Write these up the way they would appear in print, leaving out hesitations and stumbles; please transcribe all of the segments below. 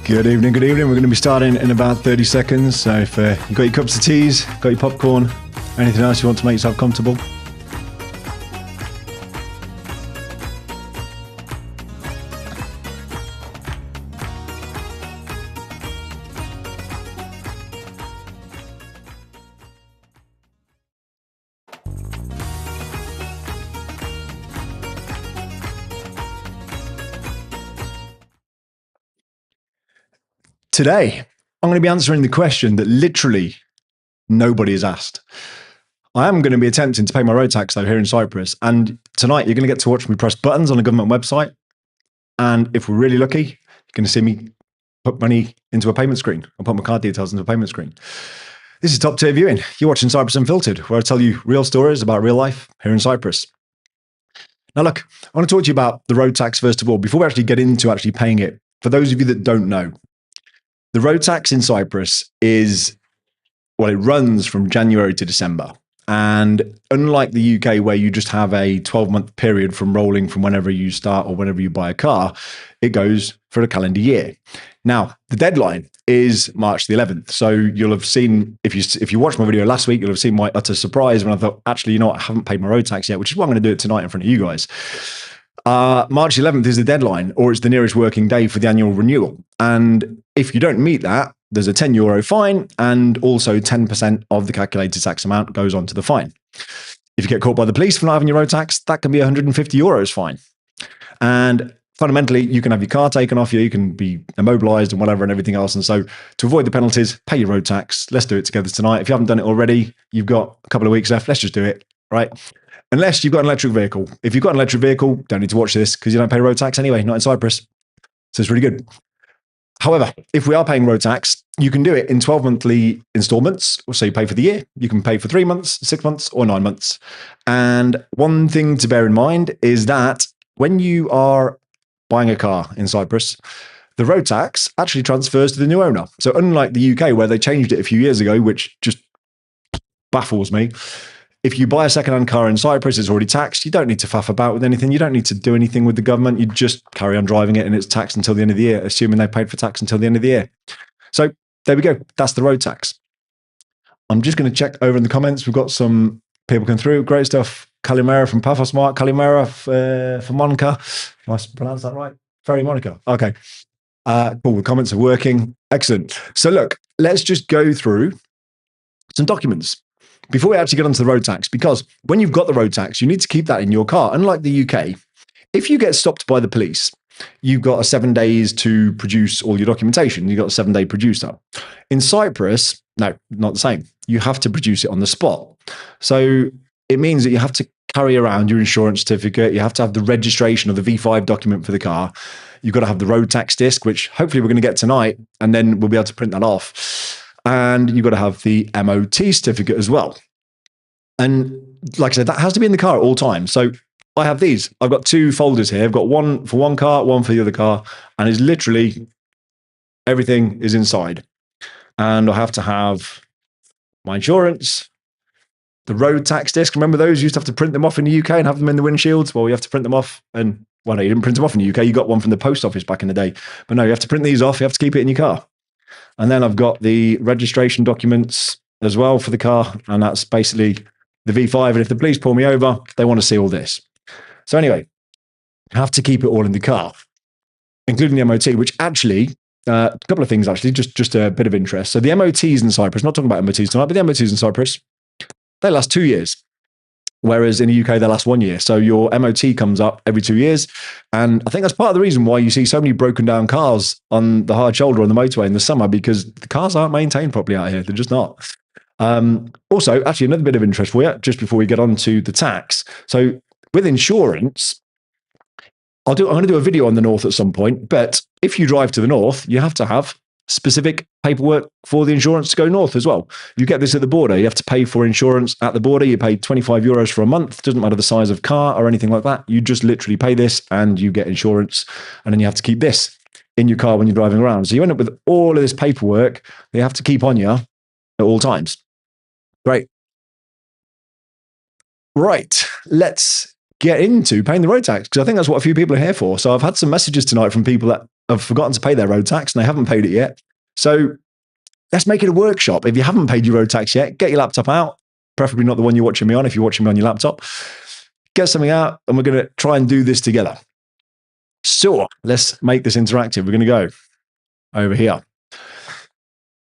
Good evening, good evening. We're going to be starting in about 30 seconds. So if you've got your cups of teas, got your popcorn, anything else you want to make yourself comfortable. Today, I'm going to be answering the question that literally nobody has asked. I am going to be attempting to pay my road tax though here in Cyprus. And tonight you're going to get to watch me press buttons on a government website. And if we're really lucky, you're going to see me put money into a payment screen. I'll put my card details into a payment screen. This is top tier viewing. You're watching Cyprus Unfiltered, where I tell you real stories about real life here in Cyprus. Now look, I want to talk to you about the road tax first of all, before we actually get into actually paying it. For those of you that don't know, the road tax in Cyprus is, well, it runs from January to December. And unlike the UK, where you just have a 12-month period from rolling from whenever you start or whenever you buy a car, it goes for a calendar year. Now, the deadline is March the 11th. So you'll have seen, if you watched my video last week, you'll have seen my utter surprise when I thought, actually, you know what, I haven't paid my road tax yet, which is why I'm going to do it tonight in front of you guys. March 11th is the deadline, or it's the nearest working day for the annual renewal. And if you don't meet that, there's a €10 fine, and also 10% of the calculated tax amount goes onto the fine. If you get caught by the police for not having your road tax, that can be €150 fine. And fundamentally, you can have your car taken off you, you can be immobilized and whatever and everything else. And so to avoid the penalties, pay your road tax. Let's do it together tonight. If you haven't done it already, you've got a couple of weeks left. Let's just do it, right? Unless you've got an electric vehicle. If you've got an electric vehicle, don't need to watch this because you don't pay road tax anyway, not in Cyprus. So it's really good. However, if we are paying road tax, you can do it in 12 monthly installments. So you pay for the year, you can pay for 3 months, 6 months, or 9 months. And one thing to bear in mind is that when you are buying a car in Cyprus, the road tax actually transfers to the new owner. So unlike the UK, where they changed it a few years ago, which just baffles me, if you buy a second-hand car in Cyprus, it's already taxed. You don't need to faff about with anything. You don't need to do anything with the government. You just carry on driving it and it's taxed until the end of the year, assuming they paid for tax until the end of the year. So there we go. That's the road tax. I'm just going to check over in the comments. We've got some people coming through. Great stuff. Kalimera from Paphos Mark. Kalimera for Monica. Am I pronounce that right? Very Monica. Okay. Cool. The comments are working. Excellent. So look, let's just go through some documents before we actually get onto the road tax, because when you've got the road tax, you need to keep that in your car. Unlike the UK, if you get stopped by the police, you've got 7 days to produce all your documentation. You've got a 7-day producer. In Cyprus, no, not the same. You have to produce it on the spot. So it means that you have to carry around your insurance certificate. You have to have the registration of the V5 document for the car. You've got to have the road tax disc, which hopefully we're going to get tonight, and then we'll be able to print that off. And you've got to have the MOT certificate as well. And like I said, that has to be in the car at all times. So I have these. I've got 2 folders here. I've got one for one car, one for the other car. And it's literally everything is inside. And I have to have my insurance, the road tax disc. Remember those? You used to have to print them off in the UK and have them in the windshields. Well, you have to print them off. And well, no, you didn't print them off in the UK. You got one from the post office back in the day. But no, you have to print these off. You have to keep it in your car. And then I've got the registration documents as well for the car. And that's basically the V5. And if the police pull me over, they want to see all this. So anyway, I have to keep it all in the car, including the MOT, which actually, a couple of things actually, just a bit of interest. So the MOTs in Cyprus, not talking about MOTs tonight, but the MOTs in Cyprus, they last 2 years. Whereas in the UK, they last 1 year. So your MOT comes up every 2 years. And I think that's part of the reason why you see so many broken down cars on the hard shoulder on the motorway in the summer, because the cars aren't maintained properly out here. They're just not. Also, actually, another bit of interest for you, just before we get on to the tax. So with insurance, I'm going to do a video on the north at some point. But if you drive to the north, you have to have specific paperwork for the insurance to go north as well. You get this at the border. You have to pay for insurance at the border. You pay €25 for a month. Doesn't matter the size of car or anything like that. You just literally pay this and you get insurance. And then you have to keep this in your car when you're driving around. So you end up with all of this paperwork they have to keep on you at all times. Great. Right. Let's get into paying the road tax, because I think that's what a few people are here for. So I've had some messages tonight from people that have forgotten to pay their road tax and they haven't paid it yet. So let's make it a workshop. If you haven't paid your road tax yet, get your laptop out, preferably not the one you're watching me on if you're watching me on your laptop. Get something out and we're going to try and do this together. So let's make this interactive. We're going to go over here.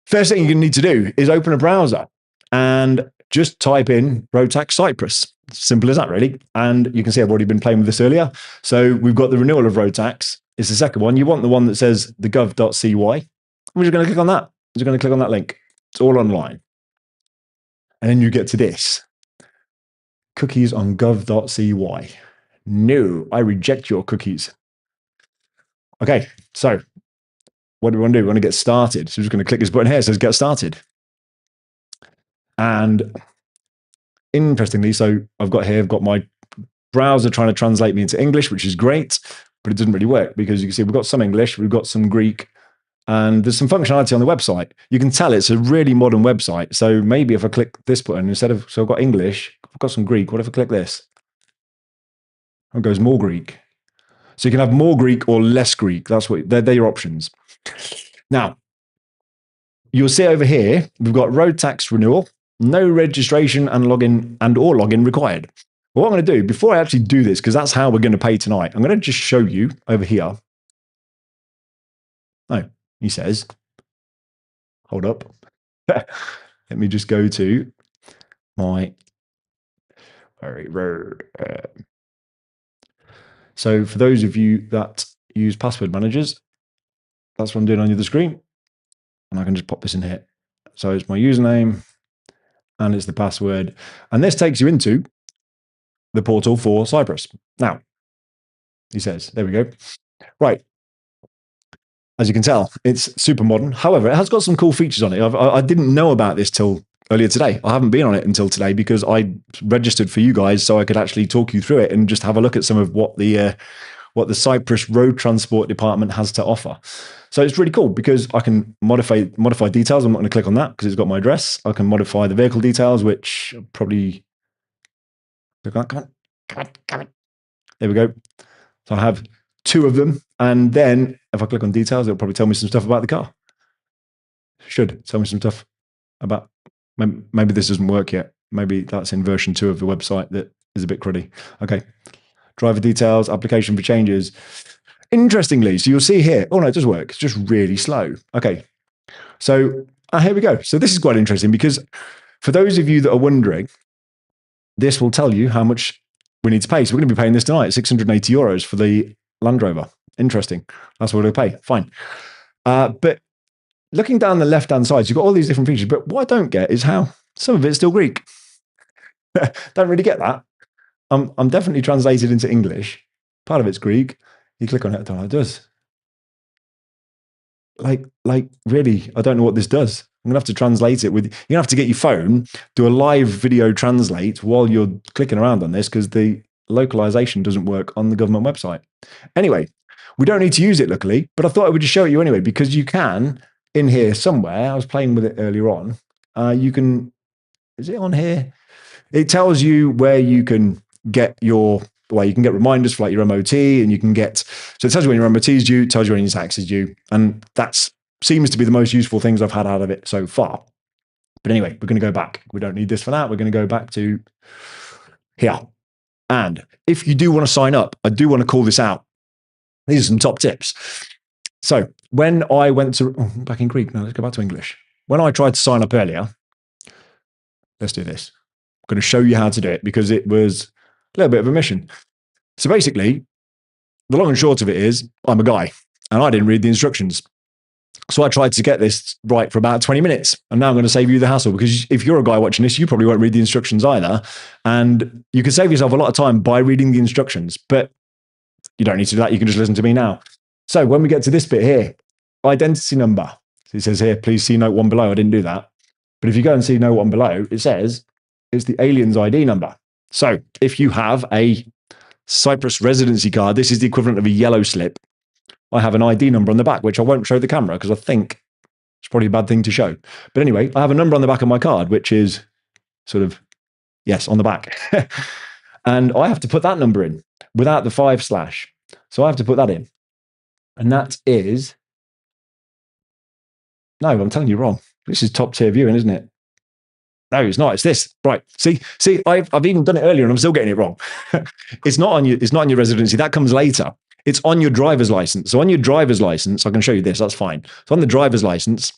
First thing you're going to need to do is open a browser and just type in road tax Cyprus. Simple as that, really. And you can see I've already been playing with this earlier. So we've got the renewal of road tax. It's the second one. You want the one that says the gov.cy. We're just going to click on that. I'm just going to click on that link. It's all online. And then you get to this. Cookies on gov.cy. No, I reject your cookies. Okay, so what do we want to do? We want to get started. So we're just going to click this button here. It says get started. And interestingly, so I've got my browser trying to translate me into English, which is great, but it doesn't really work because you can see we've got some English, we've got some Greek, and there's some functionality on the website. You can tell it's a really modern website. So maybe if I click this button, so I've got English, I've got some Greek. What if I click this? It goes more Greek. So you can have more Greek or less Greek. They're your options. Now, you'll see over here, we've got road tax renewal, no registration and login required. Well, what I'm going to do, before I actually do this, because that's how we're going to pay tonight, I'm going to just show you over here. Oh, he says, hold up. Let me just go to my road. So for those of you that use password managers, that's what I'm doing on the other screen. And I can just pop this in here. So it's my username and it's the password. And this takes you into the portal for Cyprus. Now, he says, there we go. Right. As you can tell, it's super modern. However, it has got some cool features on it. I didn't know about this till earlier today. I haven't been on it until today because I registered for you guys so I could actually talk you through it and just have a look at some of what the Cyprus Road Transport Department has to offer. So it's really cool because I can modify details. I'm not going to click on that because it's got my address. I can modify the vehicle details, which probably come on. There we go. So I have two of them. And then if I click on details, it'll probably tell me some stuff about the car. Should tell me some stuff about, maybe this doesn't work yet. Maybe that's in version 2 of the website that is a bit cruddy. Okay. Driver details, application for changes. Interestingly, so you'll see here, oh no, it does work. It's just really slow. Okay. So here we go. So this is quite interesting because for those of you that are wondering, this will tell you how much we need to pay. So we're going to be paying this tonight, 680 euros for the Land Rover. Interesting. That's what we'll pay. Fine. But looking down the left-hand side, you've got all these different features. But what I don't get is how some of it's still Greek. Don't really get that. I'm definitely translated into English. Part of it's Greek. You click on it, I don't know what it does. Like really, I don't know what this does. I'm gonna have to translate it with. You're gonna have to get your phone, do a live video translate while you're clicking around on this because the localization doesn't work on the government website. Anyway, we don't need to use it, luckily, but I thought I would just show it you anyway because you can in here somewhere. I was playing with it earlier on. You can. Is it on here? It tells you where you can get you can get reminders for like your MOT and you can get, so it tells you when your MOT is due, it tells you when your tax is due. And that seems to be the most useful things I've had out of it so far. But anyway, we're going to go back. We don't need this for that. We're going to go back to here. And if you do want to sign up, I do want to call this out. These are some top tips. So when I went to, back in Greek, now let's go back to English. When I tried to sign up earlier, let's do this. I'm going to show you how to do it because it was a little bit of a mission. So basically, the long and short of it is I'm a guy and I didn't read the instructions. So I tried to get this right for about 20 minutes. And now I'm going to save you the hassle because if you're a guy watching this, you probably won't read the instructions either. And you can save yourself a lot of time by reading the instructions, but you don't need to do that. You can just listen to me now. So when we get to this bit here, identity number. So it says here, please see note 1 below. I didn't do that. But if you go and see note 1 below, it says it's the alien's ID number. So if you have a Cyprus residency card, this is the equivalent of a yellow slip. I have an ID number on the back, which I won't show the camera because I think it's probably a bad thing to show. But anyway, I have a number on the back of my card, which is sort of, yes, on the back. And I have to put that number in without the // So I have to put that in. And that is, no, I'm telling you wrong. This is top tier viewing, isn't it? No, it's not. It's this. Right. See, I've even done it earlier and I'm still getting it wrong. It's not on your residency. That comes later. It's on your driver's license. So on your driver's license, I can show you this. That's fine. So on the driver's license,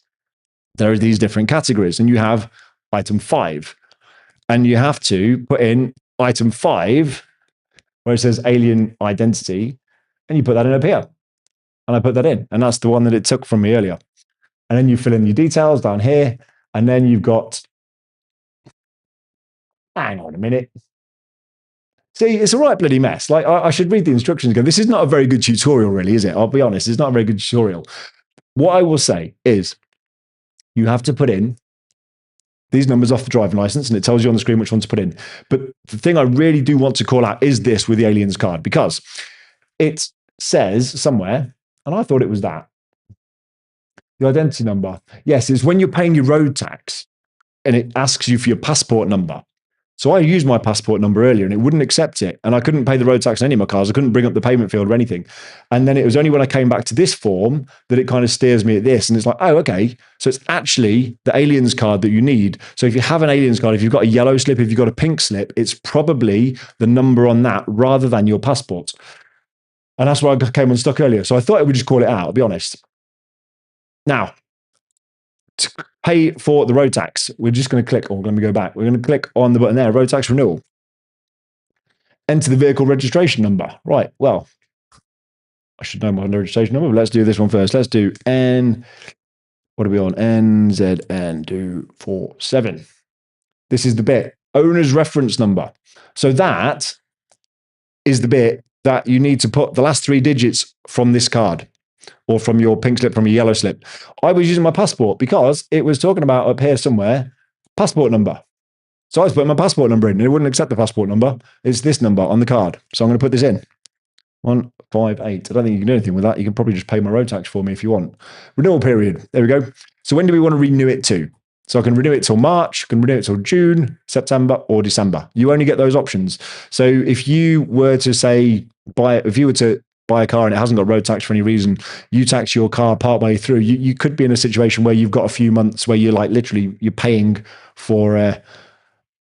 there are these different categories, and you have item 5, and you have to put in item 5 where it says alien identity, and you put that in up here. And I put that in, and that's the one that it took from me earlier. And then you fill in your details down here, and then you've got, hang on a minute. See, it's a right bloody mess. Like, I should read the instructions again. This is not a very good tutorial, really, is it? I'll be honest. It's not a very good tutorial. What I will say is you have to put in these numbers off the driving license, and it tells you on the screen which one to put in. But the thing I really do want to call out is this with the aliens card, because it says somewhere, and I thought it was that, the identity number. Yes, it's when you're paying your road tax, and it asks you for your passport number. So I used my passport number earlier and it wouldn't accept it. And I couldn't pay the road tax on any of my cars. I couldn't bring up the payment field or anything. And then it was only when I came back to this form that it kind of steers me at this. And it's like, oh, okay. So it's actually the aliens card that you need. So if you have an aliens card, if you've got a yellow slip, if you've got a pink slip, it's probably the number on that rather than your passport. And that's where I came unstuck earlier. So I thought I would just call it out, I'll be honest. Now, to pay for the road tax, we're just going to click, or let me go back. We're going to click on the button there, road tax renewal. Enter the vehicle registration number. Right, well, I should know my registration number, but let's do this one first. Let's do N, what are we on? NZN247. This is the bit, owner's reference number. So that is the bit that you need to put the last 3 digits from this card, or from your pink slip, from your yellow slip. I was using my passport because it was talking about up here somewhere, passport number. So I was putting my passport number in and it wouldn't accept the passport number. It's this number on the card. So I'm going to put this in. 158. I don't think you can do anything with that. You can probably just pay my road tax for me if you want. Renewal period. There we go. So when do we want to renew it to? So I can renew it till March, I can renew it till June, September, or December. You only get those options. So if you were to say, buy a car and it hasn't got road tax for any reason, you tax your car partway through, you could be in a situation where you've got a few months where you're like literally you're paying for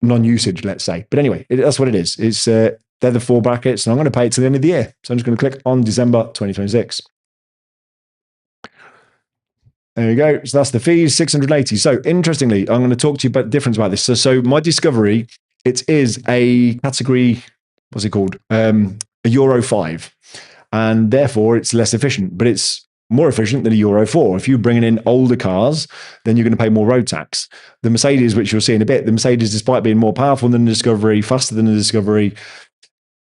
non-usage, let's say. But anyway, that's what it is. It's they're the 4 brackets, and I'm going to pay it to the end of the year. So I'm just going to click on December 2026. There you go. So that's the fees, 680. So interestingly, I'm going to talk to you about the difference about this. So my Discovery, it is a category, what's it called? A Euro 5. And therefore it's less efficient, but it's more efficient than a Euro 4. If you're bringing in older cars, then you're going to pay more road tax. The Mercedes, which you'll see in a bit, the Mercedes, despite being more powerful than the Discovery, faster than the Discovery,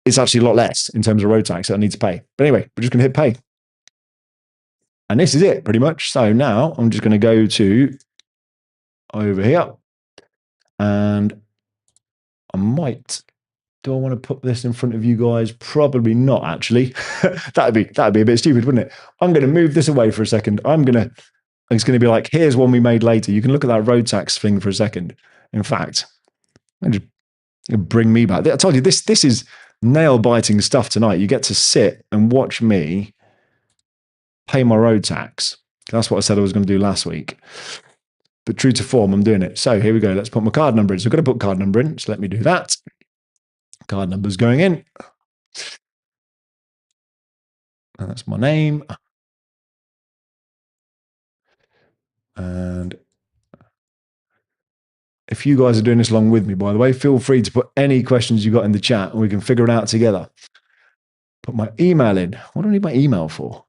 it's actually a lot less in terms of road tax that I need to pay. But anyway, we're just going to hit pay. And this is it pretty much. So now I'm just going to go to over here, and I might, do I want to put this in front of you guys? Probably not, actually. that'd be a bit stupid, wouldn't it? I'm going to move this away for a second. It's going to be like, here's one we made later. You can look at that road tax thing for a second. In fact, just bring me back. I told you, this is nail-biting stuff tonight. You get to sit and watch me pay my road tax. That's what I said I was going to do last week. But true to form, I'm doing it. So here we go. Let's put my card number in. So I've got to put card number in. So let me do that. Card number's going in. And that's my name. And if you guys are doing this along with me, by the way, feel free to put any questions you got in the chat and we can figure it out together. Put my email in. What do I need my email for?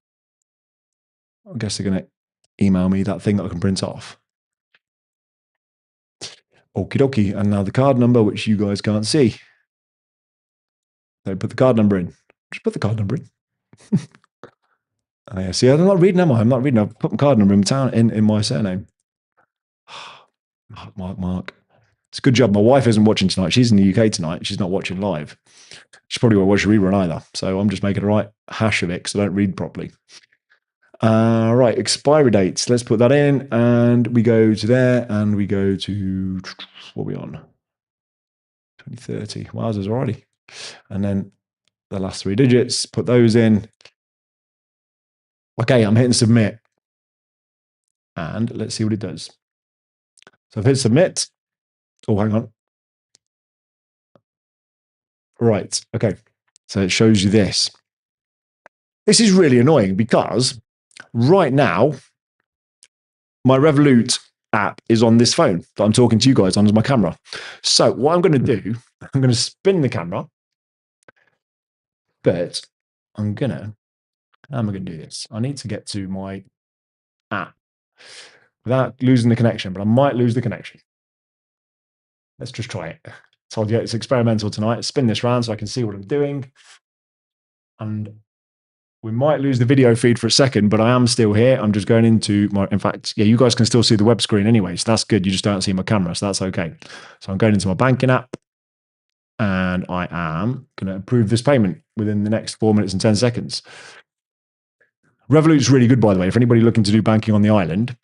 I guess they're going to email me that thing that I can print off. Okie dokie. And now the card number, which you guys can't see. So put the card number in. Just put the card number in. Oh, yeah, see, I'm not reading, am I? I'm not reading. I've put my card number in my surname. Mark. It's a good job. My wife isn't watching tonight. She's in the UK tonight. She's not watching live. She probably won't watch a rerun either. So I'm just making a right hash of it because I don't read properly. Right, expiry dates. Let's put that in. And we go to there and we go to, what are we on? 2030. Wowzers already. And then the last 3 digits, put those in. Okay, I'm hitting submit. And let's see what it does. So I've hit submit. Oh, hang on. Right. Okay. So it shows you this. This is really annoying because right now, my Revolut app is on this phone that I'm talking to you guys on as my camera. So what I'm going to do, I'm going to spin the camera, but how am I going to do this? I need to get to my app without losing the connection, but I might lose the connection. Let's just try it. Told you it's experimental tonight. Spin this round so I can see what I'm doing. And we might lose the video feed for a second, but I am still here. I'm just going into my, in fact, yeah, you guys can still see the web screen anyway. So that's good. You just don't see my camera. So that's okay. So I'm going into my banking app and I am going to approve this payment within the next 4 minutes and 10 seconds. Revolut's really good, by the way. For anybody looking to do banking on the island,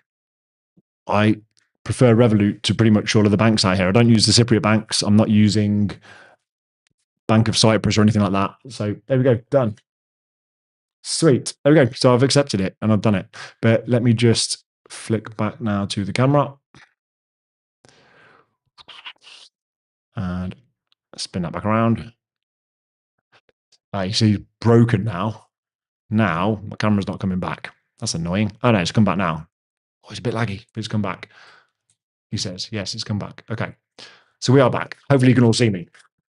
I prefer Revolut to pretty much all of the banks out here. I don't use the Cypriot banks. I'm not using Bank of Cyprus or anything like that. So there we go. Done. Sweet. There we go. So I've accepted it and I've done it. But let me just flick back now to the camera and spin that back around. You see, broken now. Now my camera's not coming back. That's annoying. Oh no, it's come back now. Oh, it's a bit laggy, but it's come back. He says, yes, it's come back. Okay. So we are back. Hopefully you can all see me.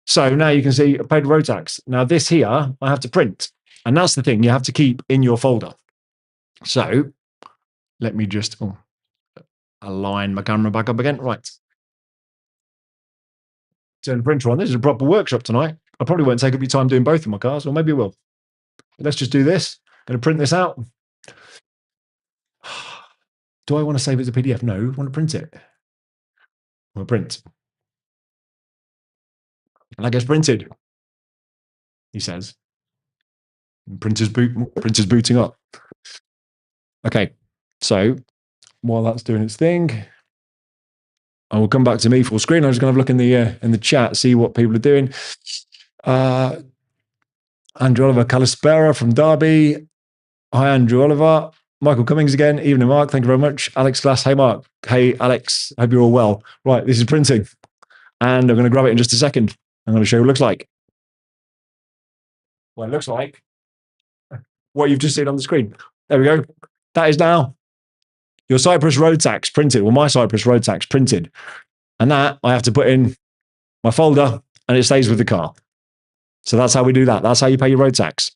So now you can see I paid road tax. Now this here, I have to print. And that's the thing you have to keep in your folder. So let me just align my camera back up again. Right. Turn the printer on. This is a proper workshop tonight. I probably won't take up your time doing both of my cars, or maybe I will. But let's just do this. I'm going to print this out. Do I want to save it as a PDF? No, I want to print it. I want to print. And that gets printed, he says. Printer's booting up. Okay, so while that's doing its thing, I will come back to me full screen. I'm just going to have a look in the chat, see what people are doing. Andrew Oliver Calispera from Derby. Hi, Andrew Oliver. Michael Cummings again. Evening, Mark. Thank you very much. Alex Glass. Hey, Mark. Hey, Alex. Hope you're all well. Right, this is printing. And I'm going to grab it in just a second. I'm going to show you what it looks like. Well, it looks like what you've just seen on the screen. There we go. That is now your Cyprus road tax printed. Well, my Cyprus road tax printed. And that I have to put in my folder and it stays with the car. So that's how we do that. That's how you pay your road tax.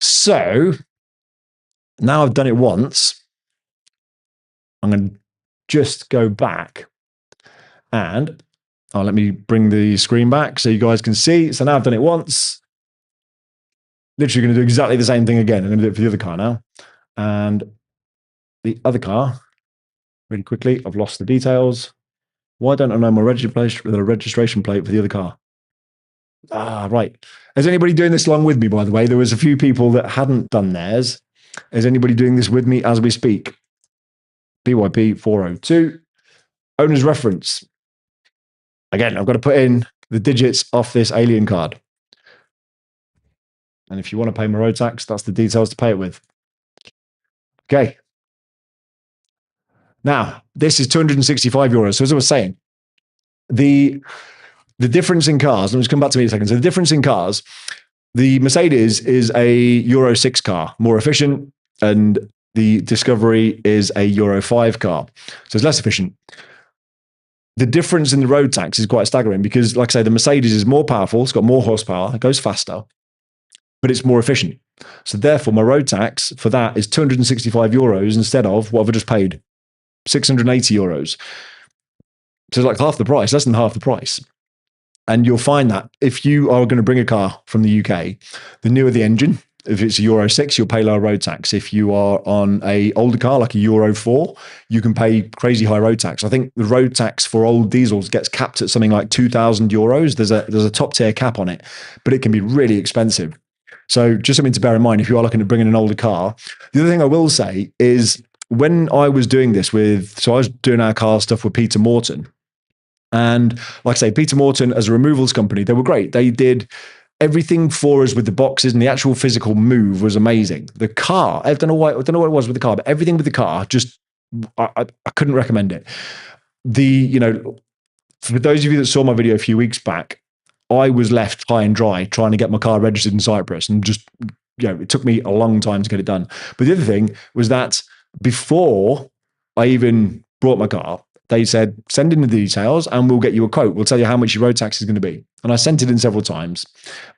So now I've done it once. I'm going to just go back and let me bring the screen back so you guys can see. So now I've done it once. Literally going to do exactly the same thing again. I'm going to do it for the other car now. And the other car, really quickly, I've lost the details. Why don't I know my registration plate for the other car? Right. Is anybody doing this along with me, by the way? There was a few people that hadn't done theirs. Is anybody doing this with me as we speak? PYP 402. Owner's reference. Again, I've got to put in the digits off this alien card. And if you want to pay my road tax, that's the details to pay it with. Okay. Now, this is 265 euros. So as I was saying, the difference in cars, and just come back to me in a second. So the difference in cars, the Mercedes is a Euro 6 car, more efficient, and the Discovery is a Euro 5 car. So it's less efficient. The difference in the road tax is quite staggering because, like I say, the Mercedes is more powerful, it's got more horsepower, it goes faster, but it's more efficient. So therefore, my road tax for that is 265 euros instead of what I've just paid, 680 euros. So it's like half the price, less than half the price. And you'll find that if you are going to bring a car from the UK, the newer the engine, if it's a Euro 6, you'll pay lower road tax. If you are on a older car, like a Euro 4, you can pay crazy high road tax. I think the road tax for old diesels gets capped at something like 2,000 euros. There's a top tier cap on it, but it can be really expensive. So just something to bear in mind if you are looking to bring in an older car. The other thing I will say is when I was doing this so I was doing our car stuff with Peter Morton. And like I say, Peter Morton as a removals company, they were great. They did everything for us with the boxes and the actual physical move was amazing. The car, I don't know what it was with the car, but everything with the car, just I couldn't recommend it. For those of you that saw my video a few weeks back, I was left high and dry trying to get my car registered in Cyprus, and just it took me a long time to get it done. But the other thing was that before I even brought my car, they said, send in the details and we'll get you a quote. We'll tell you how much your road tax is going to be. And I sent it in several times.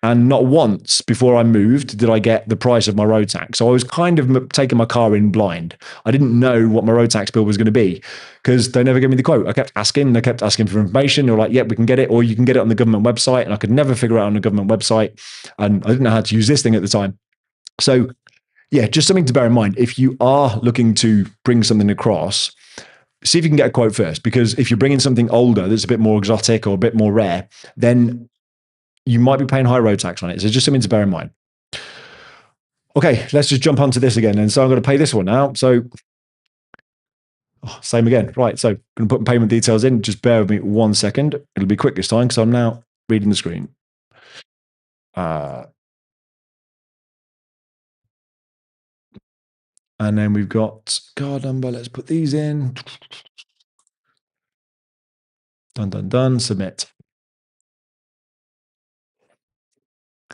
And not once before I moved did I get the price of my road tax. So I was kind of taking my car in blind. I didn't know what my road tax bill was going to be because they never gave me the quote. I kept asking for information. They were like, we can get it, or you can get it on the government website. And I could never figure it out on the government website. And I didn't know how to use this thing at the time. So yeah, just something to bear in mind. If you are looking to bring something across, see if you can get a quote first, because if you're bringing something older that's a bit more exotic or a bit more rare, then you might be paying high road tax on it. So just something to bear in mind. Okay, let's just jump onto this again. And so I'm going to pay this one now. So same again. Right, so I'm going to put payment details in. Just bear with me 1 second. It'll be quick this time because I'm now reading the screen. And then we've got card number. Let's put these in. Done. Submit.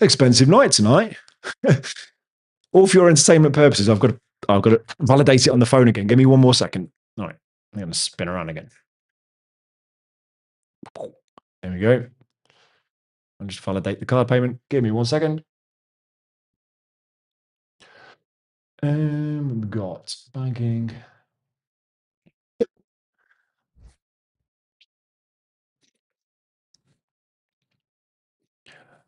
Expensive night tonight. All for your entertainment purposes. I've got to validate it on the phone again. Give me 1 more second. All right, I'm going to spin around again. There we go. I'll just validate the card payment. Give me 1 second. And we've got banking.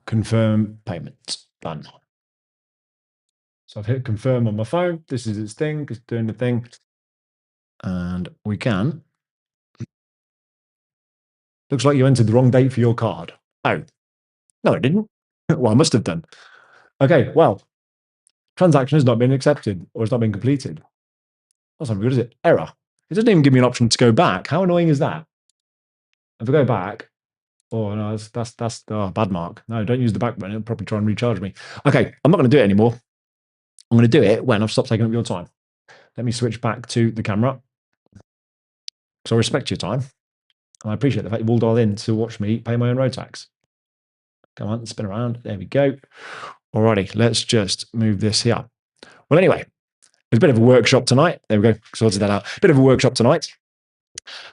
Confirm payment. Done. So I've hit confirm on my phone. This is its thing. It's doing the thing. And we can. Looks like you entered the wrong date for your card. Oh, no, I didn't. Well, I must have done. Okay, well, transaction has not been accepted or has not been completed. That's not good, is it? Error. It doesn't even give me an option to go back. How annoying is that? If I go back, oh no, that's bad mark. No, don't use the back button. It'll probably try and recharge me. Okay, I'm not going to do it anymore. I'm going to do it when I've stopped taking up your time. Let me switch back to the camera. So I respect your time. And I appreciate the fact you've all dialed in to watch me pay my own road tax. Come on, spin around. There we go. Alrighty, let's just move this here. Well, anyway, there's a bit of a workshop tonight. There we go. Sorted that out. Bit of a workshop tonight.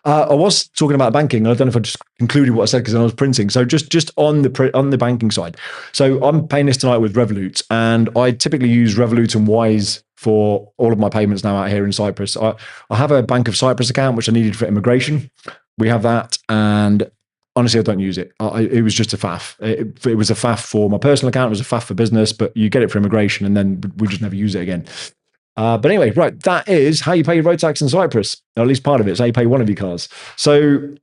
I was talking about banking. I don't know if I just concluded what I said because I was printing. So just on the banking side. So I'm paying this tonight with Revolut, and I typically use Revolut and Wise for all of my payments now out here in Cyprus. I have a Bank of Cyprus account which I needed for immigration. We have that, and honestly, I don't use it. It was just a faff. It was a faff for my personal account. It was a faff for business, but you get it for immigration, and then we just never use it again. But anyway, right, that is how you pay your road tax in Cyprus, or at least part of it. It's how you pay one of your cars. So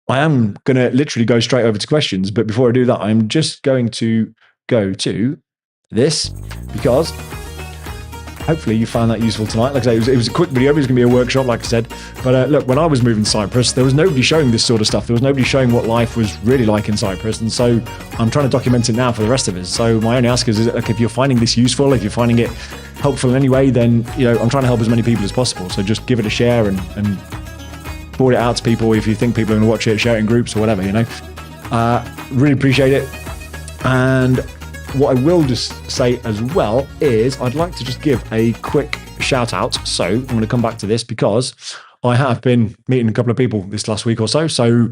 I am going to literally go straight over to questions. But before I do that, I'm just going to go to this because hopefully you found that useful tonight. Like I say, it was a quick video. It was going to be a workshop, like I said. But look, when I was moving to Cyprus, there was nobody showing this sort of stuff. There was nobody showing what life was really like in Cyprus. And so I'm trying to document it now for the rest of us. So my only ask is like, if you're finding this useful, if you're finding it helpful in any way, then I'm trying to help as many people as possible. So just give it a share and forward it out to people. If you think people are going to watch it, share it in groups or whatever, really appreciate it. And what I will just say as well is I'd like to just give a quick shout out. So I'm going to come back to this because I have been meeting a couple of people this last week or so. So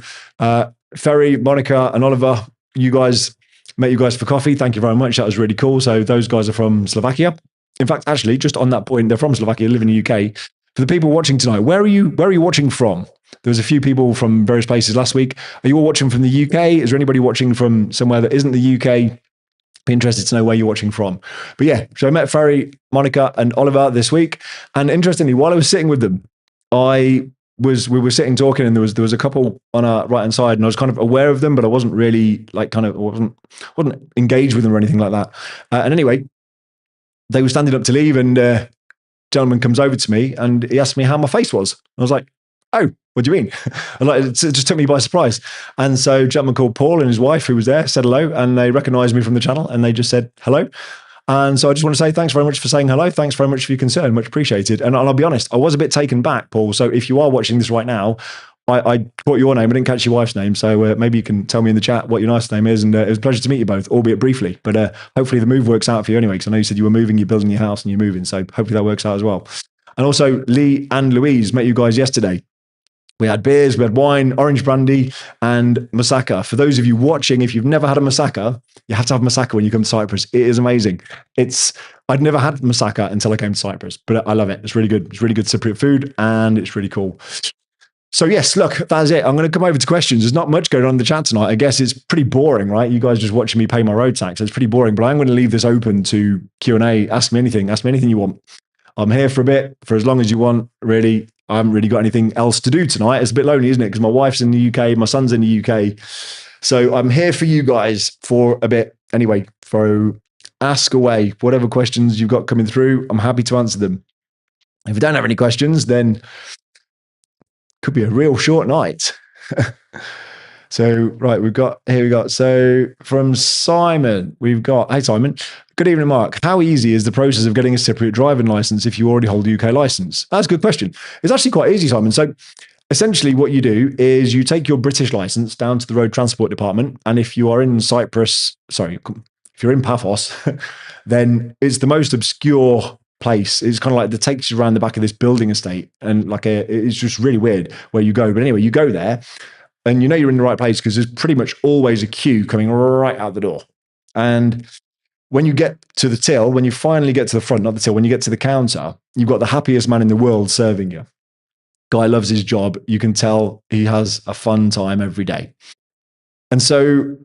Ferry, Monica and Oliver, met you guys for coffee. Thank you very much. That was really cool. So those guys are from Slovakia. In fact, actually, just on that point, they're from Slovakia, live in the UK. For the people watching tonight, where are you watching from? There was a few people from various places last week. Are you all watching from the UK? Is there anybody watching from somewhere that isn't the UK? Be interested to know where you're watching from. But yeah, so I met Ferry, Monica, and Oliver this week. And interestingly, while I was sitting with them, we were sitting talking, and there was a couple on our right hand side, and I was kind of aware of them, but I wasn't really wasn't engaged with them or anything like that. And anyway, they were standing up to leave, and a gentleman comes over to me and he asked me how my face was. I was like, oh, what do you mean? And like, it just took me by surprise. And so a gentleman called Paul and his wife, who was there, said hello, and they recognized me from the channel, and they just said hello. And so I just want to say thanks very much for saying hello. Thanks very much for your concern. Much appreciated. And I'll be honest, I was a bit taken back, Paul. So if you are watching this right now, I caught your name. I didn't catch your wife's name. So maybe you can tell me in the chat what your nice name is. And it was a pleasure to meet you both, albeit briefly. But hopefully the move works out for you anyway, because I know you said you were moving, you're building your house and you're moving. So hopefully that works out as well. And also Lee and Louise, met you guys yesterday. We had beers, we had wine, orange brandy, and moussaka. For those of you watching, if you've never had a moussaka, you have to have moussaka when you come to Cyprus. It is amazing. I'd never had moussaka until I came to Cyprus, but I love it. It's really good. It's really good Cypriot food, and it's really cool. So yes, look, that's it. I'm going to come over to questions. There's not much going on in the chat tonight. I guess it's pretty boring, right? You guys just watching me pay my road tax. It's pretty boring, but I'm going to leave this open to Q&A. Ask me anything you want. I'm here for a bit, for as long as you want, really. I haven't really got anything else to do tonight. It's a bit lonely, isn't it? Because my wife's in the UK, my son's in the UK. So I'm here for you guys for a bit. Anyway, ask away. Whatever questions you've got coming through, I'm happy to answer them. If you don't have any questions, then it could be a real short night. So, right, here we go. So from Simon, hey Simon, good evening, Mark. How easy is the process of getting a Cypriot driving license if you already hold a UK license? That's a good question. It's actually quite easy, Simon. So essentially what you do is you take your British license down to the road transport department. And if you are in if you're in Paphos, then it's the most obscure place. It's kind of like, that takes you around the back of this building estate. And it's just really weird where you go. But anyway, you go there. And you know you're in the right place because there's pretty much always a queue coming right out the door. And when you get to the till, when you finally get to the front, not the till, when you get to the counter, you've got the happiest man in the world serving you. Guy loves his job. You can tell he has a fun time every day. And so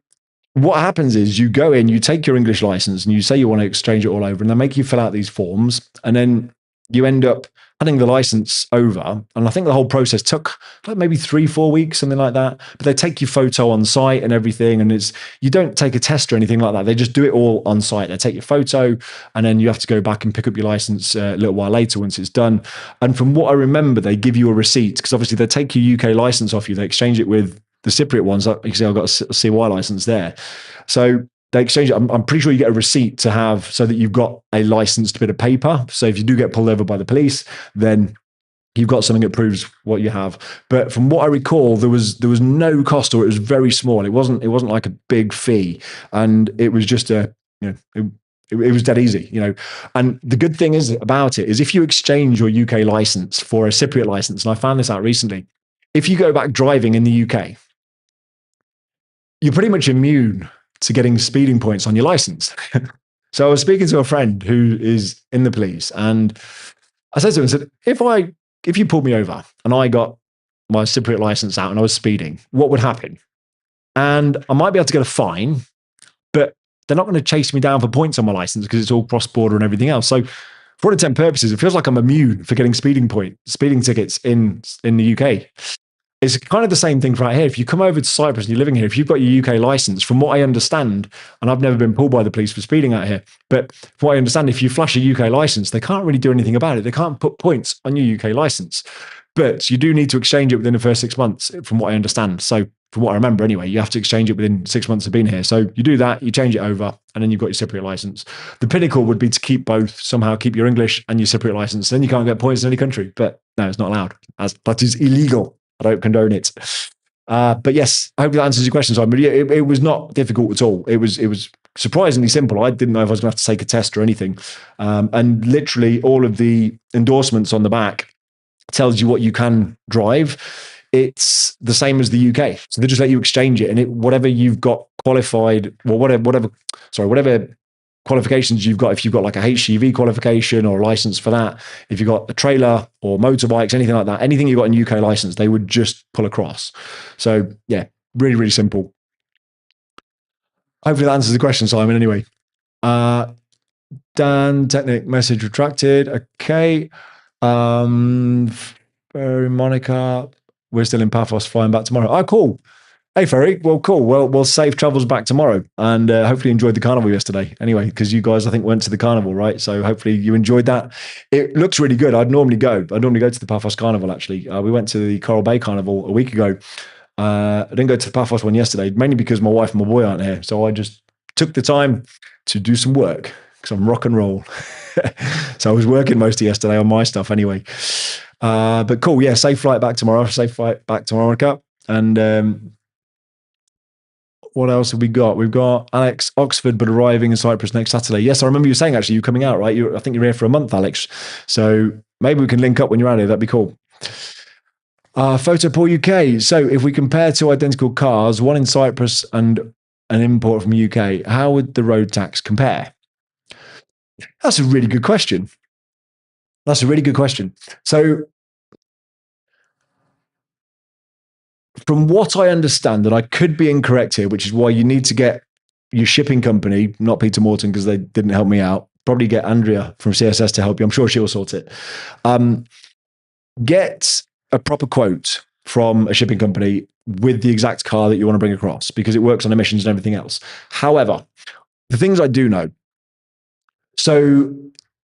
what happens is you go in, you take your English license and you say you want to exchange it all over, and they make you fill out these forms. And then you end up handing the license over. And I think the whole process took like maybe 3-4 weeks, something like that. But they take your photo on site and everything. And you don't take a test or anything like that. They just do it all on site. They take your photo and then you have to go back and pick up your license a little while later once it's done. And from what I remember, they give you a receipt because obviously they take your UK license off you. They exchange it with the Cypriot ones. You can see I've got a CY license there. So they exchange it. I'm pretty sure you get a receipt to have so that you've got a licensed bit of paper. So if you do get pulled over by the police, then you've got something that proves what you have. But from what I recall, there was no cost, or it was very small. It wasn't like a big fee, and it was just it was dead easy, And the good thing about it is if you exchange your UK license for a Cypriot license, and I found this out recently, if you go back driving in the UK, you're pretty much immune to getting speeding points on your license. So I was speaking to a friend who is in the police, and I said to him, I said, if you pulled me over and I got my Cypriot license out and I was speeding, what would happen? And I might be able to get a fine, but they're not going to chase me down for points on my license because it's all cross-border and everything else. So for all intent purposes, it feels like I'm immune for getting speeding tickets in the UK. It's kind of the same thing right here. If you come over to Cyprus and you're living here, if you've got your UK license, from what I understand, and I've never been pulled by the police for speeding out here, but from what I understand, if you flash a UK license, they can't really do anything about it. They can't put points on your UK license, but you do need to exchange it within the first 6 months, from what I understand. So from what I remember anyway, you have to exchange it within 6 months of being here. So you do that, you change it over, and then you've got your Cypriot license. The pinnacle would be to keep both, somehow keep your English and your Cypriot license. Then you can't get points in any country, but no, it's not allowed. That is illegal. I don't condone it. But yes, I hope that answers your question, Simon. It was not difficult at all. It was surprisingly simple. I didn't know if I was going to have to take a test or anything. And literally all of the endorsements on the back tells you what you can drive. It's the same as the UK. So they just let you exchange it. And whatever you've got qualified, well, whatever qualifications you've got, if you've got like a HGV qualification or a license for that, if you've got a trailer or motorbikes, anything like that, anything you've got in UK license, they would just pull across. So yeah, really, really simple. Hopefully that answers the question, Simon, anyway. Dan, Technic message retracted. Okay. Monica, we're still in Paphos, flying back tomorrow. Oh, cool. Hey, Ferry. Well, cool. Well, safe travels back tomorrow, and hopefully you enjoyed the carnival yesterday. Anyway, because you guys, I think, went to the carnival, right? So hopefully you enjoyed that. It looks really good. I'd normally go. I'd normally go to the Paphos Carnival. Actually, we went to the Coral Bay Carnival a week ago. I didn't go to the Paphos one yesterday, mainly because my wife and my boy aren't here. So I just took the time to do some work because I'm rock and roll. So I was working most of yesterday on my stuff anyway. But cool. Yeah, safe flight back tomorrow. Safe flight back tomorrow, Monica. And what else have we got? We've got Alex Oxford, but arriving in Cyprus next Saturday. Yes, I remember you saying actually you're coming out, right? I think you're here for a month, Alex. So maybe we can link up when you're out here. That'd be cool. Photo Paul UK. So if we compare two identical cars, one in Cyprus and an import from UK, how would the road tax compare? That's a really good question. That's a really good question. So from what I understand, and I could be incorrect here, which is why you need to get your shipping company, not Peter Morton, because they didn't help me out. Probably get Andrea from CSS to help you. I'm sure she'll sort it. Get a proper quote from a shipping company with the exact car that you want to bring across, because it works on emissions and everything else. However, the things I do know. So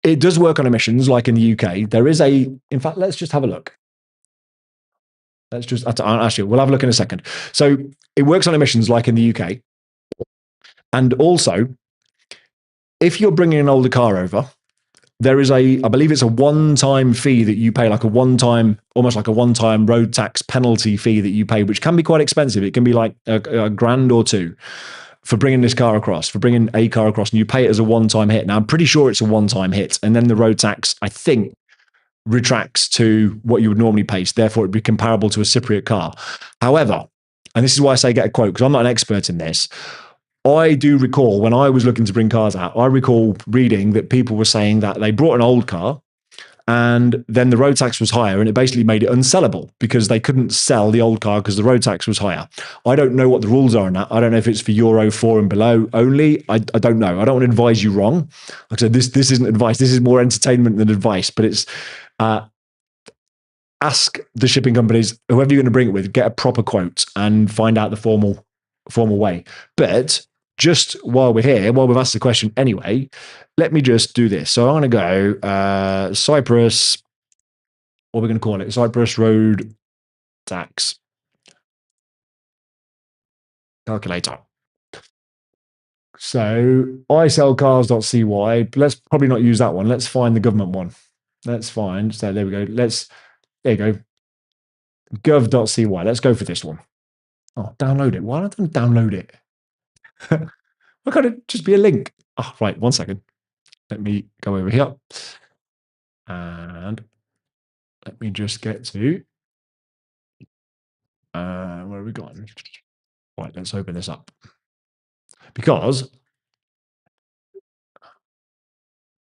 it does work on emissions, like in the UK. There is in fact, let's just have a look. Actually, we'll have a look in a second. So it works on emissions like in the UK. And also, if you're bringing an older car over, there is I believe it's a one-time fee that you pay, like almost like a one-time road tax penalty fee that you pay, which can be quite expensive. It can be like a grand or two for bringing this car across, for bringing a car across, and you pay it as a one-time hit. Now, I'm pretty sure it's a one-time hit. And then the road tax, I think, retracts to what you would normally pay. So therefore, it'd be comparable to a Cypriot car. However, and this is why I say get a quote, because I'm not an expert in this. I do recall when I was looking to bring cars out, I recall reading that people were saying that they brought an old car and then the road tax was higher and it basically made it unsellable because they couldn't sell the old car because the road tax was higher. I don't know what the rules are on that. I don't know if it's for Euro 4 and below only. I don't know. I don't want to advise you wrong. Like I said, this isn't advice. This is more entertainment than advice, but it's ask the shipping companies, whoever you're going to bring it with, get a proper quote and find out the formal way. But just while we're here, while we've asked the question anyway, let me just do this. So I'm going to go Cyprus, what are we going to call it? Cyprus road tax calculator. So isellcars.cy. Let's probably not use that one. Let's find the government one. Let's find. So there we go. There you go. Gov.cy. Let's go for this one. Oh, download it. Why don't I download it? Why can't it just be a link? Oh, right. 1 second. Let me go over here. And let me just get to where are we going? Right, let's open this up. Because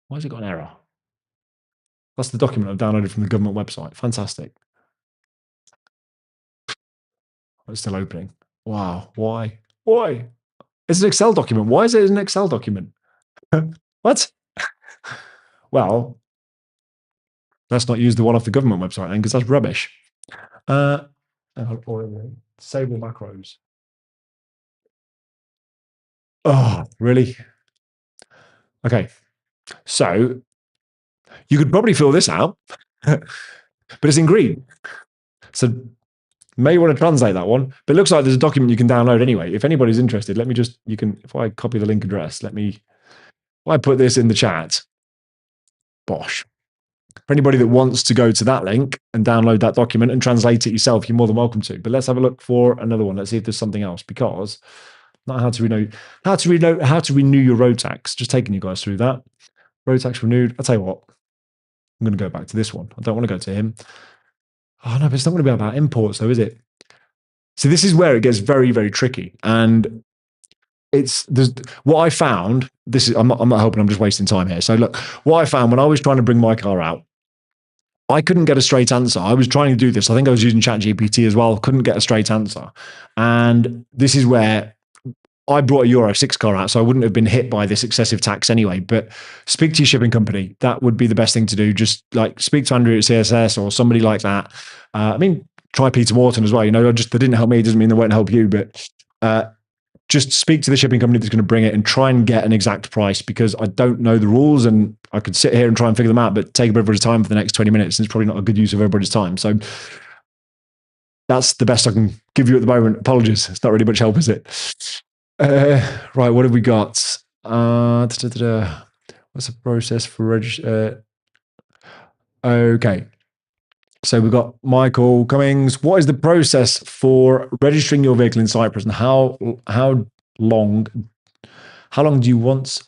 why has it got an error? That's the document I've downloaded from the government website. Fantastic. It's still opening. Wow. Why? Why? It's an Excel document. Why is it an Excel document? What? Well, let's not use the one off the government website then, because that's rubbish. Disable macros. Oh, really? Okay. So you could probably fill this out, but it's in green. So may want to translate that one. But it looks like there's a document you can download anyway. If anybody's interested, if I copy the link address, if I put this in the chat, bosh. For anybody that wants to go to that link and download that document and translate it yourself, you're more than welcome to. But let's have a look for another one. Let's see if there's something else, because not how to renew your road tax. Just taking you guys through that. Road tax renewed. I'll tell you what, I'm going to go back to this one. I don't want to go to him. Oh no, but it's not going to be about imports though, is it? So this is where it gets very, very tricky. And there's what I found. I'm not helping. I'm just wasting time here. So look, what I found when I was trying to bring my car out, I couldn't get a straight answer. I was trying to do this. I think I was using ChatGPT as well. Couldn't get a straight answer. And this is where I brought a Euro 6 car out, so I wouldn't have been hit by this excessive tax anyway. But speak to your shipping company. That would be the best thing to do. Just like speak to Andrew at CSS or somebody like that. I mean, try Peter Morton as well. You know, just they didn't help me, doesn't mean they won't help you, but just speak to the shipping company that's going to bring it and try and get an exact price, because I don't know the rules and I could sit here and try and figure them out, but take everybody's time for the next 20 minutes. And it's probably not a good use of everybody's time. So that's the best I can give you at the moment. Apologies. It's not really much help, is it? Right. What have we got? What's the process for register? Okay. So we've got Michael Cummings. What is the process for registering your vehicle in Cyprus, and how long do you want?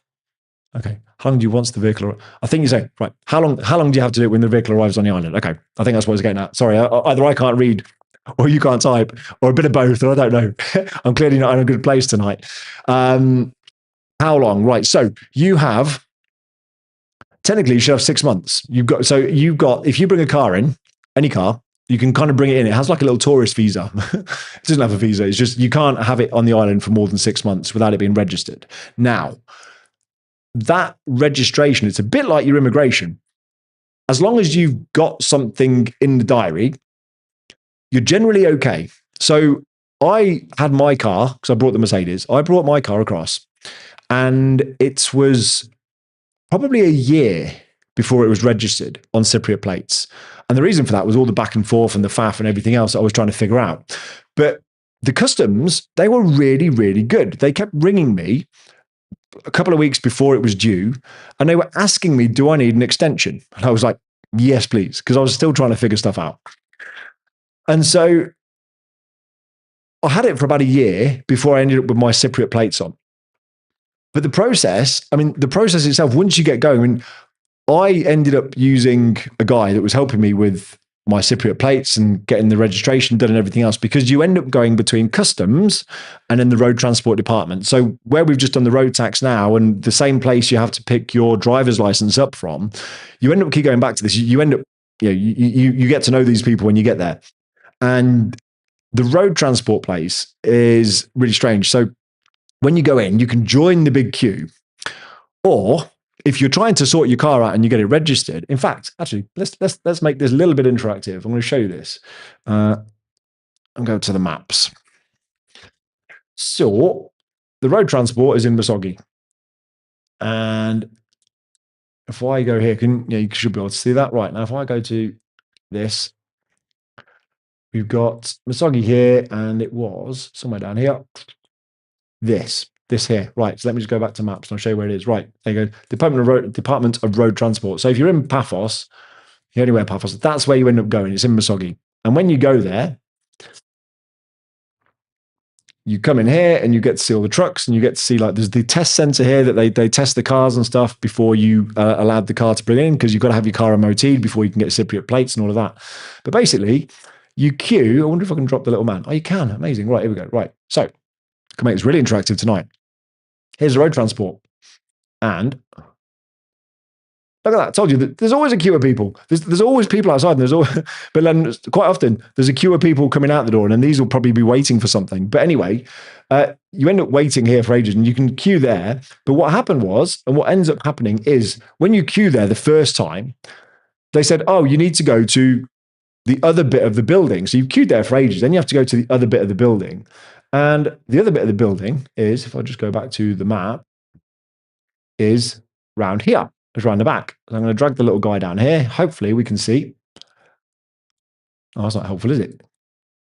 Okay, how long do you want the vehicle? I think you say right. How long do you have to do it when the vehicle arrives on the island? Okay, I think that's what it's getting at. Sorry, either I can't read, or you can't type, or a bit of both. And I don't know. I'm clearly not in a good place tonight. How long? Right. So you have. Technically, you should have 6 months. You've got if you bring a car in, any car, you can kind of bring it in. It has like a little tourist visa. It doesn't have a visa. It's just you can't have it on the island for more than 6 months without it being registered. Now, that registration, it's a bit like your immigration. As long as you've got something in the diary, you're generally okay. So I had my car, because I brought the Mercedes. I brought my car across, and it was probably a year before it was registered on Cypriot plates. And the reason for that was all the back and forth and the faff and everything else that I was trying to figure out. But the customs, they were really, really good. They kept ringing me a couple of weeks before it was due, and they were asking me, do I need an extension? And I was like, yes, please, because I was still trying to figure stuff out. And so I had it for about a year before I ended up with my Cypriot plates on. But the process itself, once you get going, I ended up using a guy that was helping me with my Cypriot plates and getting the registration done and everything else, because you end up going between customs and then the road transport department. So where we've just done the road tax now, and the same place you have to pick your driver's license up from, you end up keep going back to this. You end up, you get to know these people when you get there. And the road transport place is really strange. So when you go in, you can join the big queue, or if you're trying to sort your car out and you get it registered. In fact, actually, let's make this a little bit interactive. I'm going to show you this. I'm going to the maps. So the road transport is in Masogi, and if I go here, you should be able to see that right now. If I go to this, we've got Masogi here, and it was somewhere down here. This here, right? So let me just go back to maps and I'll show you where it is. Right, there you go. Department of Road Transport. So if you're in Paphos, you're anywhere Paphos, that's where you end up going. It's in Masogi. And when you go there, you come in here and you get to see all the trucks, and you get to see, like, there's the test center here that they test the cars and stuff before you allowed the car to bring in, because you've got to have your car MOT'd before you can get Cypriot plates and all of that. But basically, you queue. I wonder if I can drop the little man. Oh, you can. Amazing. Right, here we go. Right. So, can make this really interactive tonight. Here's the road transport. And look at that. I told you that there's always a queue of people. There's always people outside. And but then quite often there's a queue of people coming out the door, and then these will probably be waiting for something. But anyway, you end up waiting here for ages, and you can queue there. But what happened was, and what ends up happening is, when you queue there the first time, they said, oh, you need to go to the other bit of the building. So you've queued there for ages. Then you have to go to the other bit of the building. And the other bit of the building is, if I just go back to the map, is round here. It's around the back. So I'm going to drag the little guy down here. Hopefully we can see. Oh, that's not helpful, is it?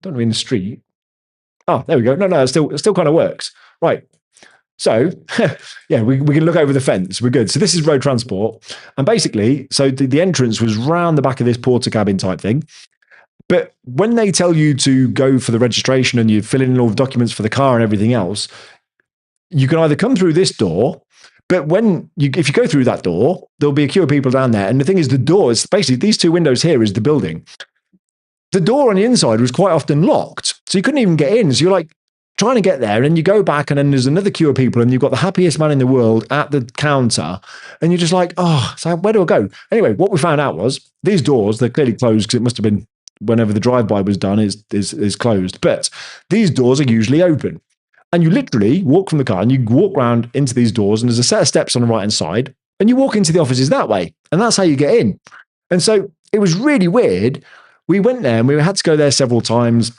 Don't know in the street. Oh, there we go. No, it still kind of works. Right. So, yeah, we can look over the fence. We're good. So this is road transport. And basically, so the entrance was round the back of this porter cabin type thing. But when they tell you to go for the registration and you fill in all the documents for the car and everything else, you can either come through this door, but if you go through that door, there'll be a queue of people down there. And the thing is, the door is basically, these two windows here is the building. The door on the inside was quite often locked, so you couldn't even get in. So you're like trying to get there, and then you go back, and then there's another queue of people, and you've got the happiest man in the world at the counter, and you're just like, oh, so where do I go? Anyway, what we found out was these doors, they're clearly closed because it must have been whenever the drive-by was done is closed. But these doors are usually open. And you literally walk from the car and you walk around into these doors, and there's a set of steps on the right-hand side, and you walk into the offices that way. And that's how you get in. And so it was really weird we went there and we had to go there several times.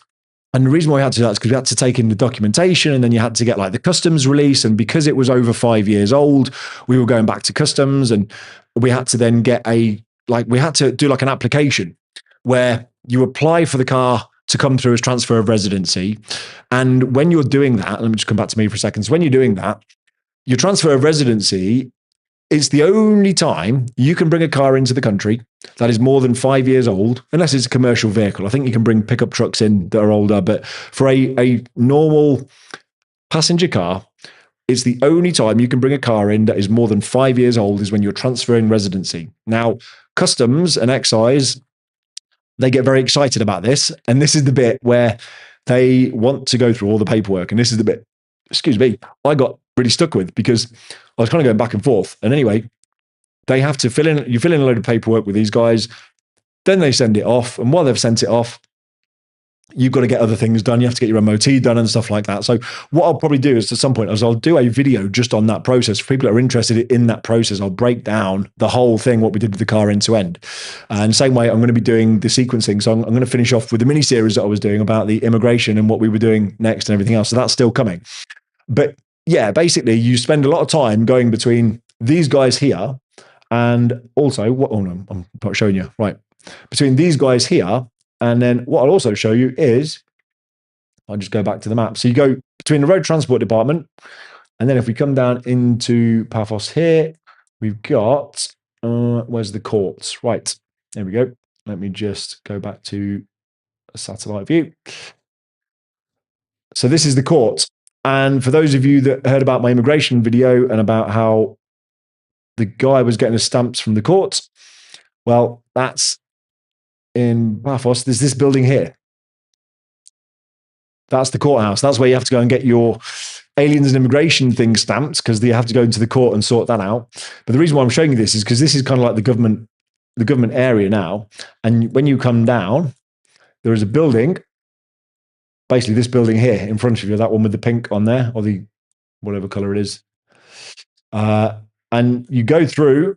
And the reason why we had to do that is because we had to take in the documentation, and then you had to get like the customs release. And because it was over 5 years old, we were going back to customs, and we had to then get we had to do like an application where you apply for the car to come through as transfer of residency. And when you're doing that, let me just come back to me for a second. So when you're doing that, your transfer of residency is the only time you can bring a car into the country that is more than 5 years old, unless it's a commercial vehicle. I think you can bring pickup trucks in that are older, but for a normal passenger car, it's the only time you can bring a car in that is more than 5 years old is when you're transferring residency. Now, customs and excise, they get very excited about this. And this is the bit where they want to go through all the paperwork. And this is the bit, excuse me, I got really stuck with because I was kind of going back and forth. And anyway, they have to you fill in a load of paperwork with these guys. Then they send it off. And while they've sent it off, you've got to get other things done. You have to get your MOT done and stuff like that. So what I'll probably do is at some point is I'll do a video just on that process. For people that are interested in that process, I'll break down the whole thing, what we did with the car end to end. And same way, I'm going to be doing the sequencing. So I'm going to finish off with the mini series that I was doing about the immigration and what we were doing next and everything else. So that's still coming. But yeah, basically you spend a lot of time going between these guys here and also I'm not showing you, right? Between these guys here. And then what I'll also show you is, I'll just go back to the map. So you go between the road transport department, and then if we come down into Paphos here, we've got, where's the courts? Right, there we go. Let me just go back to a satellite view. So this is the court. And for those of you that heard about my immigration video and about how the guy was getting his stamps from the courts, well, that's in Paphos. There's this building here. That's the courthouse. That's where you have to go and get your aliens and immigration thing stamped because you have to go into the court and sort that out. But the reason why I'm showing you this is because this is kind of like the government area now. And when you come down, there is a building, basically this building here in front of you, that one with the pink on there, or the whatever color it is. And you go through.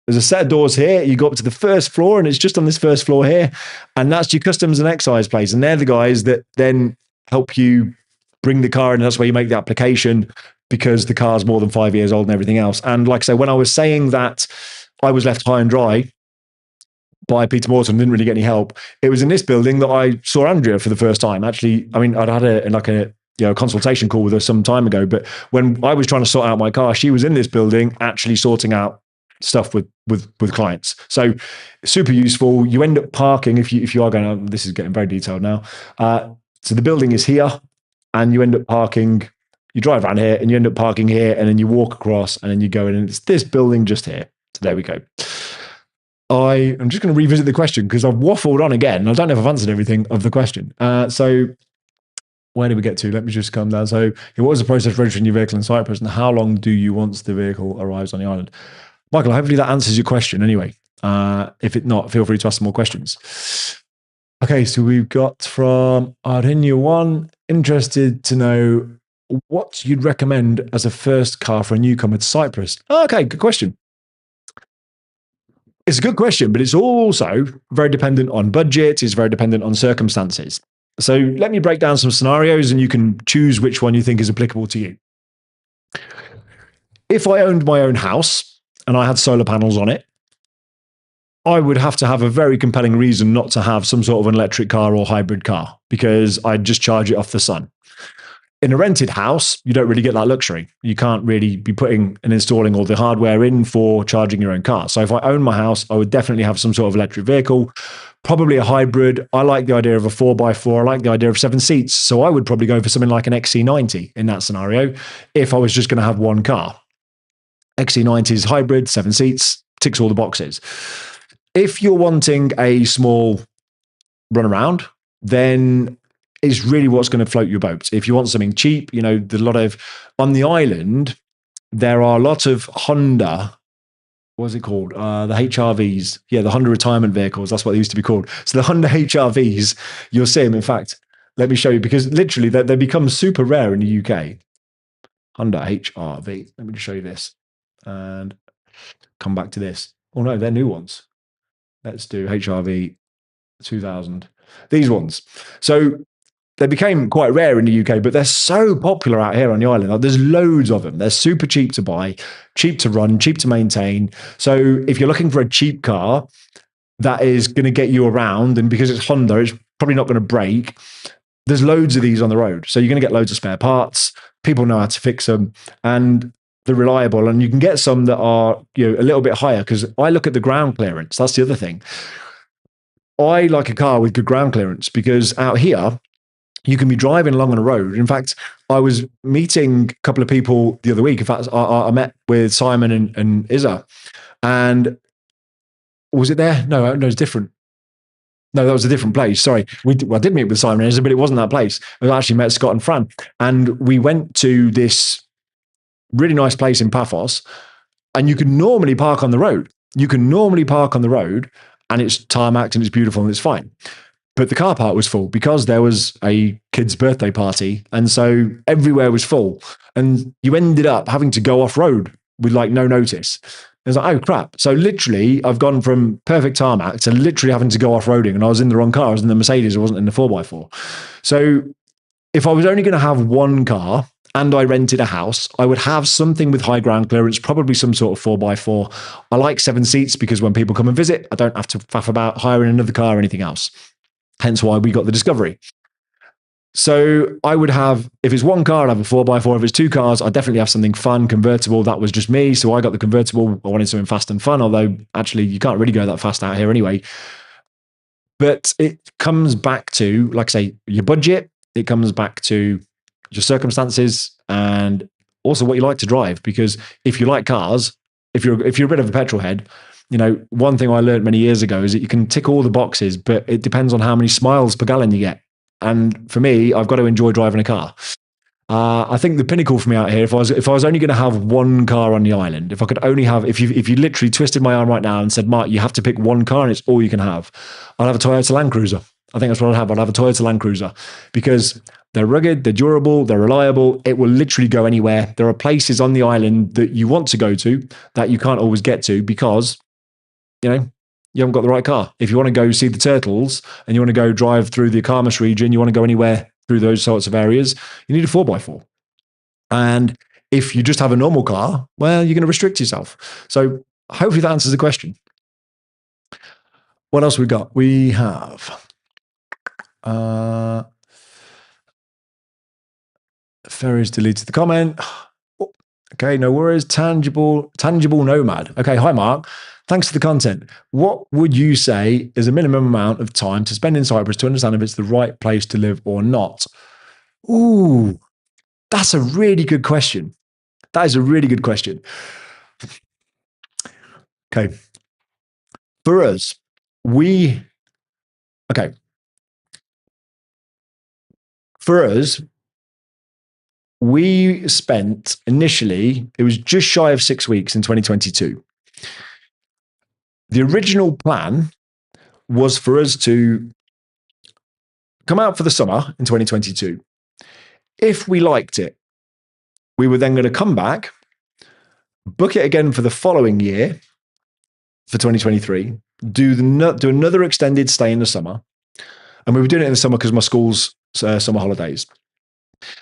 There's a set of doors here. You go up to the first floor, and it's just on this first floor here. And that's your customs and excise place. And they're the guys that then help you bring the car in. That's where you make the application because the car's more than 5 years old and everything else. And like I say, when I was saying that I was left high and dry by Peter Morton, didn't really get any help, it was in this building that I saw Andrea for the first time. Actually, I mean, I'd had a consultation call with her some time ago, but when I was trying to sort out my car, she was in this building actually sorting out stuff with clients. So super useful. You end up parking if you are going, oh, this is getting very detailed now. So the building is here and you end up parking, you drive around here and you end up parking here and then you walk across and then you go in and it's this building just here. So there we go. I'm just going to revisit the question because I've waffled on again. I don't know if I've answered everything of the question. So where did we get to? Let me just come down. So what was the process of registering your vehicle in Cyprus and how long do you once the vehicle arrives on the island? Michael, hopefully that answers your question anyway. If it not, feel free to ask some more questions. Okay, so we've got from Arhinia1, interested to know what you'd recommend as a first car for a newcomer to Cyprus. Okay, good question. It's a good question, but it's also very dependent on budget. It's very dependent on circumstances. So let me break down some scenarios and you can choose which one you think is applicable to you. If I owned my own house and I had solar panels on it, I would have to have a very compelling reason not to have some sort of an electric car or hybrid car because I'd just charge it off the sun. In a rented house, you don't really get that luxury. You can't really be putting and installing all the hardware in for charging your own car. So if I own my house, I would definitely have some sort of electric vehicle, probably a hybrid. I like the idea of a 4x4. I like the idea of 7 seats. So I would probably go for something like an XC90 in that scenario if I was just going to have one car. XC90 is hybrid, 7 seats, ticks all the boxes. If you're wanting a small runaround, then it's really what's going to float your boat. If you want something cheap, there's a lot of, on the island, there are a lot of Honda, what's it called? The HRVs. Yeah, the Honda retirement vehicles. That's what they used to be called. So the Honda HRVs, you'll see them. In fact, let me show you, because literally they become super rare in the UK. Honda HRV. Let me just show you this and come back to this. Oh no, they're new ones. Let's do HRV 2000. These ones. So they became quite rare in the UK, but they're so popular out here on the island. Like, there's loads of them. They're super cheap to buy, cheap to run, cheap to maintain. So if you're looking for a cheap car that is going to get you around, and because it's Honda, it's probably not going to break. There's loads of these on the road. So you're going to get loads of spare parts. People know how to fix them, and they're reliable. And you can get some that are, a little bit higher, because I look at the ground clearance. That's the other thing. I like a car with good ground clearance, because out here, you can be driving along on a road. In fact, I was meeting a couple of people the other week. In fact, I met with Simon and Izza. And was it there? No, it was different. No, that was a different place. Sorry. I did meet with Simon and Izza, but it wasn't that place. I actually met Scott and Fran. And we went to this really nice place in Paphos. And you can normally park on the road. And it's tarmacked and it's beautiful and it's fine. But the car park was full because there was a kid's birthday party. And so everywhere was full. And you ended up having to go off road with like no notice. It was like, oh crap. So literally, I've gone from perfect tarmac to literally having to go off roading. And I was in the wrong car. I was in the Mercedes. I wasn't in the 4x4. So if I was only going to have one car and I rented a house, I would have something with high ground clearance, probably some sort of 4x4. I like 7 seats because when people come and visit, I don't have to faff about hiring another car or anything else. Hence why we got the Discovery. So I would have, if it's one car, I'd have a 4x4. If it's 2 cars, I'd definitely have something fun, convertible. That was just me. So I got the convertible. I wanted something fast and fun, although actually you can't really go that fast out here anyway. But it comes back to, like I say, your budget. It comes back to your circumstances and also what you like to drive. Because if you like cars, if you're a bit of a petrol head, one thing I learned many years ago is that you can tick all the boxes, but it depends on how many miles per gallon you get. And for me, I've got to enjoy driving a car. I think the pinnacle for me out here, if I was only going to have one car on the island, if I could only have, if you literally twisted my arm right now and said, Mark, you have to pick one car and it's all you can have, I'd have a Toyota Land Cruiser. I think that's what I'd have. I'd have a Toyota Land Cruiser because they're rugged, they're durable, they're reliable. It will literally go anywhere. There are places on the island that you want to go to that you can't always get to because you haven't got the right car. If you want to go see the turtles and you want to go drive through the Karmas region, you want to go anywhere through those sorts of areas, you need a 4x4. And if you just have a normal car, well, you're going to restrict yourself. So hopefully that answers the question. What else we got? We have Ferris deleted the comment. Okay, no worries. Tangible Nomad. Okay, hi Mark. Thanks for the content. What would you say is a minimum amount of time to spend in Cyprus to understand if it's the right place to live or not? Ooh, that's a really good question. That is a really good question. Okay. For us, we spent initially, it was just shy of 6 weeks in 2022. The original plan was for us to come out for the summer in 2022. If we liked it, we were then going to come back, book it again for the following year, for 2023, do another extended stay in the summer. And we were doing it in the summer because my school's summer holidays.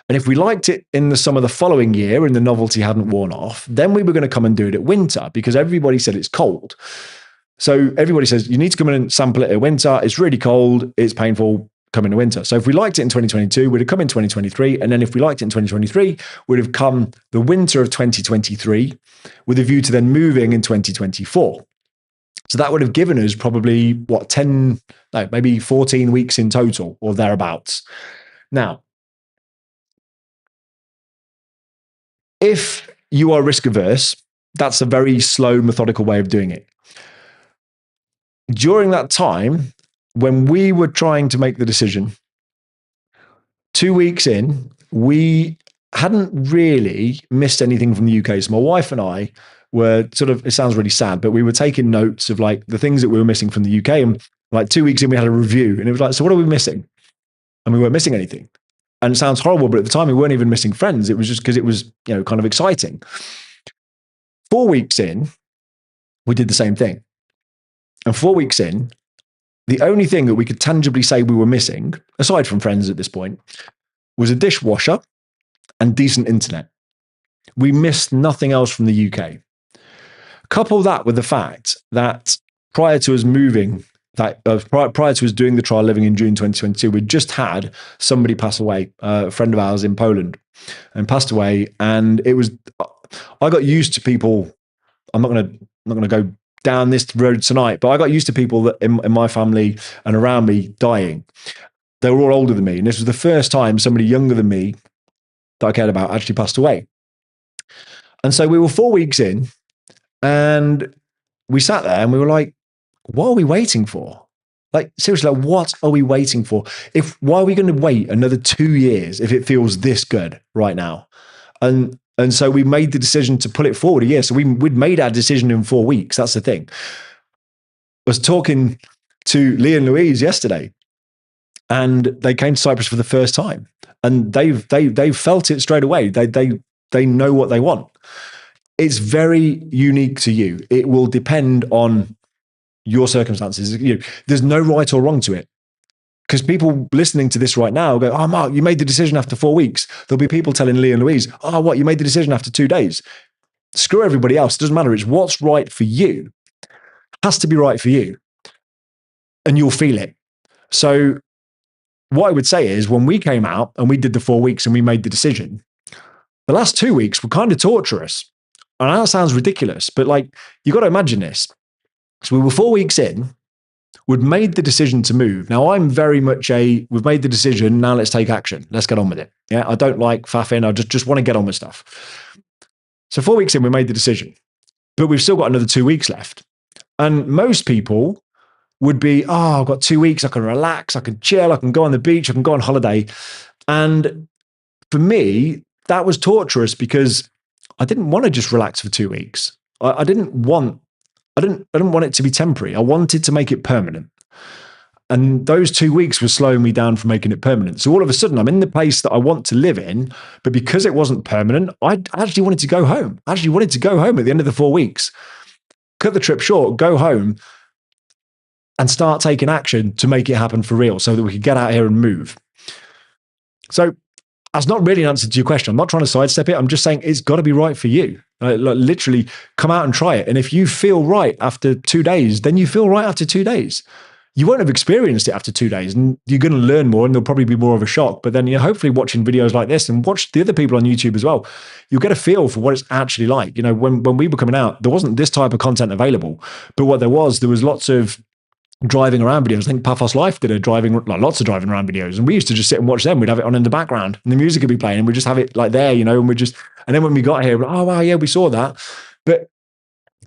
And if we liked it in the summer the following year and the novelty hadn't worn off, then we were going to come and do it at winter because everybody said it's cold. So everybody says, you need to come in and sample it at winter. It's really cold. It's painful. Come in the winter. So if we liked it in 2022, we'd have come in 2023. And then if we liked it in 2023, we'd have come the winter of 2023 with a view to then moving in 2024. So that would have given us probably, maybe 14 weeks in total or thereabouts. Now, if you are risk averse, that's a very slow, methodical way of doing it. During that time, when we were trying to make the decision, 2 weeks in, we hadn't really missed anything from the UK. So my wife and I were it sounds really sad, but we were taking notes of like the things that we were missing from the UK. And like 2 weeks in, we had a review and it was like, so what are we missing? And we weren't missing anything. And it sounds horrible, but at the time we weren't even missing friends. It was just because it was, kind of exciting. 4 weeks in, we did the same thing. And 4 weeks in, the only thing that we could tangibly say we were missing, aside from friends at this point, was a dishwasher and decent internet. We missed nothing else from the UK. Couple that with the fact that prior to us moving, prior to us doing the trial living in June 2022, we'd just had somebody pass away, a friend of ours in Poland, and passed away. And it was, I got used to people. I'm not going to go down this road tonight, but I got used to people that in my family and around me dying. They were all older than me, and this was the first time somebody younger than me that I cared about actually passed away. And so we were 4 weeks in, and we sat there and we were like, what are we waiting for? Like, seriously, like, what are we waiting for? Why are we going to wait another 2 years if it feels this good right now? And so we made the decision to pull it forward a year. So we'd made our decision in 4 weeks. That's the thing. I was talking to Lee and Louise yesterday, and they came to Cyprus for the first time, and they've felt it straight away. They know what they want. It's very unique to you. It will depend on your circumstances. There's no right or wrong to it. Because people listening to this right now go, oh, Mark, you made the decision after 4 weeks. There'll be people telling Lee and Louise, oh, what, you made the decision after 2 days. Screw everybody else. It doesn't matter. It's what's right for you. It has to be right for you. And you'll feel it. So what I would say is when we came out and we did the 4 weeks and we made the decision, the last 2 weeks were kind of torturous. And that sounds ridiculous, but like, you got to imagine this. So we were 4 weeks in, we'd made the decision to move. Now I'm very much we've made the decision, now let's take action. Let's get on with it. Yeah, I don't like faffing. I just want to get on with stuff. So 4 weeks in, we made the decision, but we've still got another 2 weeks left. And most people would be, oh, I've got 2 weeks. I can relax. I can chill. I can go on the beach. I can go on holiday. And for me, that was torturous because I didn't want to just relax for 2 weeks. I didn't want it to be temporary. I wanted to make it permanent. And those 2 weeks were slowing me down from making it permanent. So all of a sudden, I'm in the place that I want to live in, but because it wasn't permanent, I actually wanted to go home. I actually wanted to go home at the end of the 4 weeks. Cut the trip short, go home, and start taking action to make it happen for real so that we could get out here and move. So that's not really an answer to your question. I'm not trying to sidestep it. I'm just saying it's got to be right for you. Like, literally come out and try it. And if you feel right after 2 days, then you feel right after 2 days. You won't have experienced it after 2 days, and you're going to learn more, and there'll probably be more of a shock. But then, hopefully watching videos like this and watch the other people on YouTube as well, you'll get a feel for what it's actually like. When we were coming out, there wasn't this type of content available, but what there was lots of driving around videos. I think Paphos Life did lots of driving around videos, and we used to just sit and watch them. We'd have it on in the background, and the music would be playing, and we'd just have it like there, and and then when we got here, we're like, oh wow, yeah, we saw that. But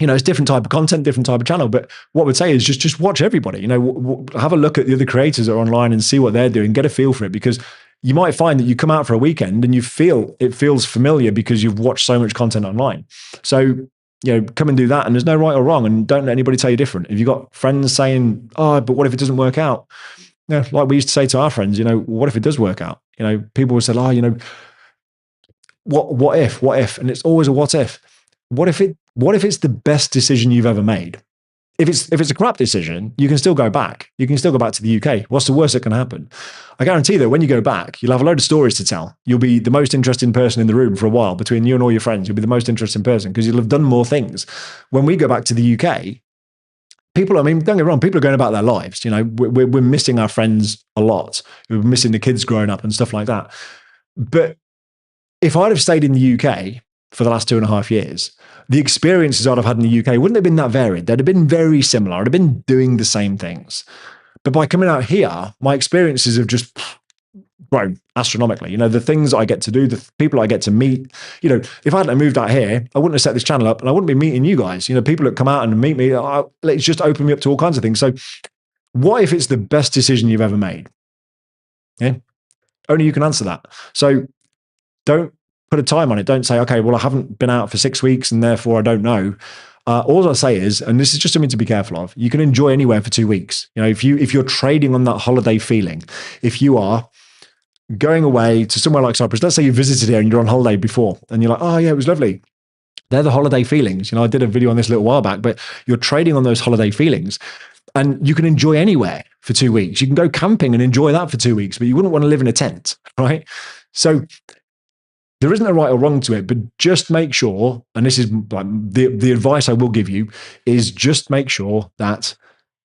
it's different type of content, different type of channel. But what we'd say is just watch everybody. Have a look at the other creators that are online and see what they're doing. Get a feel for it, because you might find that you come out for a weekend and it feels familiar because you've watched so much content online. So come and do that. And there's no right or wrong, and don't let anybody tell you different. If you've got friends saying, oh, but what if it doesn't work out? Like we used to say to our friends, what if it does work out? People would say, oh, what if? And it's always a what if. What if it's the best decision you've ever made? If it's a crap decision, you can still go back. You can still go back to the UK. What's the worst that can happen? I guarantee that when you go back, you'll have a load of stories to tell. You'll be the most interesting person in the room for a while. Between you and all your friends, you'll be the most interesting person because you'll have done more things. When we go back to the UK, don't get me wrong, people are going about their lives. We're missing our friends a lot. We're missing the kids growing up and stuff like that. But if I'd have stayed in the UK for the last 2.5 years, the experiences I'd have had in the UK wouldn't have been that varied. They'd have been very similar. I'd have been doing the same things. But by coming out here, my experiences have just grown astronomically. The things I get to do, the people I get to meet. If I hadn't moved out here, I wouldn't have set this channel up, and I wouldn't be meeting you guys. People that come out and meet me, it's just opened me up to all kinds of things. So what if it's the best decision you've ever made? Yeah, only you can answer that. So don't put a time on it. Don't say, okay, well, I haven't been out for 6 weeks and therefore I don't know. All I say is, and this is just something to be careful of, you can enjoy anywhere for 2 weeks. If you're trading on that holiday feeling, if you are going away to somewhere like Cyprus, let's say you visited here and you're on holiday before and you're like, oh yeah, it was lovely. They're the holiday feelings. I did a video on this a little while back, but you're trading on those holiday feelings. And you can enjoy anywhere for 2 weeks. You can go camping and enjoy that for 2 weeks, but you wouldn't want to live in a tent, right? So there isn't a right or wrong to it, but just make sure, and this is like the advice I will give you, is just make sure that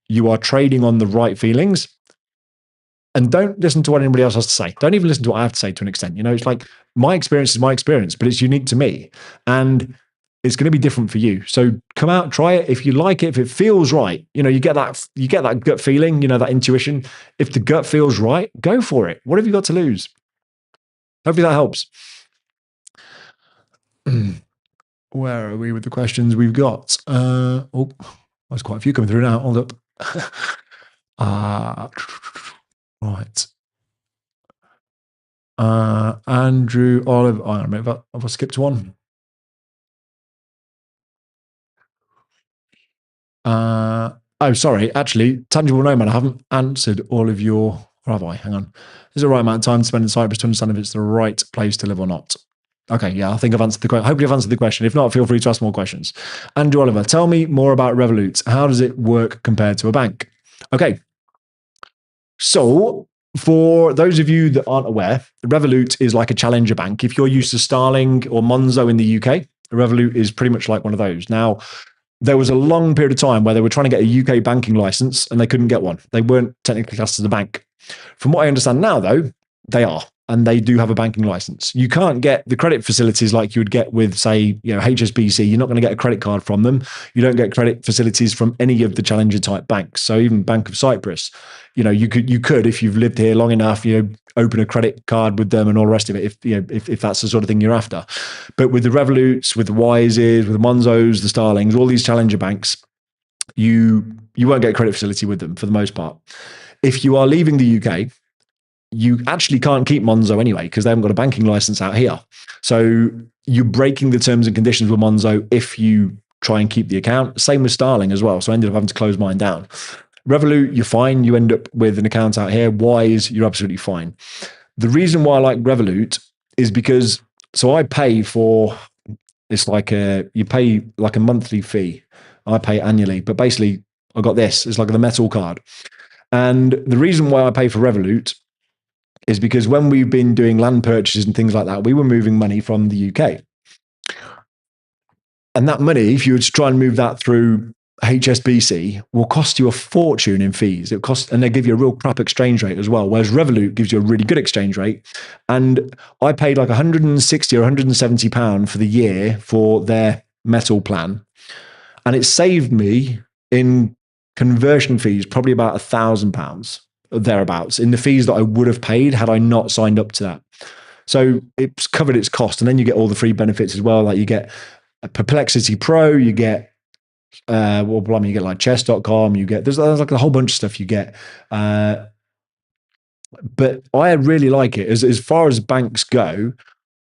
you are trading on the right feelings. And don't listen to what anybody else has to say. Don't even listen to what I have to say to an extent. It's like my experience is my experience, but it's unique to me. And it's going to be different for you. So come out, try it. If you like it, if it feels right, you get that gut feeling, that intuition. If the gut feels right, go for it. What have you got to lose? Hopefully that helps. Where are we with the questions we've got? There's quite a few coming through now. Hold up. Right. Andrew Olive. I don't know if I skipped one. Sorry. Actually, Tangible Nomad, I haven't answered all of your. Or have I? Hang on. Is it the right amount of time to spend in Cyprus to understand if it's the right place to live or not? Okay, yeah, I think I've answered the question. Hopefully I've answered the question. If not, feel free to ask more questions. Andrew Oliver, tell me more about Revolut. How does it work compared to a bank? Okay. So for those of you that aren't aware, Revolut is like a challenger bank. If you're used to Starling or Monzo in the UK, Revolut is pretty much like one of those. Now, there was a long period of time where they were trying to get a UK banking license and they couldn't get one. They weren't technically classed as a bank. From what I understand now, though, they are, and they do have a banking license. You can't get the credit facilities like you would get with, say, HSBC. You're not going to get a credit card from them. You don't get credit facilities from any of the challenger type banks. So even Bank of Cyprus, you could if you've lived here long enough, open a credit card with them and all the rest of it. If that's the sort of thing you're after. But with the Revoluts, with the Wises, with the Monzos, the Starlings, all these challenger banks, you won't get a credit facility with them for the most part. If you are leaving the UK, you actually can't keep Monzo anyway because they haven't got a banking license out here. So you're breaking the terms and conditions with Monzo if you try and keep the account. Same with Starling as well. So I ended up having to close mine down. Revolut, you're fine. You end up with an account out here. Wise, you're absolutely fine. The reason why I like Revolut is because, so I pay for, it's like you pay like a monthly fee. I pay annually, but basically I got this. It's like the metal card. And the reason why I pay for Revolut is because when we've been doing land purchases and things like that, we were moving money from the UK. And that money, if you were to try and move that through HSBC, will cost you a fortune in fees. And they give you a real crap exchange rate as well. Whereas Revolut gives you a really good exchange rate. And I paid like 160 or 170 pound for the year for their metal plan. And it saved me in conversion fees, probably about £1,000 thereabouts in the fees that I would have paid had I not signed up to that. So it's covered its cost. And then you get all the free benefits as well. Like you get a Perplexity Pro, you get, you get like chess.com, there's like a whole bunch of stuff you get. But I really like it. As far as banks go,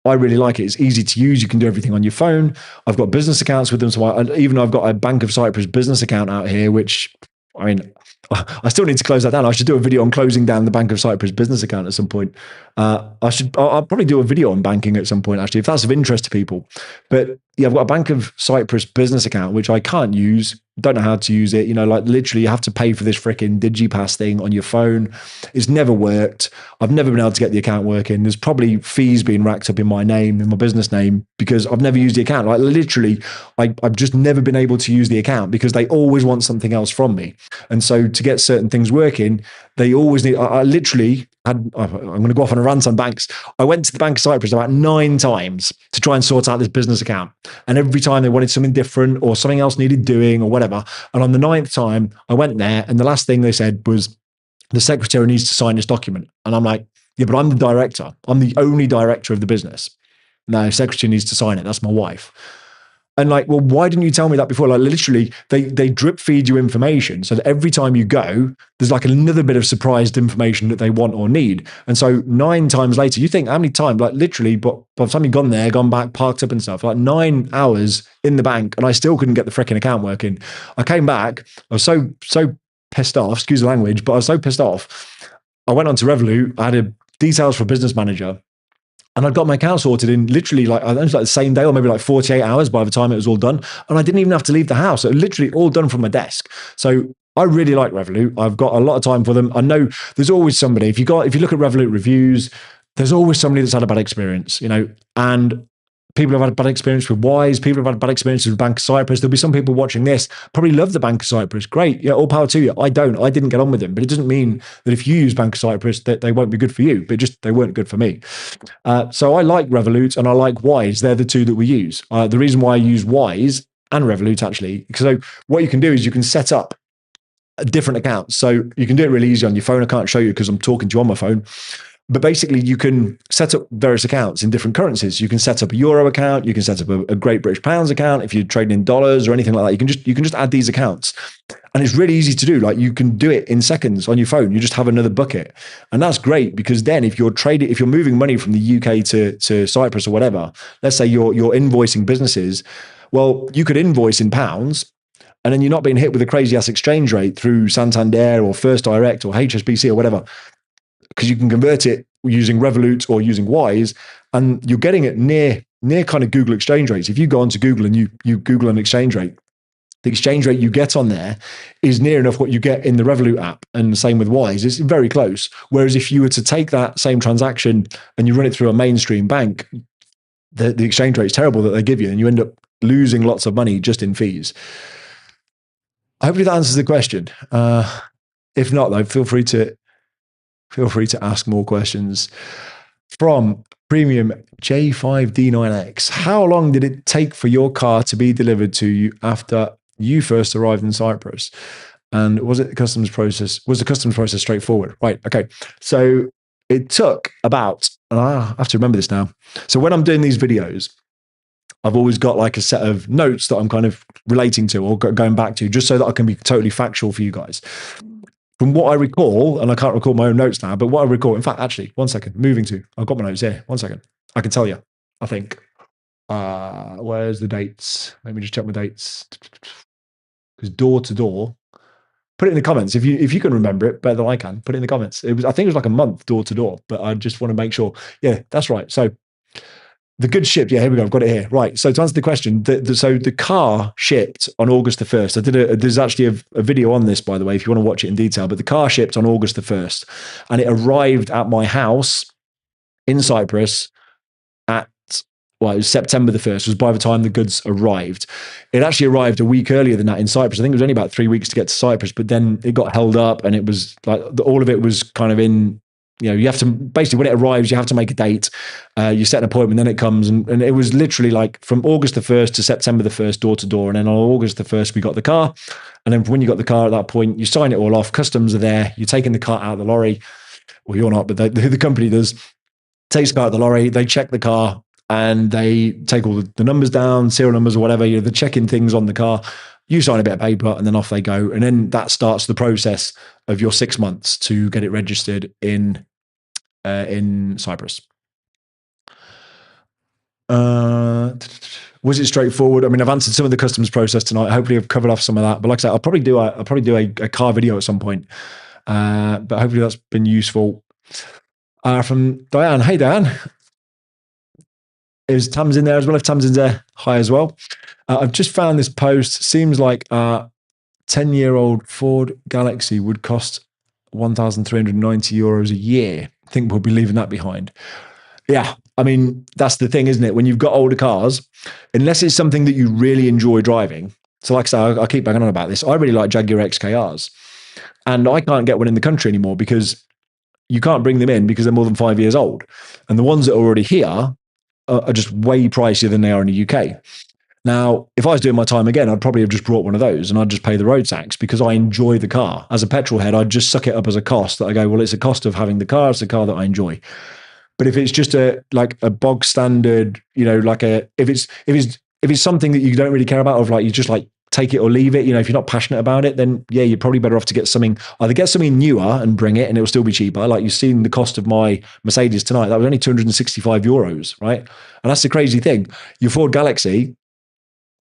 I really like it. It's easy to use. You can do everything on your phone. I've got business accounts with them. So I've got a Bank of Cyprus business account out here, which, I still need to close that down. I should do a video on closing down the Bank of Cyprus business account at some point. I'll probably do a video on banking at some point, actually, if that's of interest to people. But yeah, I've got a Bank of Cyprus business account, which I can't use. Don't know how to use it. Like literally you have to pay for this freaking DigiPass thing on your phone. It's never worked. I've never been able to get the account working. There's probably fees being racked up in my name, in my business name, because I've never used the account. Like literally, I've just never been able to use the account because they always want something else from me. And so to get certain things working, they always need, I literally I'm going to go off on a rant on banks. I went to the Bank of Cyprus about 9 times to try and sort out this business account. And every time they wanted something different or something else needed doing or whatever. And on the 9th time, I went there and the last thing they said was, the secretary needs to sign this document. And I'm like, yeah, but I'm the director. I'm the only director of the business. No, secretary needs to sign it. That's my wife. And like, well, why didn't you tell me that before? Like literally, they drip feed you information so that every time you go, there's like another bit of surprised information that they want or need. And so 9 times later, you think how many times, like literally, but by the time you've gone there, gone back, parked up and stuff, like 9 hours in the bank and I still couldn't get the freaking account working. I came back, I was so pissed off, excuse the language, but I was so pissed off. I went on to Revolut, I had details for a business manager. And I'd got my account sorted in literally like the same day or maybe like 48 hours by the time it was all done. And I didn't even have to leave the house. It was literally all done from my desk. So I really like Revolut. I've got a lot of time for them. I know there's always somebody. If you look at Revolut reviews, there's always somebody that's had a bad experience, and people have had a bad experience with Wise. People have had bad experiences with Bank of Cyprus. There'll be some people watching this probably love the Bank of Cyprus. Great, yeah, all power to you. I don't. I didn't get on with them, but it doesn't mean that if you use Bank of Cyprus that they won't be good for you. But just they weren't good for me. So I like Revolut and I like Wise. They're the two that we use. The reason why I use Wise and Revolut actually, so what you can do is you can set up different accounts. So you can do it really easy on your phone. I can't show you because I'm talking to you on my phone. But basically, you can set up various accounts in different currencies. You can set up a Euro account. You can set up a Great British Pounds account. If you're trading in dollars or anything like that, you can just add these accounts, and it's really easy to do. Like you can do it in seconds on your phone. You just have another bucket, and that's great because then if you're moving money from the UK to Cyprus or whatever, let's say you're invoicing businesses, well, you could invoice in pounds. And then you're not being hit with a crazy ass exchange rate through Santander or First Direct or HSBC or whatever, because you can convert it using Revolut or using Wise, and you're getting it near kind of Google exchange rates. If you go onto Google and you Google an exchange rate, the exchange rate you get on there is near enough what you get in the Revolut app, and the same with Wise. It's very close. Whereas if you were to take that same transaction and you run it through a mainstream bank, the exchange rate is terrible that they give you, and you end up losing lots of money just in fees. Hopefully that answers the question. If not, though, feel free to ask more questions. From Premium J5D9X, how long did it take for your car to be delivered to you after you first arrived in Cyprus? And was the customs process straightforward? Right. Okay. So it took about, I have to remember this now. So when I'm doing these videos, I've always got like a set of notes that I'm kind of relating to or going back to, just so that I can be totally factual for you guys. From what I recall, and I can't recall my own notes now, but what I recall, in fact, actually, one second, I've got my notes here. One second. I can tell you, I think. Where's the dates? Let me just check my dates. Because door to door, put it in the comments. If you can remember it better than I can, put it in the comments. I think it was like a month door to door, but I just want to make sure. Yeah, that's right. So the goods shipped. Yeah, here we go. I've got it here. Right. So to answer the question, so the car shipped on August the 1st. There's actually a video on this, by the way, if you want to watch it in detail. But the car shipped on August the 1st, and it arrived at my house in Cyprus it was September the 1st, was by the time the goods arrived. It actually arrived a week earlier than that in Cyprus. I think it was only about 3 weeks to get to Cyprus, but then it got held up, and it was like all of it was kind of in, you have to, basically when it arrives, you have to make a date. You set an appointment, then it comes, and it was literally like from August the 1st to September the 1st, door to door. And then on August the 1st, we got the car. And then when you got the car at that point, you sign it all off, customs are there, you're taking the car out of the lorry. Well, you're not, but the company does. Takes the car out of the lorry, they check the car, and they take all the numbers down, serial numbers or whatever, the checking things on the car. You sign a bit of paper, and then off they go. And then that starts the process of your 6 months to get it registered in Cyprus. Was it straightforward? I mean, I've answered some of the customs process tonight. Hopefully I've covered off some of that. But like I said, I'll probably do a car video at some point. But hopefully that's been useful. From Diane. Hey, Diane. Is Tamsin there as well? If Tamsin's there, hi as well. I've just found this post. Seems like a 10-year-old Ford Galaxy would cost €1,390 a year. I think we'll be leaving that behind. Yeah, I mean, that's the thing, isn't it? When you've got older cars, unless it's something that you really enjoy driving. So like I say, I keep banging on about this. I really like Jaguar XKRs. And I can't get one in the country anymore because you can't bring them in because they're more than 5 years old. And the ones that are already here are just way pricier than they are in the UK. Now, if I was doing my time again, I'd probably have just brought one of those and I'd just pay the road tax because I enjoy the car. As a petrol head, I'd just suck it up as a cost that I go, well, it's a cost of having the car. It's a car that I enjoy. But if it's just a bog standard, if it's something that you don't really care about, you just take it or leave it, if you're not passionate about it, then yeah, you're probably better off to either get something newer and bring it and it'll still be cheaper. Like you've seen the cost of my Mercedes tonight, that was only €265, right? And that's the crazy thing. Your Ford Galaxy,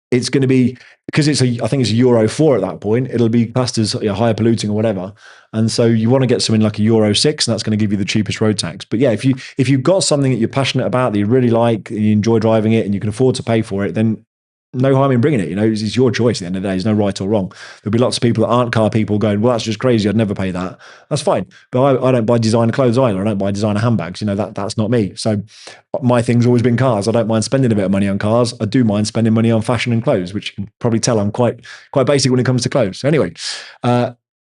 it's going to be, because I think it's a Euro 4 at that point, it'll be classed as higher polluting or whatever. And so you want to get something like a Euro 6, and that's going to give you the cheapest road tax. But yeah, if you've got something that you're passionate about, that you really like, and you enjoy driving it and you can afford to pay for it, then no harm in bringing it. It's your choice at the end of the day. There's no right or wrong. There'll be lots of people that aren't car people going, well, that's just crazy. I'd never pay that. That's fine. But I don't buy designer clothes either. I don't buy designer handbags. That's not me. So my thing's always been cars. I don't mind spending a bit of money on cars. I do mind spending money on fashion and clothes, which you can probably tell I'm quite basic when it comes to clothes. So anyway,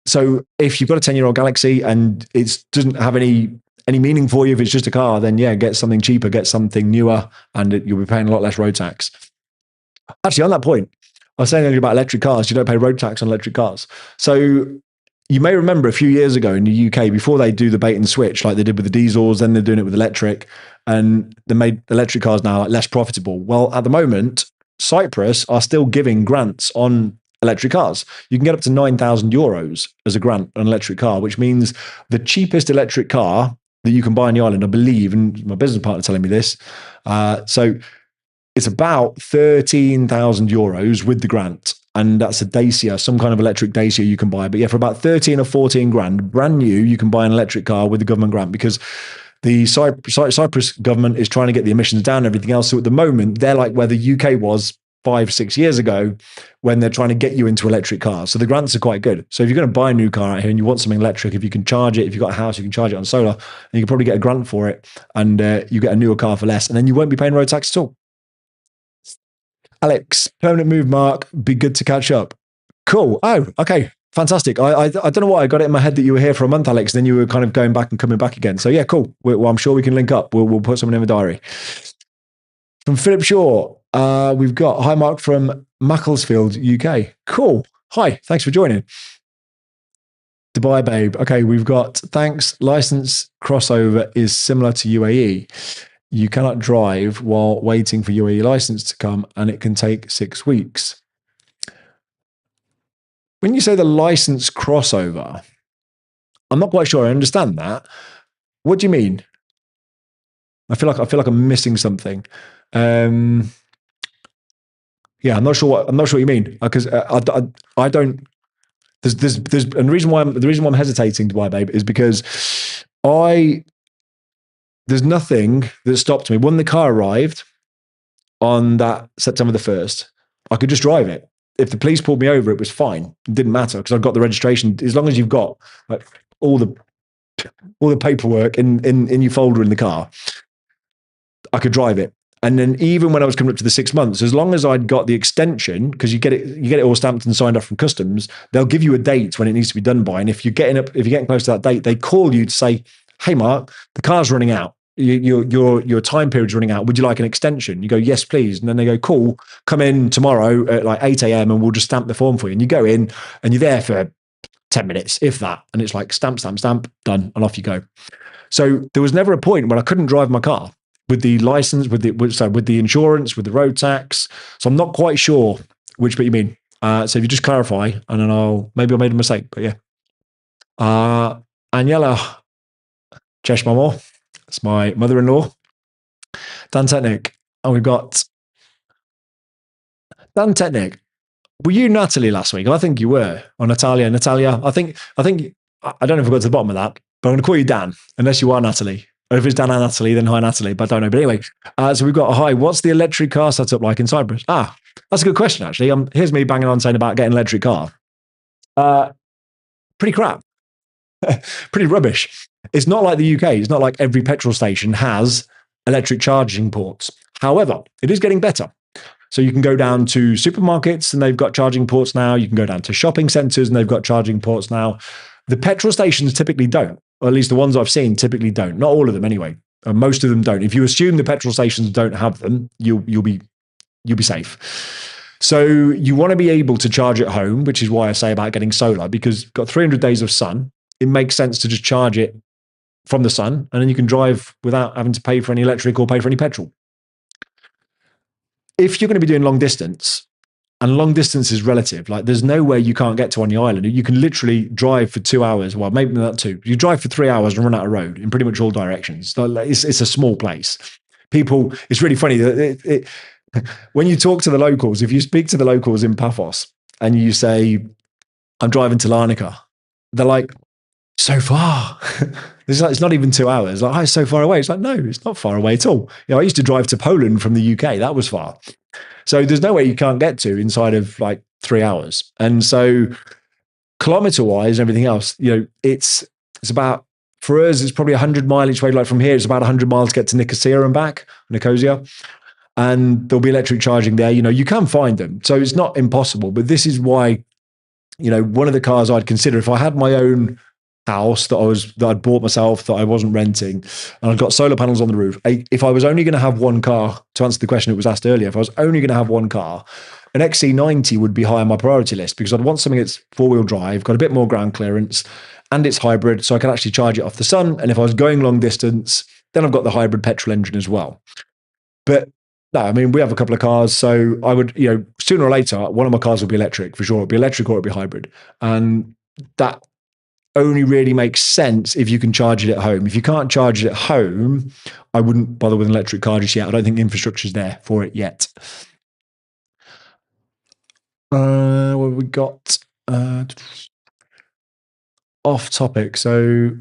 so if you've got a 10-year-old Galaxy and it doesn't have any meaning for you, if it's just a car, then yeah, get something cheaper, get something newer, and you'll be paying a lot less road tax. Actually, on that point, I was saying earlier about electric cars. You don't pay road tax on electric cars. So you may remember a few years ago in the UK, before they do the bait and switch, like they did with the diesels, then they're doing it with electric, and they made electric cars now like less profitable. Well, at the moment, Cyprus are still giving grants on electric cars. You can get up to €9,000 as a grant on an electric car, which means the cheapest electric car that you can buy on the island, I believe, and my business partner telling me this. So it's about €13,000 with the grant. And that's a Dacia, some kind of electric Dacia you can buy. But yeah, for about 13 or 14 grand, brand new, you can buy an electric car with the government grant, because the Cyprus government is trying to get the emissions down and everything else. So at the moment, they're like where the UK was 5-6 years ago when they're trying to get you into electric cars. So the grants are quite good. So if you're going to buy a new car out here and you want something electric, if you can charge it, if you've got a house, you can charge it on solar, and you can probably get a grant for it, and you get a newer car for less, and then you won't be paying road tax at all. Alex, permanent move, Mark. Be good to catch up. Cool. Oh, okay. Fantastic. I don't know why I got it in my head that you were here for a month, Alex. Then you were kind of going back and coming back again. So yeah, cool. Well, I'm sure we can link up. We'll put something in the diary. From Philip Shaw, we've got hi Mark from Macclesfield, UK. Cool. Hi. Thanks for joining. Dubai babe. Okay, we've got thanks. License crossover is similar to UAE. You cannot drive while waiting for UAE license to come, and it can take 6 weeks. When you say the license crossover, I'm not quite sure I understand that. What do you mean? I feel like I'm missing something. Yeah, I'm not sure what you mean, because I don't. There's and the reason why I'm hesitating, Dubai babe, is because there's nothing that stopped me. When the car arrived on that September the 1st, I could just drive it. If the police pulled me over, it was fine. It didn't matter because I've got the registration. As long as you've got like all the paperwork in your folder in the car, I could drive it. And then even when I was coming up to the 6 months, as long as I'd got the extension, because you get it all stamped and signed off from customs, they'll give you a date when it needs to be done by. And if you're getting close to that date, they call you to say, "Hey, Mark, the car's running out. Your time period's running out. Would you like an extension?" You go, "Yes, please." And then they go, "Cool, come in tomorrow at like 8 a.m. and we'll just stamp the form for you." And you go in and you're there for 10 minutes, if that. And it's like stamp, done, and off you go. So there was never a point when I couldn't drive my car with the license, with the insurance, with the road tax. So I'm not quite sure which bit you mean. So if you just clarify, and then maybe I made a mistake, but yeah. Aniela Cheshmamor. It's my mother-in-law. Dan Technic. And we've got Dan Technic. Were you Natalie last week? I think you were. Or Natalia. I think, I don't know if I got to the bottom of that, but I'm going to call you Dan, unless you are Natalie. Or if it's Dan and Natalie, then hi Natalie, but I don't know. But anyway, so we've got hi, what's the electric car setup like in Cyprus? That's a good question, actually. Here's me banging on saying about getting an electric car. Pretty crap. Pretty rubbish. It's not like the UK. It's not like every petrol station has electric charging ports. However, it is getting better. So you can go down to supermarkets and they've got charging ports now. You can go down to shopping centers and they've got charging ports now. The petrol stations typically don't, or at least the ones I've seen typically don't. Not all of them anyway. Most of them don't. If you assume the petrol stations don't have them, you'll be safe. So you want to be able to charge at home, which is why I say about getting solar, because you've got 300 days of sun. It makes sense to just charge it from the sun, and then you can drive without having to pay for any electric or pay for any petrol. If you're going to be doing long distance, and long distance is relative, like there's nowhere you can't get to on the island. You can literally drive for 2 hours. Well, maybe not 2. You drive for 3 hours and run out of road in pretty much all directions. It's a small place. People, it's really funny that when you talk to the locals, if you speak to the locals in Paphos and you say, "I'm driving to Larnaca," they're like, "So far." It's not even 2 hours. Like, "Oh, it's so far away." It's like, no, it's not far away at all. I used to drive to Poland from the UK. That was far. So there's nowhere you can't get to inside of like 3 hours. And so kilometer wise, everything else, it's about, for us, it's probably 100 mile each way. Like from here, it's about 100 miles to get to Nicosia. And there'll be electric charging there. You can find them. So it's not impossible. But this is why, one of the cars I'd consider if I had my own house that I'd bought myself, that I wasn't renting, and I've got solar panels on the roof. If I was only going to have one car, to answer the question that was asked earlier, if I was only going to have one car, an XC90 would be high on my priority list because I'd want something that's four-wheel drive, got a bit more ground clearance, and it's hybrid, so I can actually charge it off the sun. And if I was going long distance, then I've got the hybrid petrol engine as well. But no, I mean, we have a couple of cars, so I would, sooner or later, one of my cars will be electric for sure. It'll be electric or it'll be hybrid. And that only really makes sense if you can charge it at home. If you can't charge it at home, I wouldn't bother with an electric car just yet. I don't think the infrastructure's there for it yet. What have we got? Off topic. So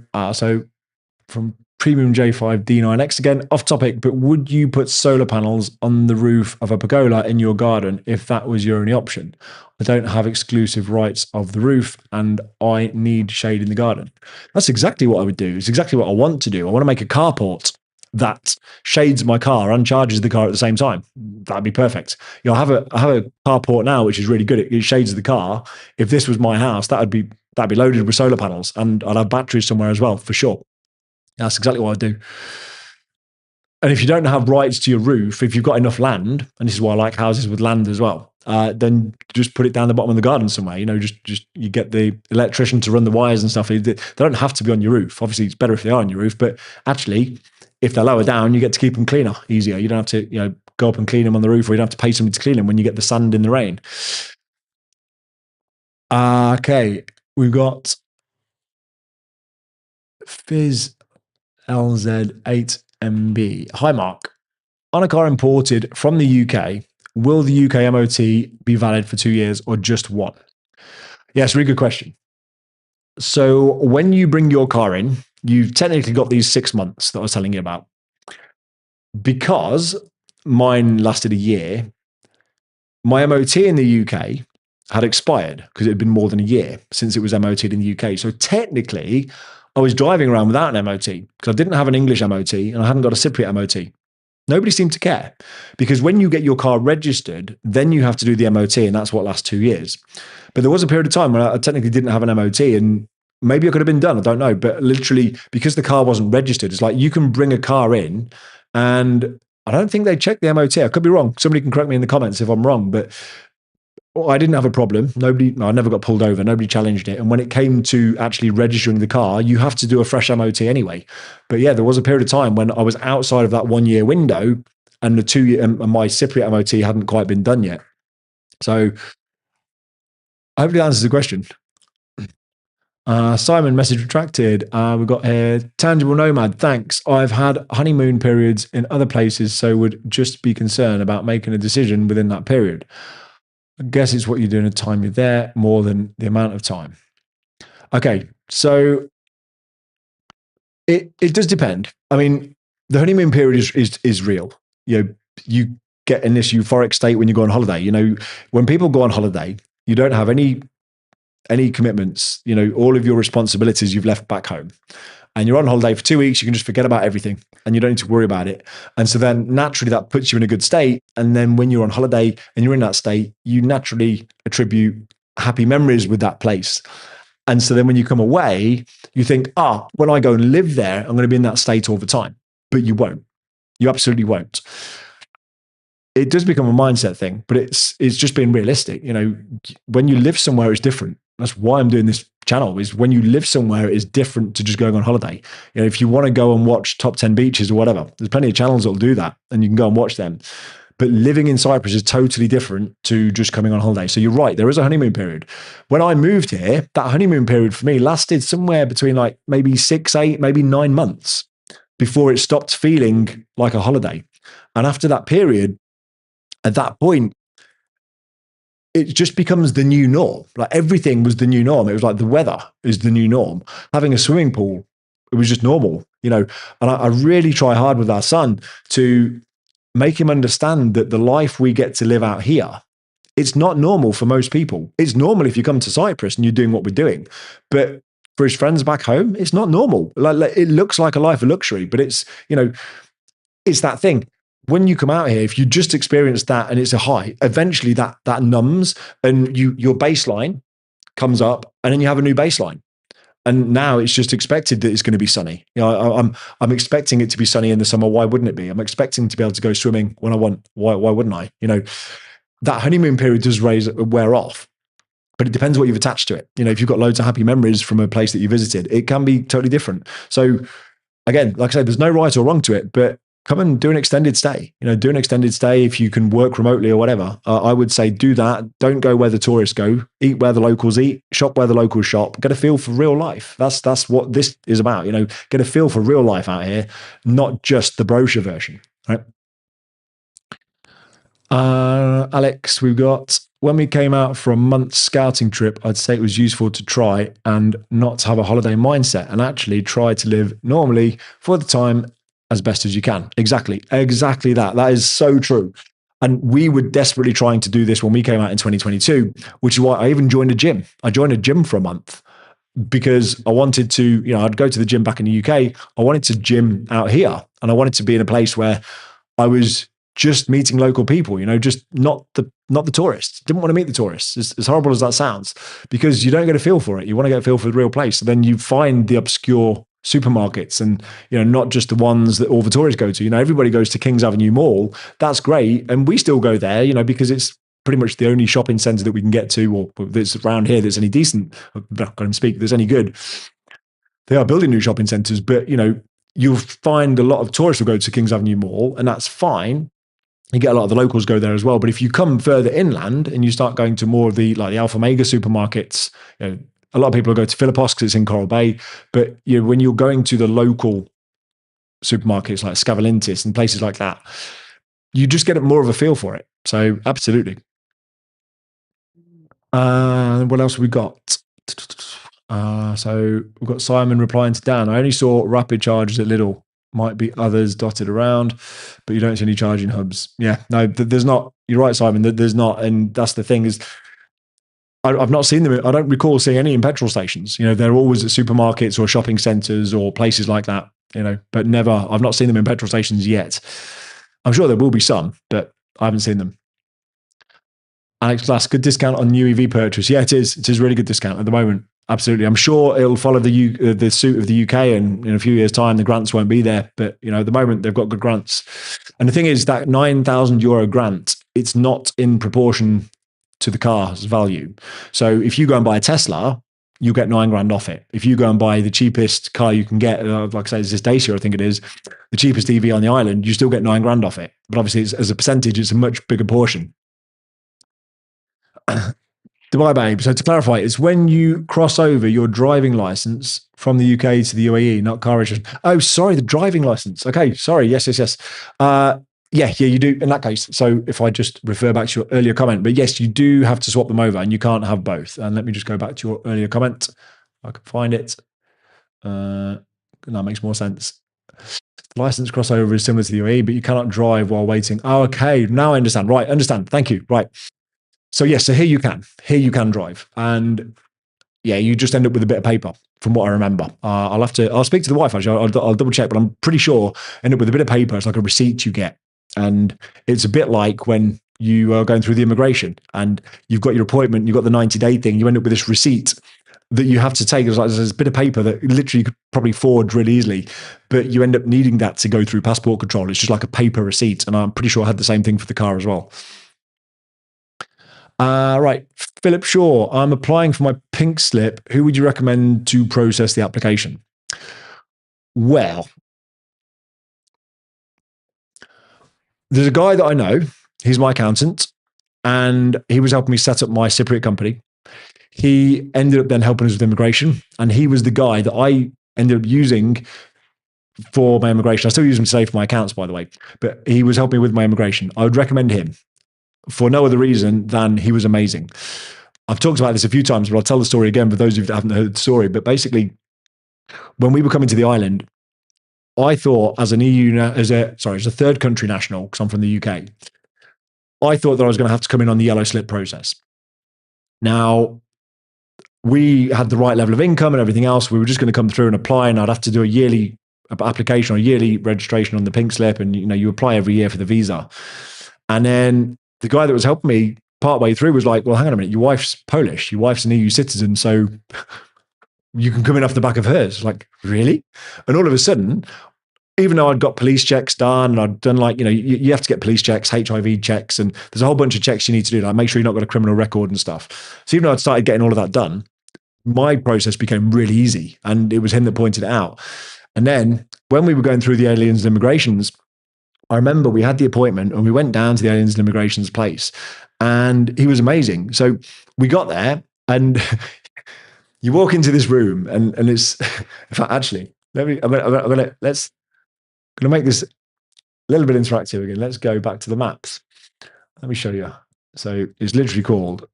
from Premium J5 D9X again, off topic, but would you put solar panels on the roof of a pergola in your garden if that was your only option? I don't have exclusive rights of the roof and I need shade in the garden. That's exactly what I would do. It's exactly what I want to do. I want to make a carport that shades my car and charges the car at the same time. That'd be perfect. I have a carport now, which is really good. It shades the car. If this was my house, that'd be loaded with solar panels and I'd have batteries somewhere as well, for sure. That's exactly what I do. And if you don't have rights to your roof, if you've got enough land, and this is why I like houses with land as well, then just put it down the bottom of the garden somewhere. Just you get the electrician to run the wires and stuff. They don't have to be on your roof. Obviously, it's better if they are on your roof, but actually, if they're lower down, you get to keep them cleaner, easier. You don't have to, go up and clean them on the roof, or you don't have to pay somebody to clean them when you get the sand in the rain. Okay, we've got Fizz LZ8MB. Hi, Mark. On a car imported from the UK, will the UK MOT be valid for 2 years or just one? Yes, really good question. So when you bring your car in, you've technically got these 6 months that I was telling you about. Because mine lasted a year, my MOT in the UK had expired because it had been more than a year since it was MOT'd in the UK. So technically, I was driving around without an MOT because I didn't have an English MOT and I hadn't got a Cypriot MOT. Nobody seemed to care because when you get your car registered, then you have to do the MOT and that's what lasts 2 years. But there was a period of time when I technically didn't have an MOT and maybe it could have been done. I don't know. But literally, because the car wasn't registered, it's like you can bring a car in and I don't think they check the MOT. I could be wrong. Somebody can correct me in the comments if I'm wrong, but I didn't have a problem. I never got pulled over. Nobody challenged it. And when it came to actually registering the car, you have to do a fresh MOT anyway. But yeah, there was a period of time when I was outside of that 1 year window and the 2 year, and my Cypriot MOT hadn't quite been done yet. So hopefully that answers the question. Simon, message retracted. We've got here, Tangible Nomad, thanks. I've had honeymoon periods in other places, so would just be concerned about making a decision within that period. I guess it's what you're doing at the time you're there more than the amount of time. Okay, so it does depend. I mean, the honeymoon period is real. You get in this euphoric state when you go on holiday. When people go on holiday, you don't have any commitments. All of your responsibilities you've left back home. And you're on holiday for 2 weeks, you can just forget about everything and you don't need to worry about it. And so then naturally that puts you in a good state. And then when you're on holiday and you're in that state, you naturally attribute happy memories with that place. And so then when you come away, you think, when I go and live there, I'm going to be in that state all the time. But you won't. You absolutely won't. It does become a mindset thing, but it's just being realistic. When you live somewhere, it's different. That's why I'm doing this channel, is when you live somewhere, it's different to just going on holiday. If you want to go and watch top 10 beaches or whatever, there's plenty of channels that'll do that and you can go and watch them. But living in Cyprus is totally different to just coming on holiday. So you're right, there is a honeymoon period. When I moved here, that honeymoon period for me lasted somewhere between like maybe 6, 8, maybe 9 months before it stopped feeling like a holiday. And after that period, at that point, it just becomes the new norm. Like everything was the new norm. It was like the weather is the new norm. Having a swimming pool, it was just normal, And I really try hard with our son to make him understand that the life we get to live out here, it's not normal for most people. It's normal if you come to Cyprus and you're doing what we're doing. But for his friends back home, it's not normal. Like it looks like a life of luxury, but it's, it's that thing. When you come out here, if you just experience that and it's a high, eventually that numbs and your baseline comes up and then you have a new baseline. And now it's just expected that it's going to be sunny. I'm expecting it to be sunny in the summer. Why wouldn't it be? I'm expecting to be able to go swimming when I want. Why wouldn't I? That honeymoon period does wear off, but it depends what you've attached to it. If you've got loads of happy memories from a place that you visited, it can be totally different. So again, like I said, there's no right or wrong to it, but come and do an extended stay. Do an extended stay if you can work remotely or whatever. I would say do that. Don't go where the tourists go. Eat where the locals eat. Shop where the locals shop. Get a feel for real life. That's what this is about. Get a feel for real life out here, not just the brochure version. Right. Alex, we've got, when we came out for a month's scouting trip, I'd say it was useful to try and not have a holiday mindset and actually try to live normally for the time as best as you can. Exactly that. That is so true. And we were desperately trying to do this when we came out in 2022, which is why I even joined a gym. I joined a gym for a month because I wanted to, I'd go to the gym back in the UK. I wanted to gym out here and I wanted to be in a place where I was just meeting local people, just not the tourists. Didn't want to meet the tourists, as horrible as that sounds, because you don't get a feel for it. You want to get a feel for the real place. So then you find the obscure supermarkets and, not just the ones that all the tourists go to. Everybody goes to Kings Avenue Mall. That's great. And we still go there, because it's pretty much the only shopping center that we can get to or that's around here that's any decent. I'm not going to speak, that's any good. They are building new shopping centers, but, you'll find a lot of tourists will go to Kings Avenue Mall, and that's fine. You get a lot of the locals go there as well. But if you come further inland and you start going to more of the Alpha Mega supermarkets, a lot of people go to Philippos because it's in Coral Bay. But when you're going to the local supermarkets like Scavalintis and places like that, you just get more of a feel for it. So absolutely. What else have we got? So we've got Simon replying to Dan. I only saw rapid charges at Lidl. Might be others dotted around, but you don't see any charging hubs. Yeah, no, there's not. You're right, Simon. There's not, and that's the thing is, I've not seen them. I don't recall seeing any in petrol stations. They're always at supermarkets or shopping centres or places like that. But never. I've not seen them in petrol stations yet. I'm sure there will be some, but I haven't seen them. Alex Glass, good discount on new EV purchase. Yeah, it is. It is really good discount at the moment. Absolutely. I'm sure it'll follow the suit of the UK, and in a few years' time, the grants won't be there. But, at the moment, they've got good grants. And the thing is that €9,000 grant, it's not in proportion to the car's value. So if you go and buy a Tesla, you'll get $9,000 off it. If you go and buy the cheapest car you can get, like I say, it's this Dacia, I think it is, the cheapest EV on the island, you still get $9,000 off it. But obviously, as a percentage, it's a much bigger portion. Dubai, babe. So to clarify, it's when you cross over your driving license from the UK to the UAE, not car registration. Oh, sorry, the driving license. Okay, sorry. Yes. Yeah, you do in that case. So if I just refer back to your earlier comment, but yes, you do have to swap them over and you can't have both. And let me just go back to your earlier comment. I can find it. That makes more sense. The license crossover is similar to the UAE, but you cannot drive while waiting. Oh, okay. Now I understand. Right. Understand. Thank you. Right. So yes, so here you can drive, and yeah, you just end up with a bit of paper, from what I remember. I'll speak to the wife actually. I'll double check, but I'm pretty sure end up with a bit of paper. It's like a receipt you get, and it's a bit like when you are going through the immigration and you've got your appointment, you've got the 90-day thing. You end up with this receipt that you have to take. There's a bit of paper that literally you could probably forge really easily, but you end up needing that to go through passport control. It's just like a paper receipt, and I'm pretty sure I had the same thing for the car as well. Right. Philip Shaw, I'm applying for my pink slip. Who would you recommend to process the application? Well, there's a guy that I know. He's my accountant, and he was helping me set up my Cypriot company. He ended up then helping us with immigration, and he was the guy that I ended up using for my immigration. I still use him today for my accounts, by the way, but he was helping me with my immigration. I would recommend him for no other reason than he was amazing. I've talked about this a few times, but I'll tell the story again for those of you that haven't heard the story. But basically, when we were coming to the island, I thought as an EU, as a third country national, because I'm from the UK, I thought that I was going to have to come in on the yellow slip process. Now, we had the right level of income and everything else. We were just going to come through and apply, and I'd have to do a yearly application or a yearly registration on the pink slip. And, you apply every year for the visa. And then the guy that was helping me partway through was like, well, hang on a minute, your wife's Polish, your wife's an EU citizen, so you can come in off the back of hers. Like, really? And all of a sudden, even though I'd got police checks done and I'd done you have to get police checks, HIV checks, and there's a whole bunch of checks you need to do. Like make sure you've not got a criminal record and stuff. So even though I'd started getting all of that done, my process became really easy. And it was him that pointed it out. And then when we were going through the aliens and immigrations, I remember we had the appointment and we went down to the aliens and immigrations place, and he was amazing. So we got there and you walk into this room and it's, in fact, actually, I'm going to make this a little bit interactive again. Let's go back to the maps. Let me show you. So it's literally called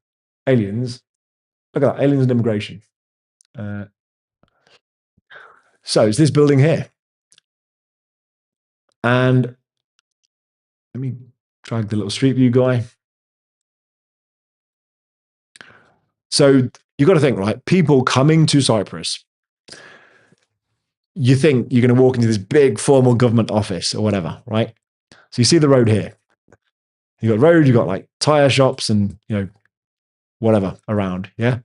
Aliens. Look at that, Aliens and Immigration. So it's this building here. And let me drag the little street view guy. So you've got to think, right? People coming to Cyprus, you think you're going to walk into this big formal government office or whatever, right? So you see the road here. You've got road, you've got like tire shops and, whatever around, yeah?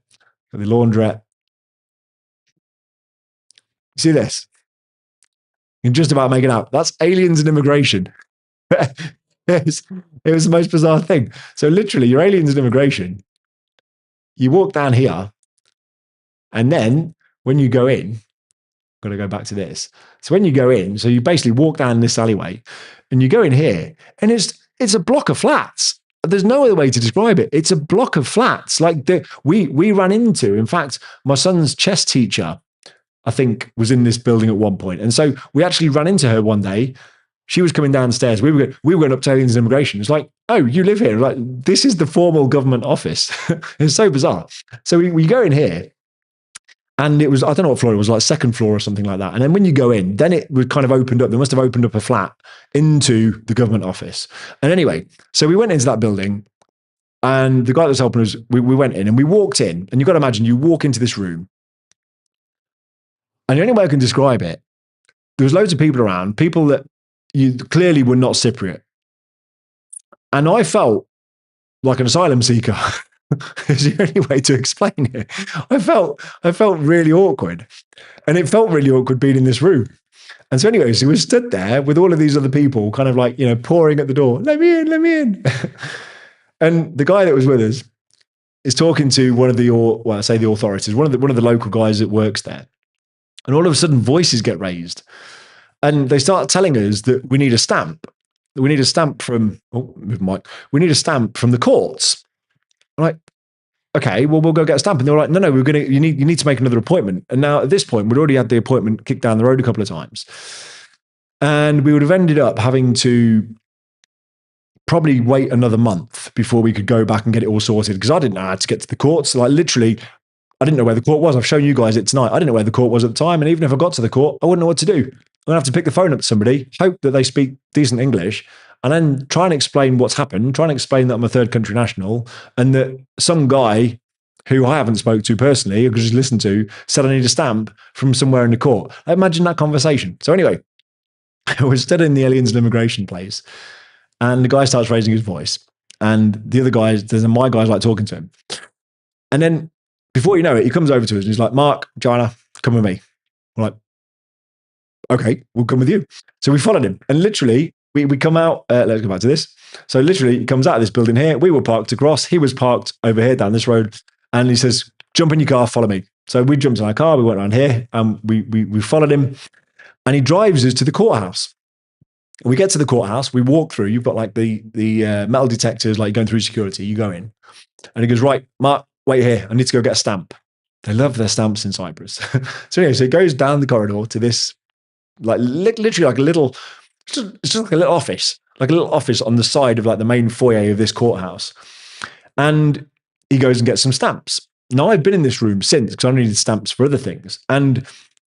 Got the laundrette. You see this? You can just about make it out. That's aliens and immigration. it was the most bizarre thing. So literally, you're aliens and immigration. You walk down here, and then when you go in, got to go back to this. So when you go in, so you basically walk down this alleyway, and you go in here, and it's a block of flats. There's no other way to describe it. It's a block of flats. Like we ran into. In fact, my son's chess teacher, I think, was in this building at one point, and so we actually ran into her one day. She was coming downstairs. We were going up to aliens and immigration. It's like, oh, you live here? Like, this is the formal government office. It's so bizarre. So we go in here, and it was, I don't know what floor it was, like second floor or something like that. And then when you go in, then it was kind of opened up. They must have opened up a flat into the government office. And anyway, so we went into that building, and the guy that was helping us, we went in and we walked in. And you've got to imagine, you walk into this room, and the only way I can describe it, there was loads of people around, people that you clearly were not Cypriot. And I felt like an asylum seeker. Is the only way to explain it. I felt really awkward. And it felt really awkward being in this room. And so anyway, so we stood there with all of these other people kind of like, pouring at the door, let me in. And the guy that was with us is talking to one of the, I say the authorities, one of the local guys that works there. And all of a sudden voices get raised. And they start telling us that we need a stamp. We need a stamp from, we need a stamp from the courts. I'm like, okay, well, we'll go get a stamp. And they were like, no, you need to make another appointment. And now at this point, we'd already had the appointment kicked down the road a couple of times. And we would have ended up having to probably wait another month before we could go back and get it all sorted. Because I didn't know how to get to the courts. Like literally, I didn't know where the court was. I've shown you guys it tonight. I didn't know where the court was at the time. And even if I got to the court, I wouldn't know what to do. I'm going to have to pick the phone up to somebody, hope that they speak decent English, and then try and explain what's happened, try and explain that I'm a third country national, and that some guy who I haven't spoke to personally, or just listened to, said I need a stamp from somewhere in the court. Imagine that conversation. So anyway, I was stood in the aliens and immigration place, and the guy starts raising his voice, and the other guys, my guys like talking to him. And then before you know it, he comes over to us and he's like, Mark, Joanna, come with me. We're like, okay, we'll come with you. So we followed him, and literally we come out. Let's go back to this. So literally, he comes out of this building here. We were parked across. He was parked over here down this road, and he says, "Jump in your car, follow me." So we jumped in our car. We went around here, and we followed him, and he drives us to the courthouse. We get to the courthouse. We walk through. You've got like the metal detectors, like going through security. You go in, and he goes, "Right, Mark, wait here. I need to go get a stamp." They love their stamps in Cyprus. So anyway, so he goes down the corridor to this. Like literally like a little, it's just like a little office on the side of like the main foyer of this courthouse. And he goes and gets some stamps. Now I've been in this room since because I needed stamps for other things. And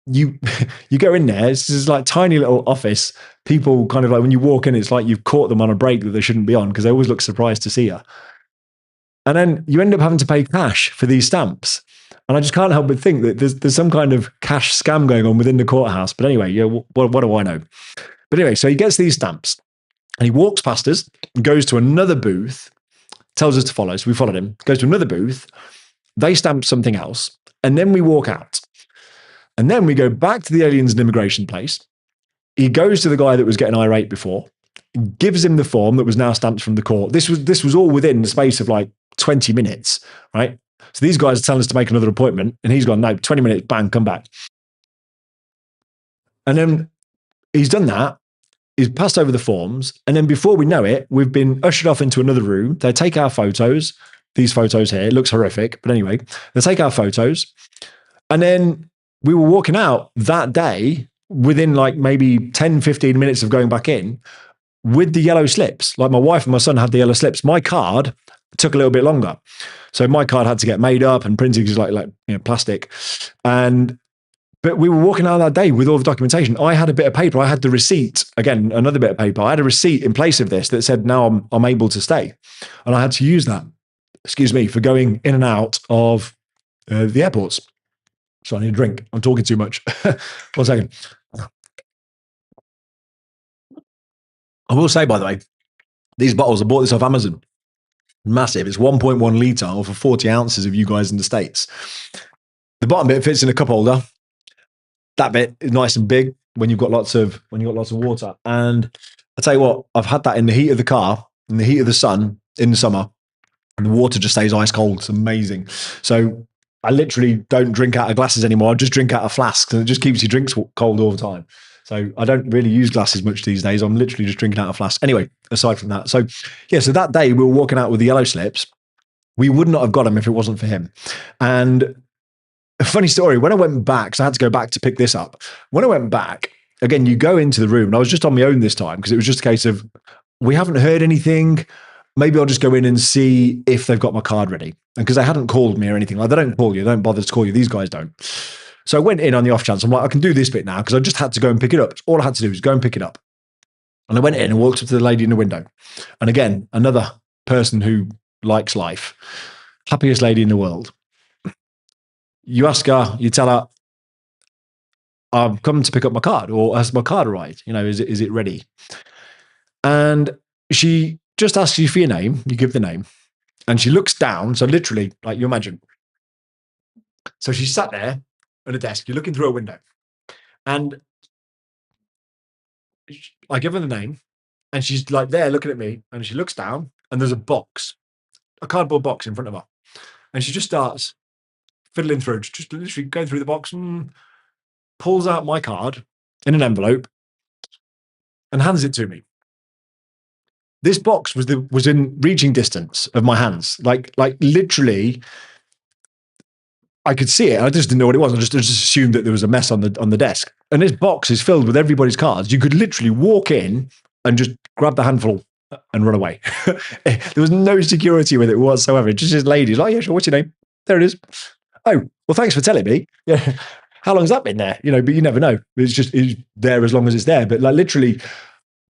you you go in there, it's this like tiny little office. People kind of like when you walk in, it's like you've caught them on a break that they shouldn't be on because they always look surprised to see you. And then you end up having to pay cash for these stamps. And I just can't help but think that there's some kind of cash scam going on within the courthouse. But anyway, yeah, what do I know? But anyway, so he gets these stamps and he walks past us, goes to another booth, tells us to follow. So we followed him, goes to another booth. They stamp something else. And then we walk out. And then we go back to the aliens and immigration place. He goes to the guy that was getting irate before, gives him the form that was now stamped from the court. This was all within the space of like 20 minutes, right? So these guys are telling us to make another appointment, and he's gone, no, 20 minutes, bang, come back. And then he's done that. He's passed over the forms. And then before we know it, we've been ushered off into another room. They take our photos, these photos here. It looks horrific. But anyway, they take our photos. And then we were walking out that day within like maybe 10, 15 minutes of going back in with the yellow slips. Like my wife and my son had the yellow slips. My card took a little bit longer. So my card had to get made up and printed because like plastic. But we were walking out that day with all the documentation. I had a bit of paper. I had the receipt. Again, another bit of paper. I had a receipt in place of this that said, now I'm able to stay. And I had to use that, for going in and out of the airports. So I need a drink. I'm talking too much. 1 second. I will say, by the way, these bottles, I bought this off Amazon. Massive. It's 1.1 litre or for 40 ounces of you guys in the States. The bottom bit fits in a cup holder. That bit is nice and big when you've got lots of water. And I tell you what, I've had that in the heat of the car, in the heat of the sun in the summer, and the water just stays ice cold. It's amazing. So I literally don't drink out of glasses anymore. I just drink out of flasks, and it just keeps your drinks cold all the time. So I don't really use glasses much these days. I'm literally just drinking out of flasks. Anyway, aside from that. So yeah, so that day we were walking out with the yellow slips. We would not have got them if it wasn't for him. And a funny story, when I went back, so I had to go back to pick this up. When I went back, again, you go into the room, and I was just on my own this time because it was just a case of, we haven't heard anything. Maybe I'll just go in and see if they've got my card ready. And because they hadn't called me or anything, like they don't call you, they don't bother to call you. These guys don't. So I went in on the off chance. I'm like, I can do this bit now because I just had to go and pick it up. All I had to do was go and pick it up. And I went in and walked up to the lady in the window. And again, another person who likes life. Happiest lady in the world. You ask her, you tell her, I've come to pick up my card, or has my card arrived? Is it ready? And she just asks you for your name. You give the name. And she looks down. So literally, like you imagine. So she sat there at a desk. You're looking through a window. And I give her the name. And she's like there looking at me. And she looks down. And there's a cardboard box in front of her. And she just starts fiddling through, just literally going through the box, and pulls out my card in an envelope and hands it to me. This box was in reaching distance of my hands, like literally. I could see it. I just didn't know what it was. I just assumed that there was a mess on the desk. And this box is filled with everybody's cards. You could literally walk in and just grab the handful and run away. There was no security with it whatsoever. Just this lady's like, yeah, sure. What's your name? There it is. Oh, well, thanks for telling me. Yeah. How long's that been there? But you never know. It's there as long as it's there. But like literally,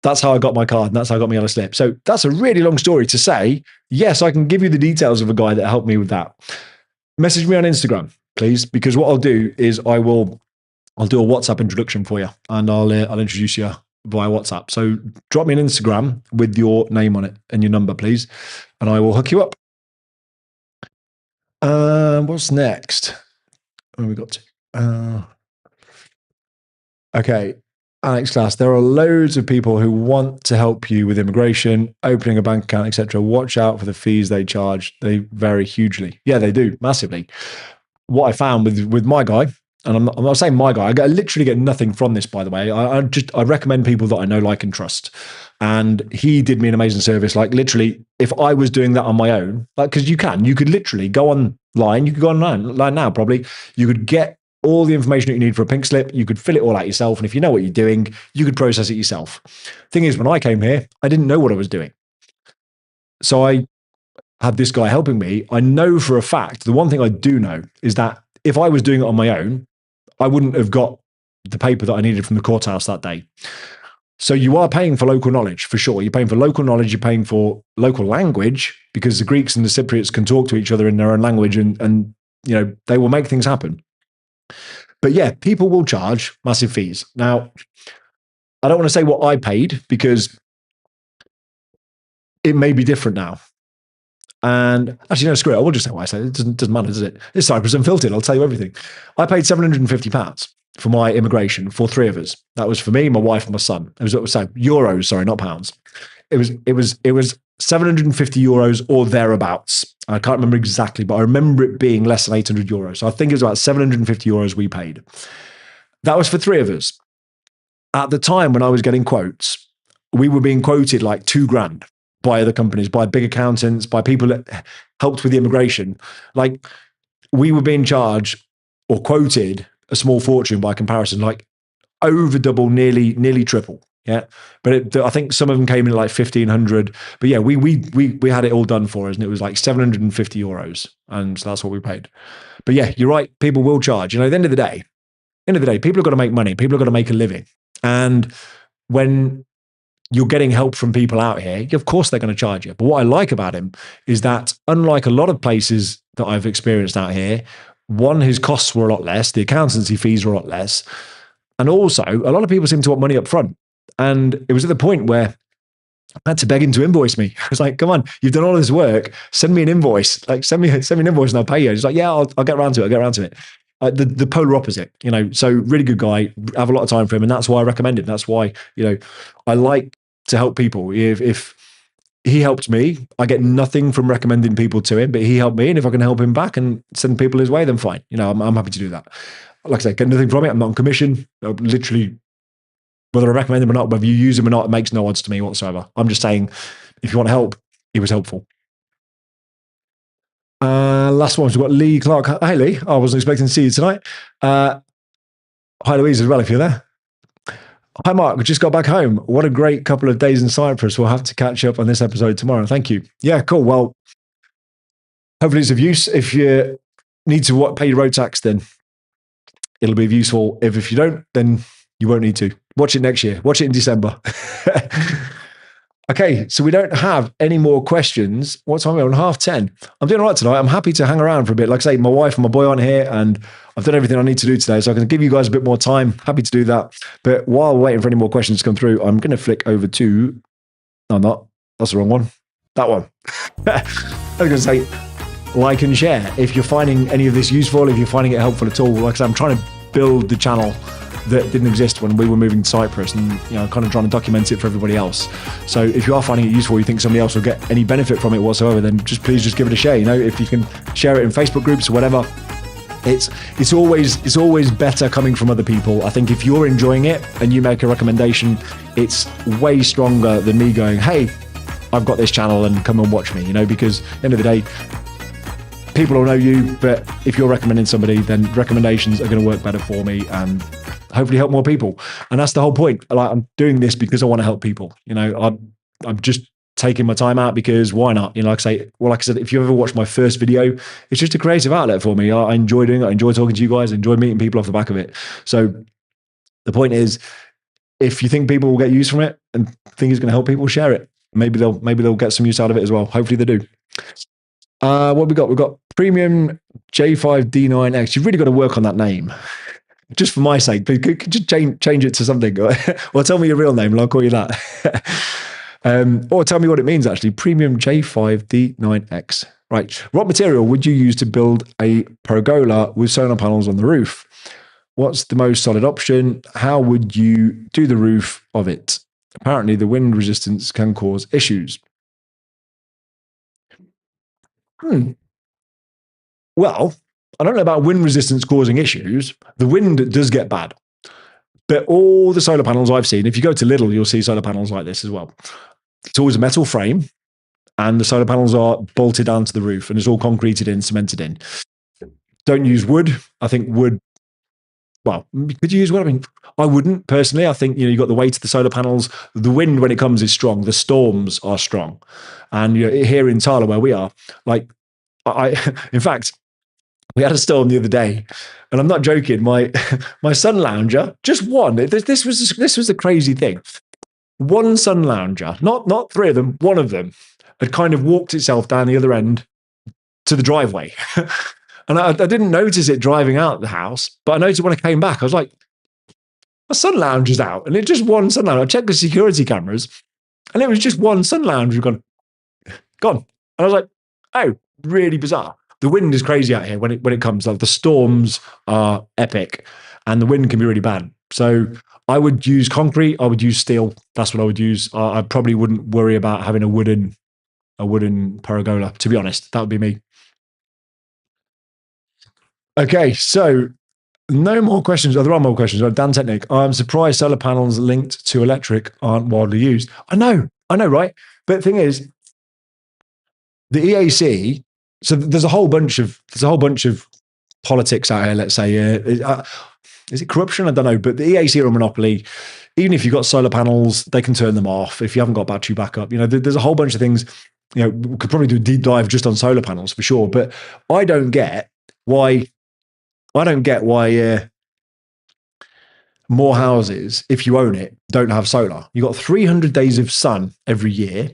that's how I got my card, and that's how I got my yellow slip. So that's a really long story to say, yes, I can give you the details of a guy that helped me with that. Message me on Instagram, please, because what I'll do is I'll do a WhatsApp introduction for you, and I'll introduce you via WhatsApp. So drop me an Instagram with your name on it and your number, please, and I will hook you up. What's next? Where we got to? Okay. Alex Glass, there are loads of people who want to help you with immigration, opening a bank account, etc. Watch out for the fees they charge. They vary hugely. Yeah, they do, massively. What I found with my guy, and I'm not saying my guy, I literally get nothing from this, by the way. I recommend people that I know, like, and trust. And he did me an amazing service. Like literally, if I was doing that on my own, like, because you could literally go online, you could go online now, probably. You could get all the information that you need for a pink slip. You could fill it all out yourself. And if you know what you're doing, you could process it yourself. Thing is, when I came here, I didn't know what I was doing. So I had this guy helping me. I know for a fact, the one thing I do know is that if I was doing it on my own, I wouldn't have got the paper that I needed from the courthouse that day. So you are paying for local knowledge for sure. You're paying for local knowledge. You're paying for local language because the Greeks and the Cypriots can talk to each other in their own language, and they will make things happen. But yeah, people will charge massive fees. Now, I don't want to say what I paid because it may be different now. And actually, no, screw it. I will just say what I said. It doesn't matter, does it? It's Cyprus Unfiltered. I'll tell you everything. I paid £750 for my immigration for 3 of us. That was for me, my wife, and my son. It was euros, sorry, not pounds. It was 750 euros or thereabouts. I can't remember exactly, but I remember it being less than 800 euros. So I think it was about 750 euros we paid. That was for 3 of us. At the time when I was getting quotes, we were being quoted like $2,000 by other companies, by big accountants, by people that helped with the immigration. Like, we were being charged or quoted a small fortune by comparison, like over double, nearly triple. Yeah, but I think some of them came in at like 1,500. But yeah, we had it all done for us, and it was like 750 euros, and so that's what we paid. But yeah, you're right. People will charge. At the end of the day, people have got to make money. People have got to make a living, and when you're getting help from people out here, of course they're going to charge you. But what I like about him is that, unlike a lot of places that I've experienced out here, one, his costs were a lot less, the accountancy fees were a lot less, and also a lot of people seem to want money up front. And it was at the point where I had to beg him to invoice me. I was like, come on, you've done all this work. Send me an invoice. Like, send me an invoice and I'll pay you. He's like, yeah, I'll get around to it. The polar opposite, so really good guy. I have a lot of time for him, and that's why I recommend him. That's why, I like to help people. If he helped me, I get nothing from recommending people to him, but he helped me. And if I can help him back and send people his way, then fine. I'm happy to do that. Like I say, get nothing from it. I'm not on commission. Literally, whether I recommend him or not, whether you use him or not, it makes no odds to me whatsoever. I'm just saying, if you want help, he was helpful. Last one, we've got Lee Clark. Hey, Lee. I wasn't expecting to see you tonight. Hi, Louise, as well, if you're there. Hi, Mark. Just got back home. What a great couple of days in Cyprus. We'll have to catch up on this episode tomorrow. Thank you. Yeah, cool. Well, hopefully it's of use. If you need to pay your road tax, then it'll be useful. If you don't, then you won't need to. Watch it next year. Watch it in December. Okay, so we don't have any more questions. What time are we on? 10:30. I'm doing all right tonight. I'm happy to hang around for a bit. Like I say, my wife and my boy aren't here, and I've done everything I need to do today, so I can give you guys a bit more time. Happy to do that. But while we're waiting for any more questions to come through, I'm going to flick over to... No, I'm not. That's the wrong one. That one. I was going to say, like and share. If you're finding any of this useful, if you're finding it helpful at all, like I said, I'm trying to build the channel that didn't exist when we were moving to Cyprus, and kind of trying to document it for everybody else. So if you are finding it useful, you think somebody else will get any benefit from it whatsoever, then please give it a share. If you can share it in Facebook groups or whatever, it's always better coming from other people. I think if you're enjoying it and you make a recommendation, it's way stronger than me going, hey, I've got this channel and come and watch me, because at the end of the day, people will know you, but if you're recommending somebody, then recommendations are going to work better for me and hopefully help more people. And that's the whole point. I'm doing this because I want to help people. I'm just taking my time out because why not? Like I said, if you ever watched my first video, it's just a creative outlet for me. I enjoy doing it. I enjoy talking to you guys. I enjoy meeting people off the back of it. So the point is, if you think people will get use from it and think it's going to help people, share it. Maybe they'll get some use out of it as well. Hopefully they do. What we got? We've got Premium J5D9X. You've really got to work on that name. Just for my sake, could you change it to something? Or tell me your real name and I'll call you that. Or tell me what it means, actually. Premium J5D9X. Right. What material would you use to build a pergola with solar panels on the roof? What's the most solid option? How would you do the roof of it? Apparently, the wind resistance can cause issues. Well, I don't know about wind resistance causing issues. The wind does get bad. But all the solar panels I've seen, if you go to Lidl, you'll see solar panels like this as well. It's always a metal frame, and the solar panels are bolted down to the roof, and it's all concreted in, cemented in. Don't use wood. I think wood, well, could you use wood? I mean, I wouldn't personally. I think, you've got the weight of the solar panels. The wind, when it comes, is strong. The storms are strong. And here in Tala, where we are, in fact, We had a storm the other day, and I'm not joking. My my sun lounger, just one. This was a crazy thing. One sun lounger, not three of them. One of them had kind of walked itself down the other end to the driveway, and I didn't notice it driving out the house, but I noticed when I came back, I was like, "My sun lounger is out," and it's just one sun lounger. I checked the security cameras, and it was just one sun lounger gone. And I was like, "Oh, really bizarre." The wind is crazy out here when it comes. Like the storms are epic, and the wind can be really bad. So I would use concrete. I would use steel. That's what I would use. I probably wouldn't worry about having a wooden pergola. To be honest, that would be me. Okay, so no more questions. Oh, there are more questions. Dan Technic. I'm surprised solar panels linked to electric aren't widely used. I know, right? But the thing is, the EAC. So there's a whole bunch of politics out here. Let's say, is it corruption? I don't know. But the EAC are a monopoly. Even if you've got solar panels, they can turn them off. If you haven't got battery backup, there's a whole bunch of things. We could probably do a deep dive just on solar panels for sure. But I don't get why. More houses, if you own it, don't have solar. You got 300 days of sun every year.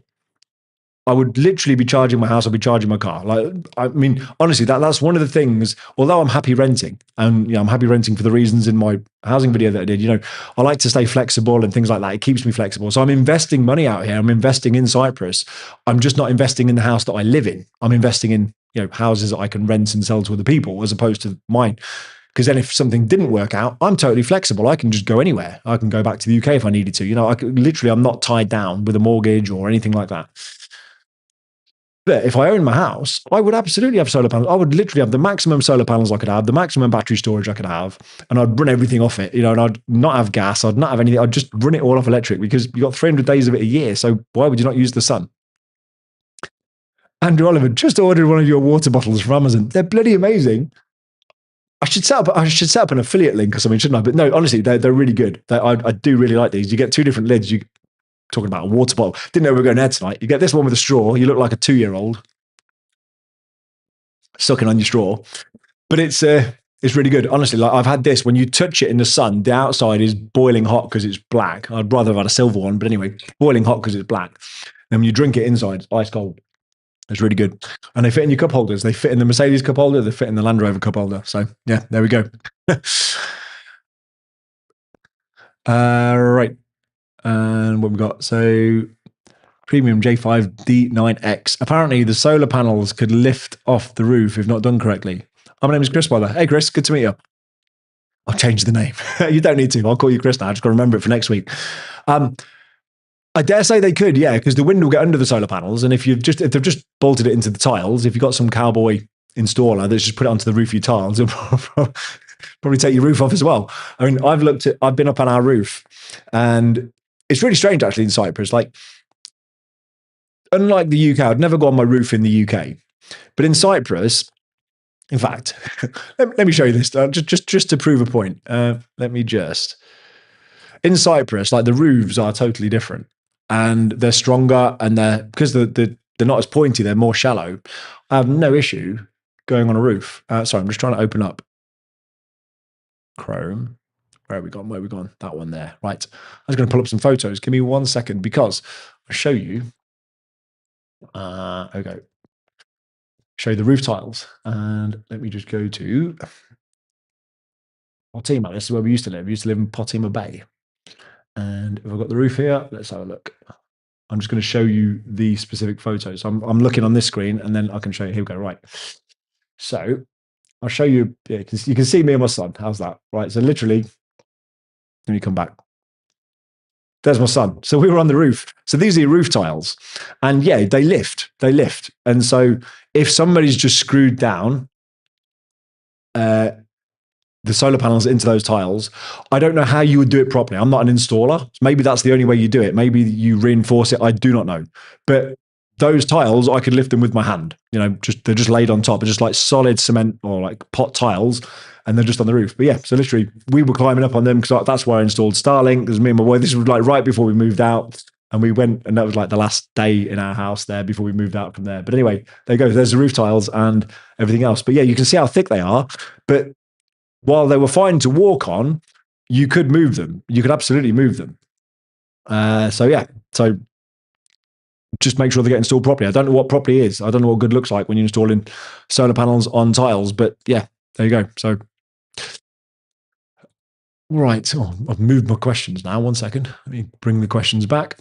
I would literally be charging my house. I'd be charging my car. Like, I mean, honestly, that's one of the things. Although I'm happy renting, and I'm happy renting for the reasons in my housing video that I did. I like to stay flexible and things like that. It keeps me flexible. So I'm investing money out here. I'm investing in Cyprus. I'm just not investing in the house that I live in. I'm investing in houses that I can rent and sell to other people, as opposed to mine. Because then if something didn't work out, I'm totally flexible. I can just go anywhere. I can go back to the UK if I needed to. I'm not tied down with a mortgage or anything like that. But if I own my house, I would absolutely have solar panels. I would literally have the maximum solar panels I could have, the maximum battery storage I could have, and I'd run everything off it, and I'd not have gas, I'd not have anything. I'd just run it all off electric, because you got 300 days of it a year. So why would you not use the sun? Andrew Oliver, just ordered one of your water bottles from Amazon. They're bloody amazing. I should set up an affiliate link or something, shouldn't I? But no, honestly, they're really good. I do really like these. You get two different lids. Talking about a water bottle. Didn't know we were going there tonight. You get this one with a straw. You look like a 2-year-old sucking on your straw. But it's really good. Honestly, like I've had this. When you touch it in the sun, the outside is boiling hot because it's black. I'd rather have had a silver one, but anyway, boiling hot because it's black. And when you drink it inside, it's ice cold. It's really good. And they fit in your cup holders. They fit in the Mercedes cup holder. They fit in the Land Rover cup holder. So yeah, there we go. Right. And what we've got, so premium J5D9X. Apparently, the solar panels could lift off the roof if not done correctly. My name is Chris, by the way. Hey, Chris, good to meet you. I'll change the name. You don't need to. I'll call you Chris now. I just got to remember it for next week. I dare say they could, yeah, because the wind will get under the solar panels, and if they've just bolted it into the tiles, if you've got some cowboy installer that's just put it onto the roof of your tiles, it'll probably take your roof off as well. I mean, I've been up on our roof, and it's really strange actually in Cyprus. Like, unlike the UK, I'd never go on my roof in the UK, but in Cyprus, in fact, let me show you this just to prove a point. In Cyprus, like the roofs are totally different, and they're stronger, and because they're not as pointy, they're more shallow. I have no issue going on a roof. Sorry, I'm just trying to open up Chrome. Where have we gone? That one there. Right. I was going to pull up some photos. Give me 1 second, because I'll show you. Okay. Show you the roof tiles. And let me just go to Potima. This is where we used to live. We used to live in Potima Bay. And if I've got the roof here, let's have a look. I'm just going to show you the specific photos. I'm looking on this screen, and then I can show you. Here we go. Right. So I'll show you. Yeah, you can see me and my son. How's that? Right. So literally, let me come back. There's my son. So we were on the roof. So these are your roof tiles. And yeah, they lift. And so if somebody's just screwed down the solar panels into those tiles, I don't know how you would do it properly. I'm not an installer. Maybe that's the only way you do it. Maybe you reinforce it. I do not know. But those tiles, I could lift them with my hand. They're just laid on top. They're just like solid cement or like pot tiles, and they're just on the roof. But yeah, so literally we were climbing up on them, because that's where I installed Starlink. There's me and my wife. This was like right before we moved out. And we went, and that was like the last day in our house there before we moved out from there. But anyway, there you go. There's the roof tiles and everything else. But yeah, you can see how thick they are. But while they were fine to walk on, you could move them. You could absolutely move them. So just make sure they get installed properly. I don't know what properly is. I don't know what good looks like when you're installing solar panels on tiles. But yeah, there you go. So right, I've moved my questions now. 1 second. Let me bring the questions back.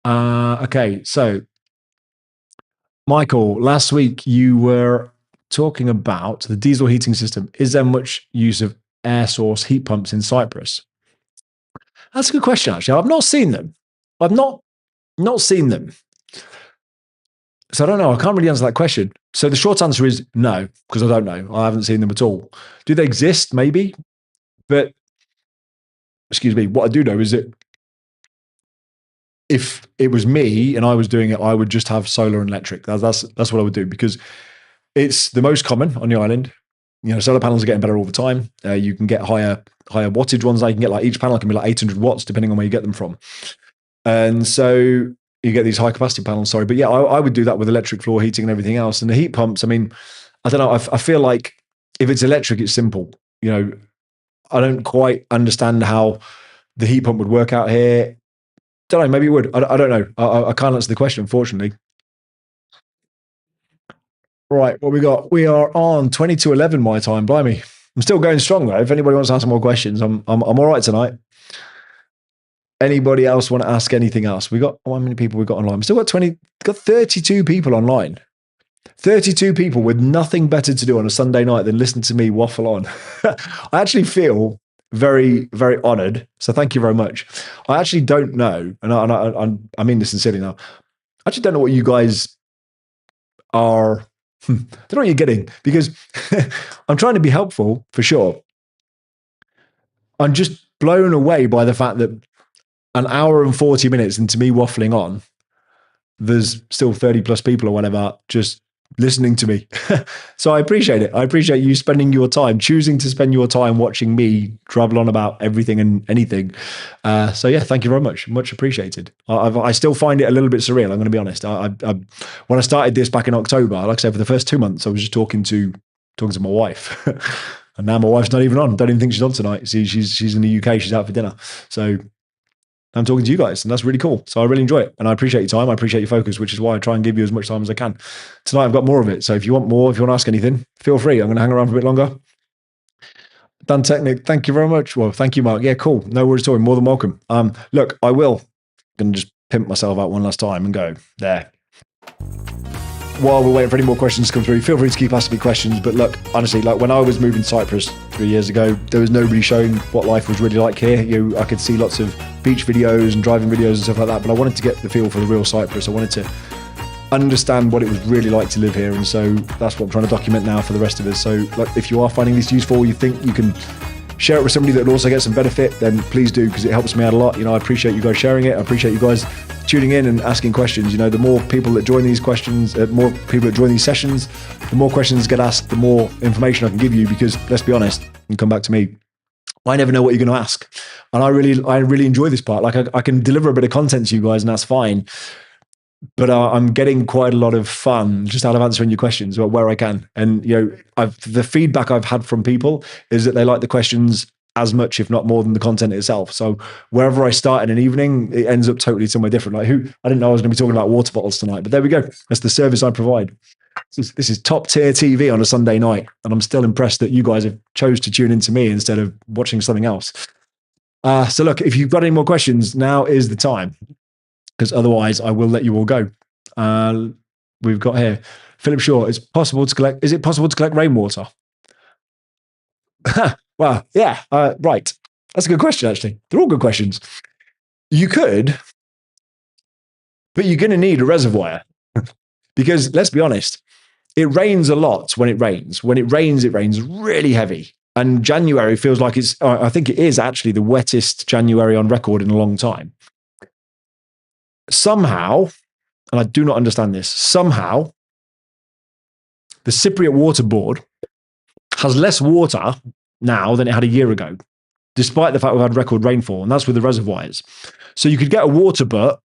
Okay, so Michael, last week you were talking about the diesel heating system. Is there much use of air source heat pumps in Cyprus? That's a good question, actually. I've not seen them. I've not seen them. So I don't know. I can't really answer that question. So the short answer is no, because I don't know. I haven't seen them at all. Do they exist? Maybe. But, excuse me, what I do know is that if it was me and I was doing it, I would just have solar and electric. That's what I would do, because it's the most common on the island. You know, solar panels are getting better all the time. You can get higher wattage ones. You can get, like, each panel can be like 800 watts, depending on where you get them from. And so you get these high capacity panels. Sorry, but yeah, I would do that with electric floor heating and everything else. And the heat pumps, I mean, I don't know. I feel like if it's electric, it's simple. You know, I don't quite understand how the heat pump would work out here. Don't know. Maybe it would. I don't know. I can't answer the question, unfortunately. Right, what we got? We are on 22:11 my time. Blimey, I'm still going strong though. If anybody wants to ask more questions, I'm all right tonight. Anybody else want to ask anything else? We got, how many people we got online? We still got 32 people online. 32 people with nothing better to do on a Sunday night than listen to me waffle on. I actually feel very, very honored. So thank you very much. I actually don't know, and I mean this sincerely now. I actually don't know what you guys are. I don't know what you're getting, because I'm trying to be helpful for sure. I'm just blown away by the fact that an hour and 40 minutes into me waffling on, there's still 30 plus people or whatever just listening to me. So I appreciate it. I appreciate you spending your time, choosing to spend your time watching me travel on about everything and anything. So yeah, thank you very much. Much appreciated. I still find it a little bit surreal. I'm going to be honest. When I started this back in October, like I said, for the first 2 months, I was just talking to my wife. And now my wife's not even on. Don't even think she's on tonight. See, she's in the UK. She's out for dinner. So I'm talking to you guys, and that's really cool. So I really enjoy it, and I appreciate your time. I appreciate your focus, which is why I try and give you as much time as I can. Tonight I've got more of it. So if you want more, if you want to ask anything, feel free. I'm going to hang around for a bit longer. Dan Technic, thank you very much. Well, thank you, Mark. Yeah, cool. No worries at all. More than welcome. Look, I will. I'm going to just pimp myself out one last time and go there. While we're waiting for any more questions to come through, feel free to keep asking me questions. But look, honestly, like when I was moving to Cyprus 3 years ago, there was nobody showing what life was really like here. I could see lots of beach videos and driving videos and stuff like that, but I wanted to get the feel for the real Cyprus. I wanted to understand what it was really like to live here, and so that's what I'm trying to document now for the rest of us. So, like, if you are finding this useful, you think you can share it with somebody that will also get some benefit, then please do, because it helps me out a lot. I appreciate you guys sharing it. I appreciate you guys tuning in and asking questions. The more people that join these questions, more people that join these sessions, the more questions get asked, the more information I can give you, because let's be honest, and come back to me, I never know what you're going to ask. And I really enjoy this part. Like I can deliver a bit of content to you guys, and that's fine. But I'm getting quite a lot of fun just out of answering your questions where I can. And, the feedback I've had from people is that they like the questions as much, if not more, than the content itself. So wherever I start in an evening, it ends up totally somewhere different. Like I didn't know I was going to be talking about water bottles tonight, but there we go. That's the service I provide. This is top tier TV on a Sunday night. And I'm still impressed that you guys have chose to tune into me instead of watching something else. So look, if you've got any more questions, now is the time, because otherwise I will let you all go. We've got here, Philip Shaw, is it possible to collect rainwater? Well, yeah, right. That's a good question, actually. They're all good questions. You could, but you're going to need a reservoir because let's be honest, it rains a lot when it rains. When it rains really heavy. And January feels like I think it is actually the wettest January on record in a long time. Somehow, and I do not understand this, somehow the Cypriot Water Board has less water now than it had a year ago, despite the fact we've had record rainfall, and that's with the reservoirs. So you could get a water butt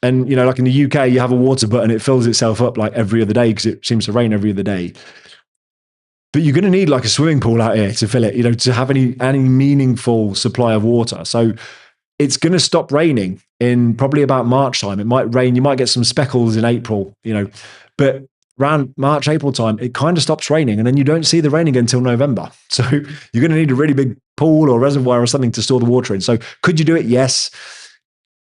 And, like in the UK, you have a water button, it fills itself up like every other day because it seems to rain every other day. But you're going to need like a swimming pool out here to fill it, to have any meaningful supply of water. So it's going to stop raining in probably about March time. It might rain. You might get some speckles in April, but around March, April time, it kind of stops raining. And then you don't see the rain again until November. So you're going to need a really big pool or reservoir or something to store the water in. So could you do it? Yes,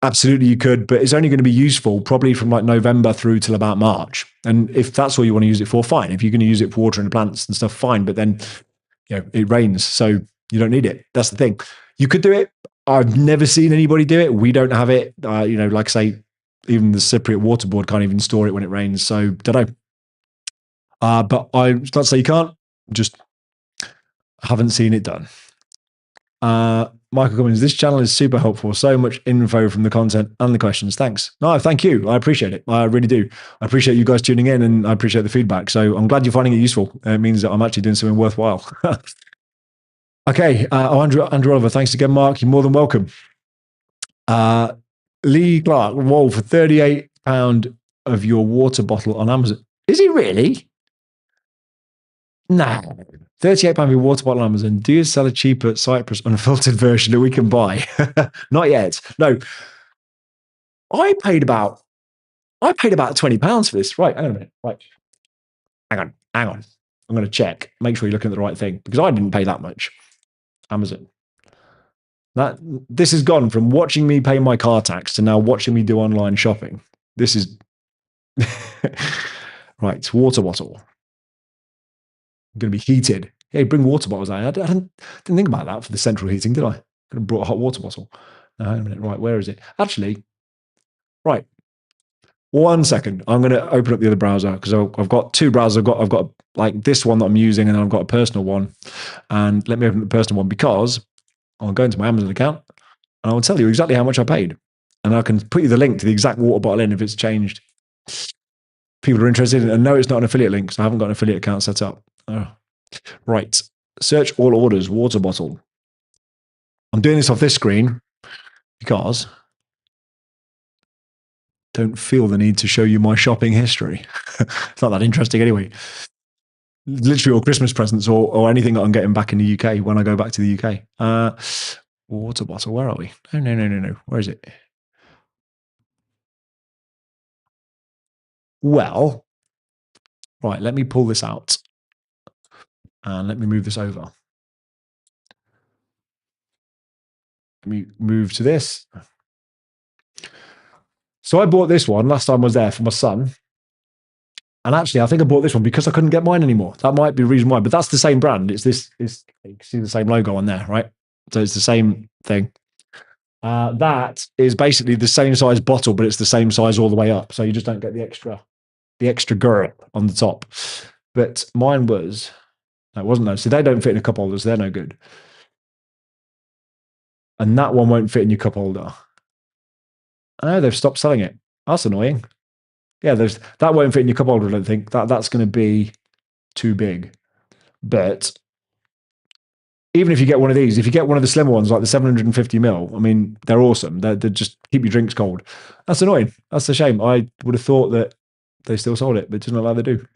absolutely you could, but it's only going to be useful probably from like November through till about March. And if that's all you want to use it for, fine. If you're going to use it for watering the plants and stuff, fine. But then, it rains, so you don't need it. That's the thing. You could do it. I've never seen anybody do it. We don't have it. Like I say, even the Cypriot water board can't even store it when it rains. So don't know. But I'm not to say you can't. Just haven't seen it done. Michael Cummins, this channel is super helpful. So much info from the content and the questions. Thanks. No, thank you. I appreciate it. I really do. I appreciate you guys tuning in and I appreciate the feedback. So I'm glad you're finding it useful. It means that I'm actually doing something worthwhile. Okay. Andrew Oliver, thanks again, Mark. You're more than welcome. Lee Clark, whoa, for £38 of your water bottle on Amazon. Is it really? No. £38 for your water bottle on Amazon. Do you sell a cheaper Cyprus unfiltered version that we can buy? Not yet. No. I paid about £20 for this. Right, hang on a minute. Right. Hang on. I'm going to check. Make sure you're looking at the right thing because I didn't pay that much. Amazon. This has gone from watching me pay my car tax to now watching me do online shopping. This is right. Water bottle. Going to be heated. Hey, bring water bottles out. I didn't think about that for the central heating, did I? Could have brought a hot water bottle. No, hang on a minute. Right, where is it? Actually, right. 1 second. I'm going to open up the other browser because I've got two browsers. I've got like this one that I'm using, and then I've got a personal one. And let me open the personal one because I'll go into my Amazon account and I'll tell you exactly how much I paid, and I can put you the link to the exact water bottle in if it's changed. People are interested, and no, it's not an affiliate link, so I haven't got an affiliate account set up. Oh. Right. Search all orders, water bottle. I'm doing this off this screen because I don't feel the need to show you my shopping history. It's not that interesting anyway. Literally all Christmas presents or anything that I'm getting back in the UK when I go back to the UK. Water bottle, where are we? No. Where is it? Well, right, let me pull this out. And let me move this over. Let me move to this. So I bought this one last time I was there for my son. And actually, I think I bought this one because I couldn't get mine anymore. That might be the reason why, but that's the same brand. It's this, you can see the same logo on there, right? So it's the same thing. That is basically the same size bottle, but it's the same size all the way up. So you just don't get the extra girth on the top. But mine was, no, it wasn't those. So they don't fit in a cup holder, so they're no good. And that one won't fit in your cup holder. Oh, they've stopped selling it. That's annoying. Yeah, that won't fit in your cup holder, I don't think. That's going to be too big. But even if you get one of these, if you get one of the slimmer ones, like the 750ml, I mean, they're awesome. They just keep your drinks cold. That's annoying. That's a shame. I would have thought that they still sold it, but it doesn't look like they do.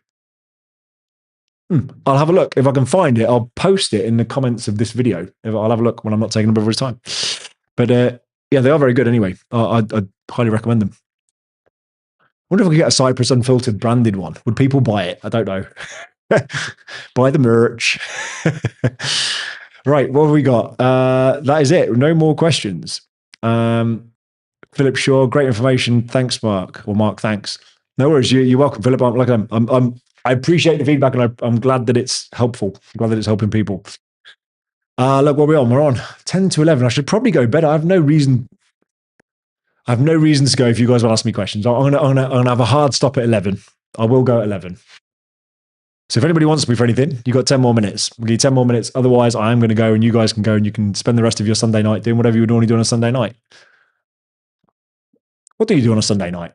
I'll have a look. If I can find it, I'll post it in the comments of this video. I'll have a look when I'm not taking up everybody's time. But yeah, they are very good anyway. I'd highly recommend them. I wonder if I could get a Cyprus Unfiltered branded one. Would people buy it? I don't know. Buy the merch. Right, what have we got? That is it. No more questions. Philip Shaw, great information. Thanks, Mark. Or Mark, thanks. No worries. You're welcome, Philip. I appreciate the feedback, and I'm glad that it's helpful. I'm glad that it's helping people. Look, what are we on? We're on 10 to 11. I should probably go bed. I have no reason to go if you guys will ask me questions. I'm gonna have a hard stop at 11. I will go at 11. So if anybody wants me for anything, you've got 10 more minutes. We'll give you 10 more minutes. Otherwise, I am going to go and you guys can go and you can spend the rest of your Sunday night doing whatever you would normally do on a Sunday night. What do you do on a Sunday night?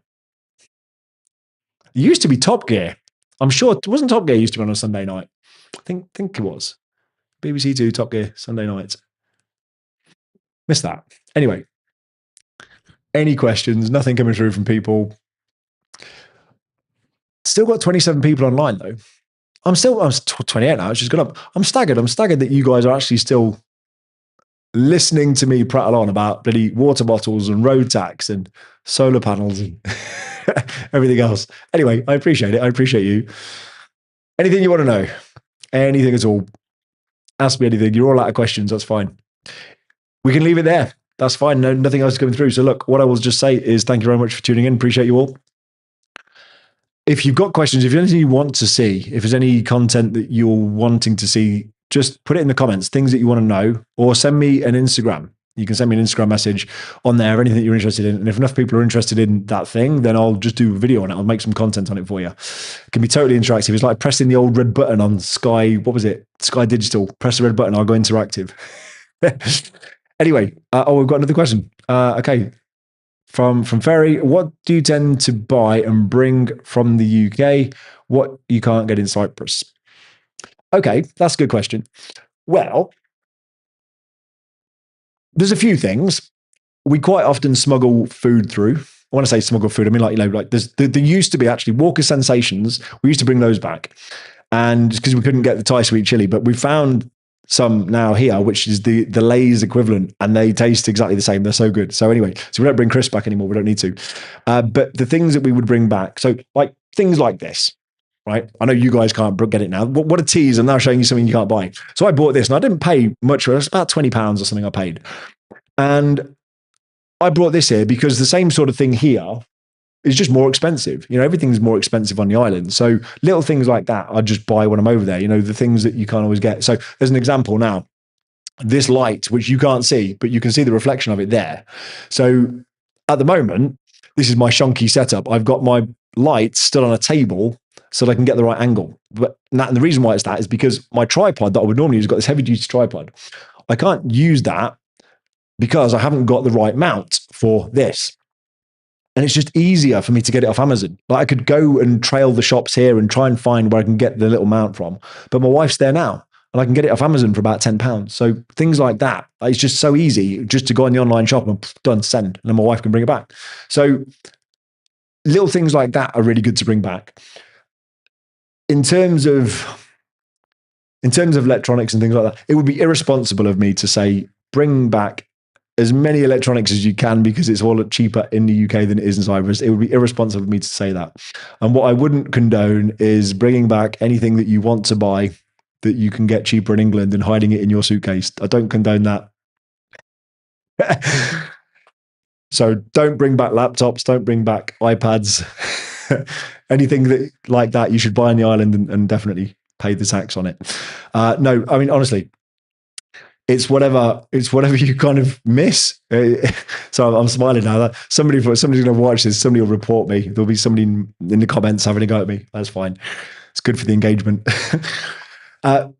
It used to be Top Gear. I'm sure it wasn't Top Gear used to be on a Sunday night. I think it was. BBC Two Top Gear Sunday nights. Missed that. Anyway. Any questions? Nothing coming through from people. Still got 27 people online though. I'm 28 now. It's just gone up. I'm staggered. I'm staggered that you guys are actually still listening to me prattle on about bloody water bottles and road tax and solar panels and everything else. Anyway, I appreciate it. I appreciate you. Anything you want to know? Anything at all? Ask me anything. You're all out of questions. That's fine. We can leave it there. That's fine. No, nothing else coming through. So look, what I will just say is thank you very much for tuning in. Appreciate you all. If you've got questions, if there's anything you want to see, if there's any content that you're wanting to see, just put it in the comments, things that you want to know, or send me an Instagram. You can send me an Instagram message on there, anything that you're interested in. And if enough people are interested in that thing, then I'll just do a video on it. I'll make some content on it for you. It can be totally interactive. It's like pressing the old red button on Sky, what was it? Sky Digital. Press the red button, I'll go interactive. Anyway, we've got another question. Okay. From Ferry, what do you tend to buy and bring from the UK? What you can't get in Cyprus? Okay, that's a good question. Well, there's a few things. We quite often smuggle food through. I want to say smuggle food. I mean, like there used to be actually Walker Sensations. We used to bring those back, and because we couldn't get the Thai sweet chili, but we found some now here, which is the Lay's equivalent, and they taste exactly the same. They're so good. So anyway, so we don't bring crisps back anymore. We don't need to. But the things that we would bring back, so like things like this, right? I know you guys can't get it now. What a tease. I'm now showing you something you can't buy. So I bought this and I didn't pay much for it. It was about £20 or something I paid. And I brought this here because the same sort of thing here is just more expensive. You know, everything's more expensive on the island. So little things like that, I just buy when I'm over there, you know, the things that you can't always get. So there's an example now, this light, which you can't see, but you can see the reflection of it there. So at the moment, this is my shonky setup. I've got my light stood on a table so that I can get the right angle. And the reason why it's that is because my tripod that I would normally use has got this heavy duty tripod. I can't use that because I haven't got the right mount for this. And it's just easier for me to get it off Amazon. Like I could go and trail the shops here and try and find where I can get the little mount from. But my wife's there now and I can get it off Amazon for about £10. So things like that, it's just so easy just to go on the online shop and done, send. And then my wife can bring it back. So little things like that are really good to bring back. In terms of electronics and things like that, it would be irresponsible of me to say, bring back as many electronics as you can because it's all cheaper in the UK than it is in Cyprus. It would be irresponsible of me to say that. And what I wouldn't condone is bringing back anything that you want to buy that you can get cheaper in England and hiding it in your suitcase. I don't condone that. So don't bring back laptops, don't bring back iPads. Anything that like that you should buy on the island and definitely pay the tax on it. No, I mean, honestly, it's whatever you kind of miss. So I'm smiling now. That somebody's going to watch this. Somebody will report me. There'll be somebody in the comments having a go at me. That's fine. It's good for the engagement.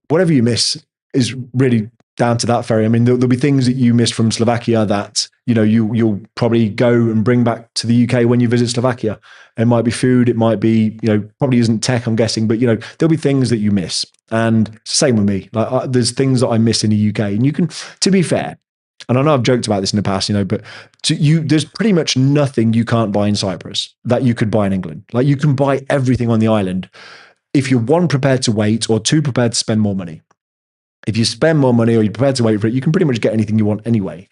Whatever you miss is really down to that, Ferry. I mean, there'll be things that you missed from Slovakia that, you know, you'll probably go and bring back to the UK when you visit Slovakia. It might be food. It might be, you know, probably isn't tech, I'm guessing, but, you know, there'll be things that you miss. And same with me. Like there's things that I miss in the UK. And you can, to be fair, and I know I've joked about this in the past, you know, but there's pretty much nothing you can't buy in Cyprus that you could buy in England. Like you can buy everything on the island if you're one, prepared to wait, or two, prepared to spend more money. If you spend more money or you're prepared to wait for it, you can pretty much get anything you want anyway.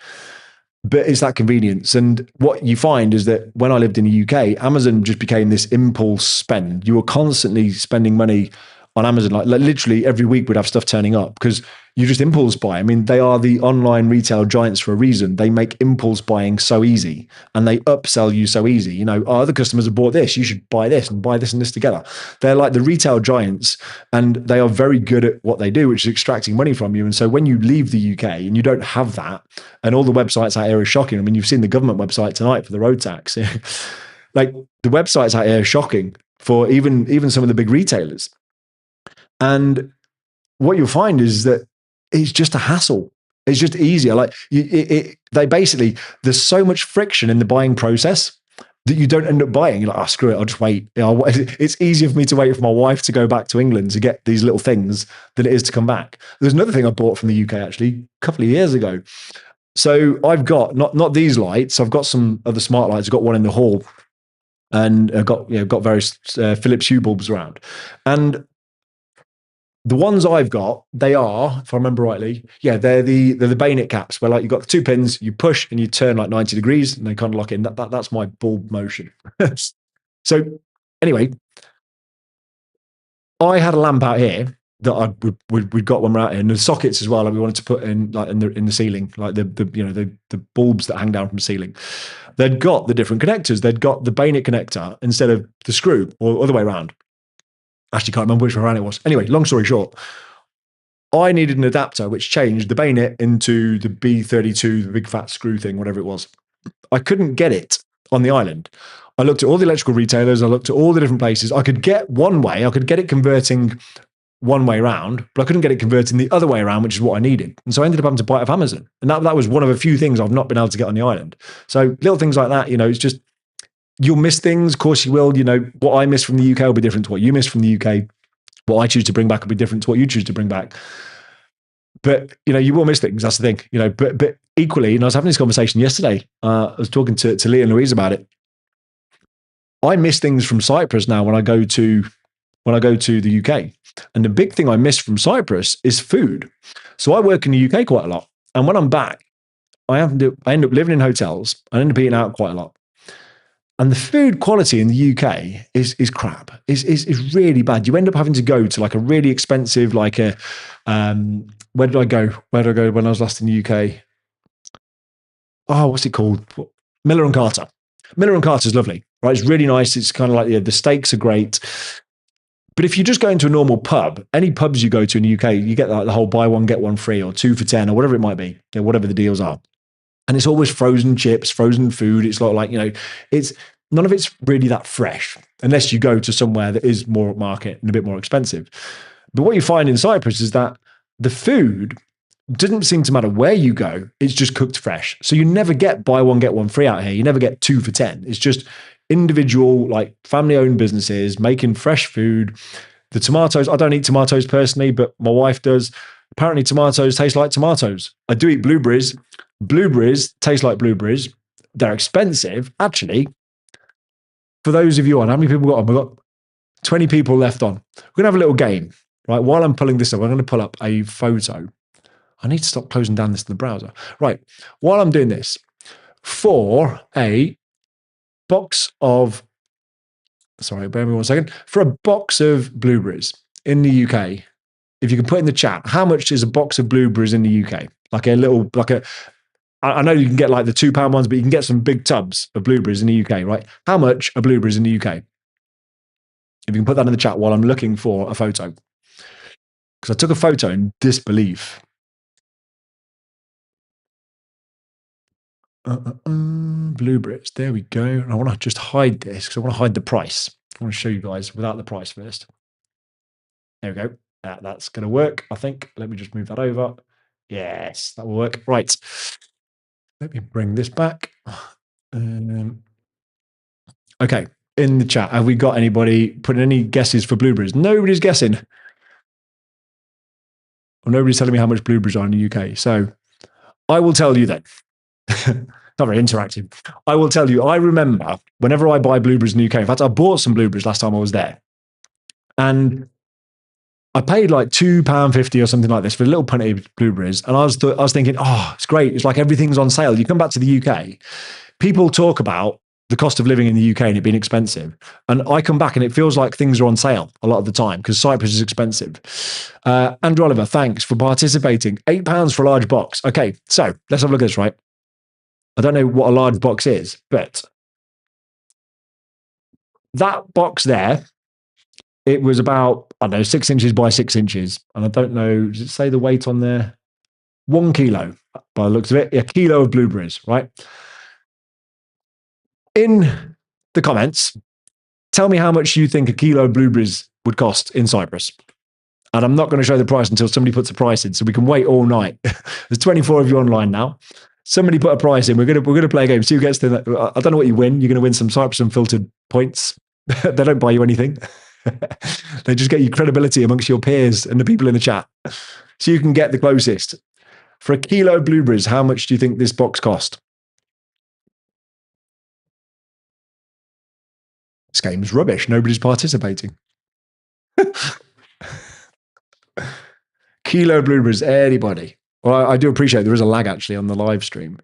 But it's that convenience. And what you find is that when I lived in the UK, Amazon just became this impulse spend. You were constantly spending money on Amazon. Like literally every week we'd have stuff turning up because you just impulse buy. I mean, they are the online retail giants for a reason. They make impulse buying so easy and they upsell you so easy. You know, other customers have bought this, you should buy this and buy this and this together. They're like the retail giants and they are very good at what they do, which is extracting money from you. And so when you leave the UK and you don't have that and all the websites out here are shocking. I mean, you've seen the government website tonight for the road tax. Like the websites out here are shocking for even some of the big retailers. And what you'll find is that it's just a hassle. It's just easier. Like they basically, there's so much friction in the buying process that you don't end up buying. You're like, oh, screw it, I'll just wait. You know, it's easier for me to wait for my wife to go back to England to get these little things than it is to come back. There's another thing I bought from the UK actually a couple of years ago. So I've got not these lights. I've got some other smart lights. I've got one in the hall, and I've got various Philips Hue bulbs around. And the ones I've got, they are, if I remember rightly, they're the bayonet caps where like you've got the two pins, you push and you turn like 90 degrees, and they kind of lock in. That's my bulb motion. So anyway, I had a lamp out here that we'd got when we're out here, and the sockets as well. Like we wanted to put in like in the ceiling, like the bulbs that hang down from the ceiling. They'd got the different connectors. They'd got the bayonet connector instead of the screw, or other way around. Actually, can't remember which way around it was. Anyway, long story short, I needed an adapter which changed the bayonet into the B32, the big fat screw thing, whatever it was. I couldn't get it on the island. I looked at all the electrical retailers. I looked at all the different places. I could get one way. I could get it converting one way around, but I couldn't get it converting the other way around, which is what I needed. And so I ended up having to buy it off Amazon. And that was one of a few things I've not been able to get on the island. So little things like that, it's just, you'll miss things. Of course you will. What I miss from the UK will be different to what you miss from the UK. What I choose to bring back will be different to what you choose to bring back. But, you will miss things. That's the thing, but equally, and I was having this conversation yesterday. I was talking to Lee and Louise about it. I miss things from Cyprus now when I go to the UK. And the big thing I miss from Cyprus is food. So I work in the UK quite a lot. And when I'm back, I end up living in hotels. I end up eating out quite a lot. And the food quality in the UK is crap. Is really bad. You end up having to go to like a really expensive, like a where did I go? Where did I go when I was last in the UK? Oh, what's it called? Miller and Carter. Miller and Carter is lovely, right? It's really nice. It's kind of like the steaks are great. But if you just go into a normal pub, any pubs you go to in the UK, you get like the whole buy one, get one free, or 2 for 10, or whatever it might be, whatever the deals are. And it's always frozen chips, frozen food. It's like, it's none of it's really that fresh unless you go to somewhere that is more upmarket and a bit more expensive. But what you find in Cyprus is that the food didn't seem to matter where you go. It's just cooked fresh. So you never get buy one, get one free out here. You never get 2 for 10. It's just individual, like family-owned businesses making fresh food. The tomatoes, I don't eat tomatoes personally, but my wife does. Apparently tomatoes taste like tomatoes. I do eat blueberries. Blueberries taste like blueberries. They're expensive. Actually, for those of you on, how many people got on? We've got 20 people left on. We're going to have a little game, right? While I'm pulling this up, I'm going to pull up a photo. I need to stop closing down this in the browser. Right. While I'm doing this, for a box of, sorry, bear with me one second. For a box of blueberries in the UK, if you can put in the chat, how much is a box of blueberries in the UK? I know you can get like the £2 ones, but you can get some big tubs of blueberries in the UK, right? How much are blueberries in the UK? If you can put that in the chat while I'm looking for a photo. Because I took a photo in disbelief. Blueberries, there we go. And I want to just hide this because I want to hide the price. I want to show you guys without the price first. There we go. That's going to work, I think. Let me just move that over. Yes, that will work. Right. Let me bring this back. Okay, in the chat, have we got anybody putting any guesses for blueberries? Nobody's guessing. Well, nobody's telling me how much blueberries are in the UK. So I will tell you then. Not very interactive. I will tell you, I remember whenever I buy blueberries in the UK, in fact, I bought some blueberries last time I was there. And I paid like £2.50 or something like this for a little punty of blueberries. And I was thinking, oh, it's great. It's like everything's on sale. You come back to the UK, people talk about the cost of living in the UK and it being expensive. And I come back and it feels like things are on sale a lot of the time because Cyprus is expensive. Andrew Oliver, thanks for participating. £8 for a large box. Okay, so let's have a look at this, right? I don't know what a large box is, but that box there, it was about, I don't know, 6 inches by 6 inches. And I don't know, does it say the weight on there? 1 kilo by the looks of it. A kilo of blueberries, right? In the comments, tell me how much you think a kilo of blueberries would cost in Cyprus. And I'm not going to show the price until somebody puts a price in, so we can wait all night. There's 24 of you online now. Somebody put a price in. We're going to play a game. See who gets to. I don't know what you win. You're going to win some Cyprus Unfiltered points. They don't buy you anything. They just get you credibility amongst your peers and the people in the chat. So you can get the closest. For a kilo of blueberries, how much do you think this box cost? This game's rubbish. Nobody's participating. Kilo of blueberries, anybody? Well, I do appreciate there is a lag actually on the live stream.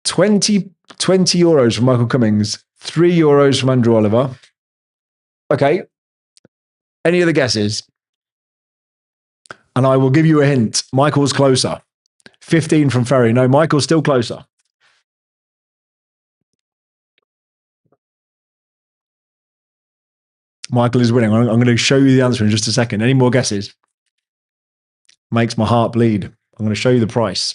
20 euros from Michael Cummings, €3 from Andrew Oliver. Okay. Any other guesses? And I will give you a hint. Michael's closer. 15 from Ferry. No, Michael's still closer. Michael is winning. I'm going to show you the answer in just a second. Any more guesses? Makes my heart bleed. I'm going to show you the price.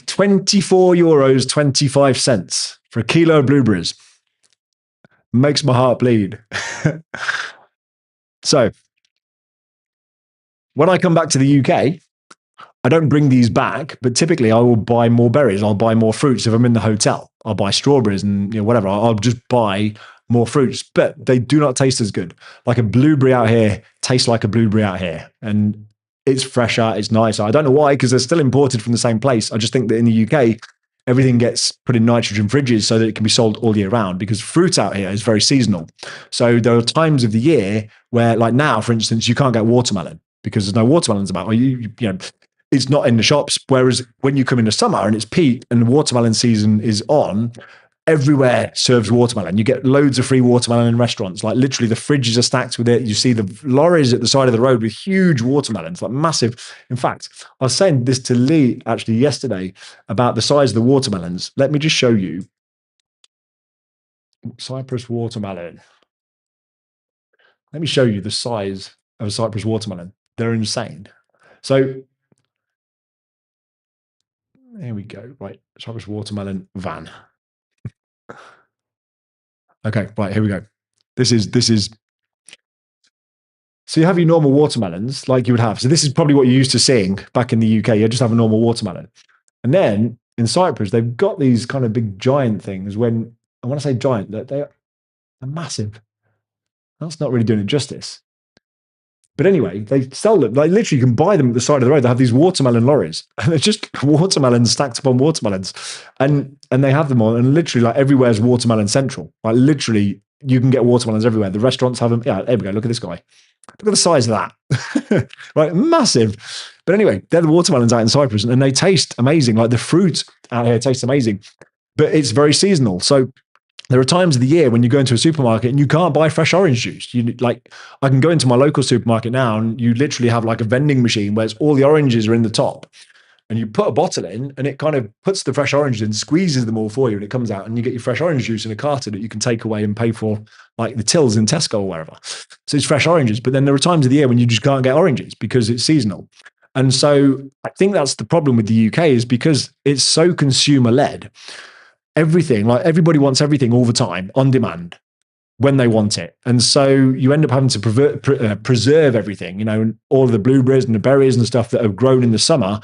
€24.25 for a kilo of blueberries. Makes my heart bleed. So, when I come back to the UK, I don't bring these back, but typically I will buy more berries. I'll buy more fruits. If I'm in the hotel, I'll buy strawberries and whatever. I'll just buy more fruits, but they do not taste as good. Like a blueberry out here tastes like a blueberry out here. And it's fresher, it's nicer. I don't know why, because they're still imported from the same place. I just think that in the UK, everything gets put in nitrogen fridges so that it can be sold all year round, because fruit out here is very seasonal. So there are times of the year where, like now, for instance, you can't get watermelon because there's no watermelons about, or it's not in the shops. Whereas when you come into summer and it's peak and watermelon season is on, everywhere serves watermelon. You get loads of free watermelon in restaurants. Like literally the fridges are stacked with it. You see the lorries at the side of the road with huge watermelons, like massive. In fact, I was saying this to Lee actually yesterday about the size of the watermelons. Let me just show you. Cyprus watermelon. Let me show you the size of a Cyprus watermelon. They're insane. So there we go. Right. Cyprus watermelon van. Okay, right, here we go. This is so you have your normal watermelons like you would have. So this is probably what you're used to seeing back in the UK. You just have a normal watermelon. And then in Cyprus, they've got these kind of big giant things. When I want to say giant, that they're massive. That's not really doing it justice. But anyway, they sell them. Like literally, you can buy them at the side of the road. They have these watermelon lorries, and they're just watermelons stacked upon watermelons, and they have them on. And literally, like everywhere's watermelon central. Like literally, you can get watermelons everywhere. The restaurants have them. Yeah, there we go. Look at this guy. Look at the size of that. Right, massive. But anyway, they're the watermelons out in Cyprus, and they taste amazing. Like the fruit out here tastes amazing, but it's very seasonal. So there are times of the year when you go into a supermarket and you can't buy fresh orange juice. I can go into my local supermarket now and you literally have like a vending machine where all the oranges are in the top, and you put a bottle in and it kind of puts the fresh oranges in, squeezes them all for you, and it comes out and you get your fresh orange juice in a carton that you can take away and pay for, like the tills in Tesco or wherever. So it's fresh oranges. But then there are times of the year when you just can't get oranges because it's seasonal. And so I think that's the problem with the UK, is because it's so consumer led. Everything, like everybody wants everything all the time on demand when they want it. And so you end up having to preserve everything, all of the blueberries and the berries and stuff that have grown in the summer.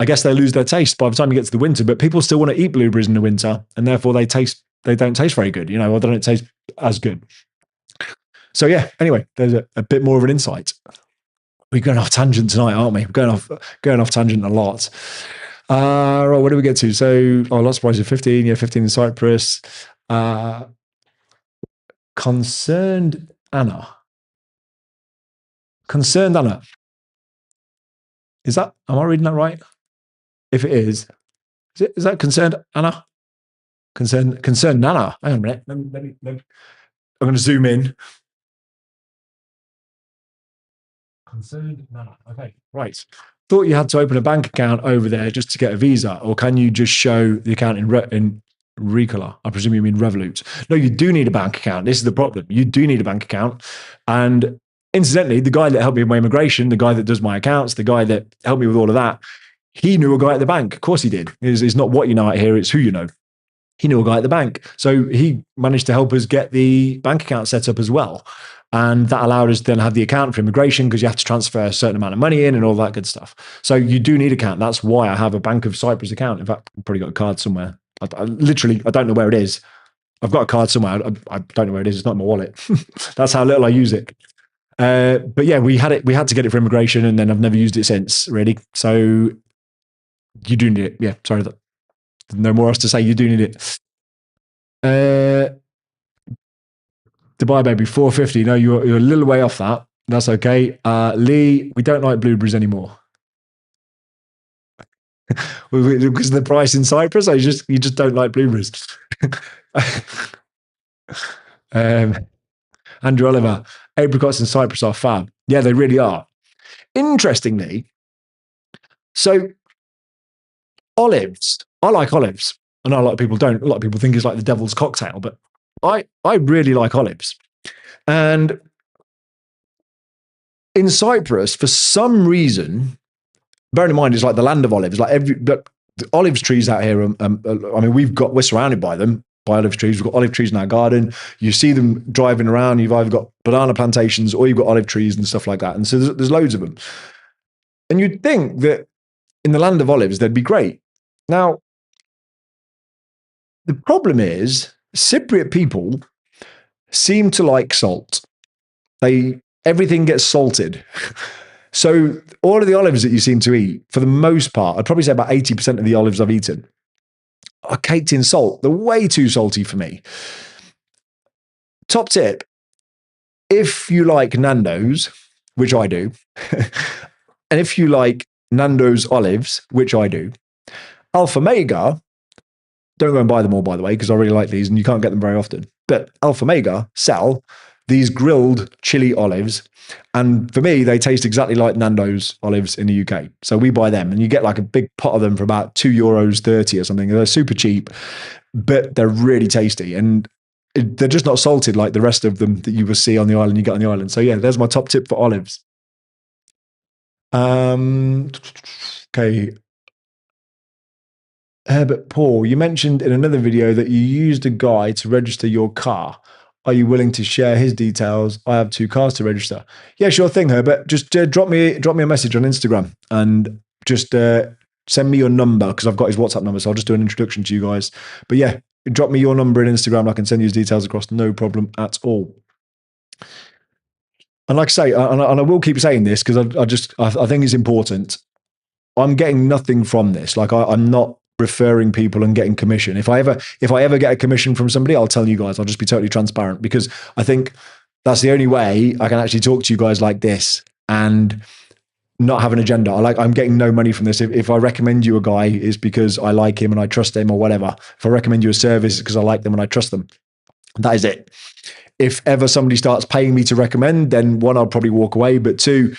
I guess they lose their taste by the time you get to the winter, but people still want to eat blueberries in the winter, and therefore they don't taste very good, or they don't taste as good. So yeah, anyway, there's a bit more of an insight. We're going off tangent tonight, aren't we? We're going off tangent a lot. Right, what do we get to? So, lots of prices, 15, 15 in Cyprus. Concerned Anna. Am I reading that right? If it is that Concerned Anna? Concerned Nana. Hang on a minute. Let me. I'm going to zoom in. Concerned Nana. Okay, right. Thought you had to open a bank account over there just to get a visa, or can you just show the account in Ricola? I presume you mean Revolut. No, you do need a bank account. This is the problem. You do need a bank account. And incidentally, the guy that helped me with my immigration, the guy that does my accounts, the guy that helped me with all of that, he knew a guy at the bank. Of course he did. It's not what you know out here, it's who you know. He knew a guy at the bank. So he managed to help us get the bank account set up as well. And that allowed us to then have the account for immigration, because you have to transfer a certain amount of money in and all that good stuff. So you do need an account. That's why I have a Bank of Cyprus account. In fact, I've probably got a card somewhere. I don't know where it is. I've got a card somewhere. I don't know where it is. It's not in my wallet. That's how little I use it. But yeah, we had to get it for immigration, and then I've never used it since, really. So you do need it. Yeah, sorry. No more else to say. You do need it. Dubai baby, 450. No, you're a little way off that. That's okay. Lee, we don't like blueberries anymore. Because of the price in Cyprus, you just don't like blueberries. Andrew Oliver, apricots in Cyprus are fab. Yeah, they really are. Interestingly, so olives, I like olives. I know a lot of people don't. A lot of people think it's like the devil's cocktail, but I really like olives. And in Cyprus, for some reason, bearing in mind it's like the land of olives, like the olives trees out here. I mean, we're surrounded by them, by olive trees. We've got olive trees in our garden. You see them driving around. You've either got banana plantations or you've got olive trees and stuff like that. And so there's loads of them. And you'd think that in the land of olives, they'd be great. Now, the problem is Cypriot people seem to like salt. Everything gets salted. So all of the olives that you seem to eat, for the most part, I'd probably say about 80% of the olives I've eaten are caked in salt. They're way too salty for me. Top tip, if you like Nando's, which I do, and if you like Nando's olives, which I do, Alpha Mega, don't go and buy them all, by the way, because I really like these and you can't get them very often. But Alpha Mega sell these grilled chili olives. And for me, they taste exactly like Nando's olives in the UK. So we buy them and you get like a big pot of them for about €2.30 or something. They're super cheap, but they're really tasty. And they're just not salted like the rest of them that you will see on the island, you get on the island. So yeah, there's my top tip for olives. Okay. Herbert Paul, you mentioned in another video that you used a guy to register your car. Are you willing to share his details? I have 2 cars to register. Yeah, sure thing, Herbert. Just drop me a message on Instagram and just send me your number because I've got his WhatsApp number. So I'll just do an introduction to you guys. But yeah, drop me your number in Instagram. I can send you his details across. No problem at all. And like I say, and I will keep saying this because I think it's important. I'm getting nothing from this. Like I'm not referring people and getting commission. If I ever get a commission from somebody, I'll tell you guys. I'll just be totally transparent because I think that's the only way I can actually talk to you guys like this and not have an agenda. I'm getting no money from this. If I recommend you a guy, it's because I like him and I trust him or whatever. If I recommend you a service, it's because I like them and I trust them. That is it. If ever somebody starts paying me to recommend, then 1, I'll probably walk away. But 2,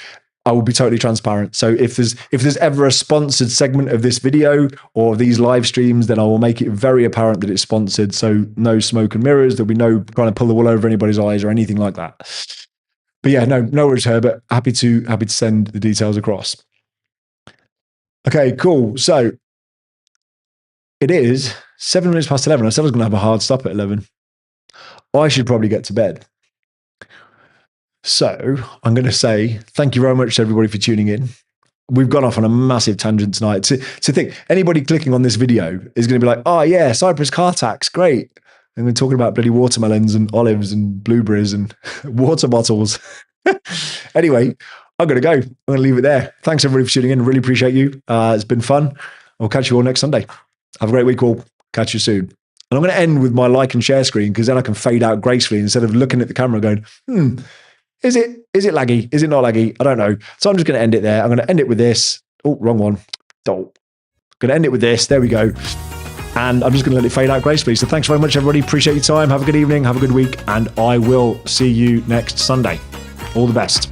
I will be totally transparent. So if there's ever a sponsored segment of this video or these live streams, then I will make it very apparent that it's sponsored. So no smoke and mirrors. There'll be no trying to pull the wool over anybody's eyes or anything like that. But yeah, no worries, Herbert. Happy to send the details across. Okay, cool. So it is 7 minutes past 11. I said I was going to have a hard stop at 11. I should probably get to bed. So I'm going to say thank you very much to everybody for tuning in. We've gone off on a massive tangent tonight. To think anybody clicking on this video is going to be like, oh yeah, Cyprus car tax, great. And we're talking about bloody watermelons and olives and blueberries and water bottles. Anyway, I'm going to go. I'm going to leave it there. Thanks everybody for tuning in. Really appreciate you. It's been fun. I'll catch you all next Sunday. Have a great week all. Catch you soon. And I'm going to end with my like and share screen because then I can fade out gracefully instead of looking at the camera going, is it laggy? Is it not laggy? I don't know. So I'm just going to end it there. I'm going to end it with this. Oh, wrong one. Going to end it with this. There we go. And I'm just going to let it fade out gracefully. So thanks very much, everybody. Appreciate your time. Have a good evening. Have a good week. And I will see you next Sunday. All the best.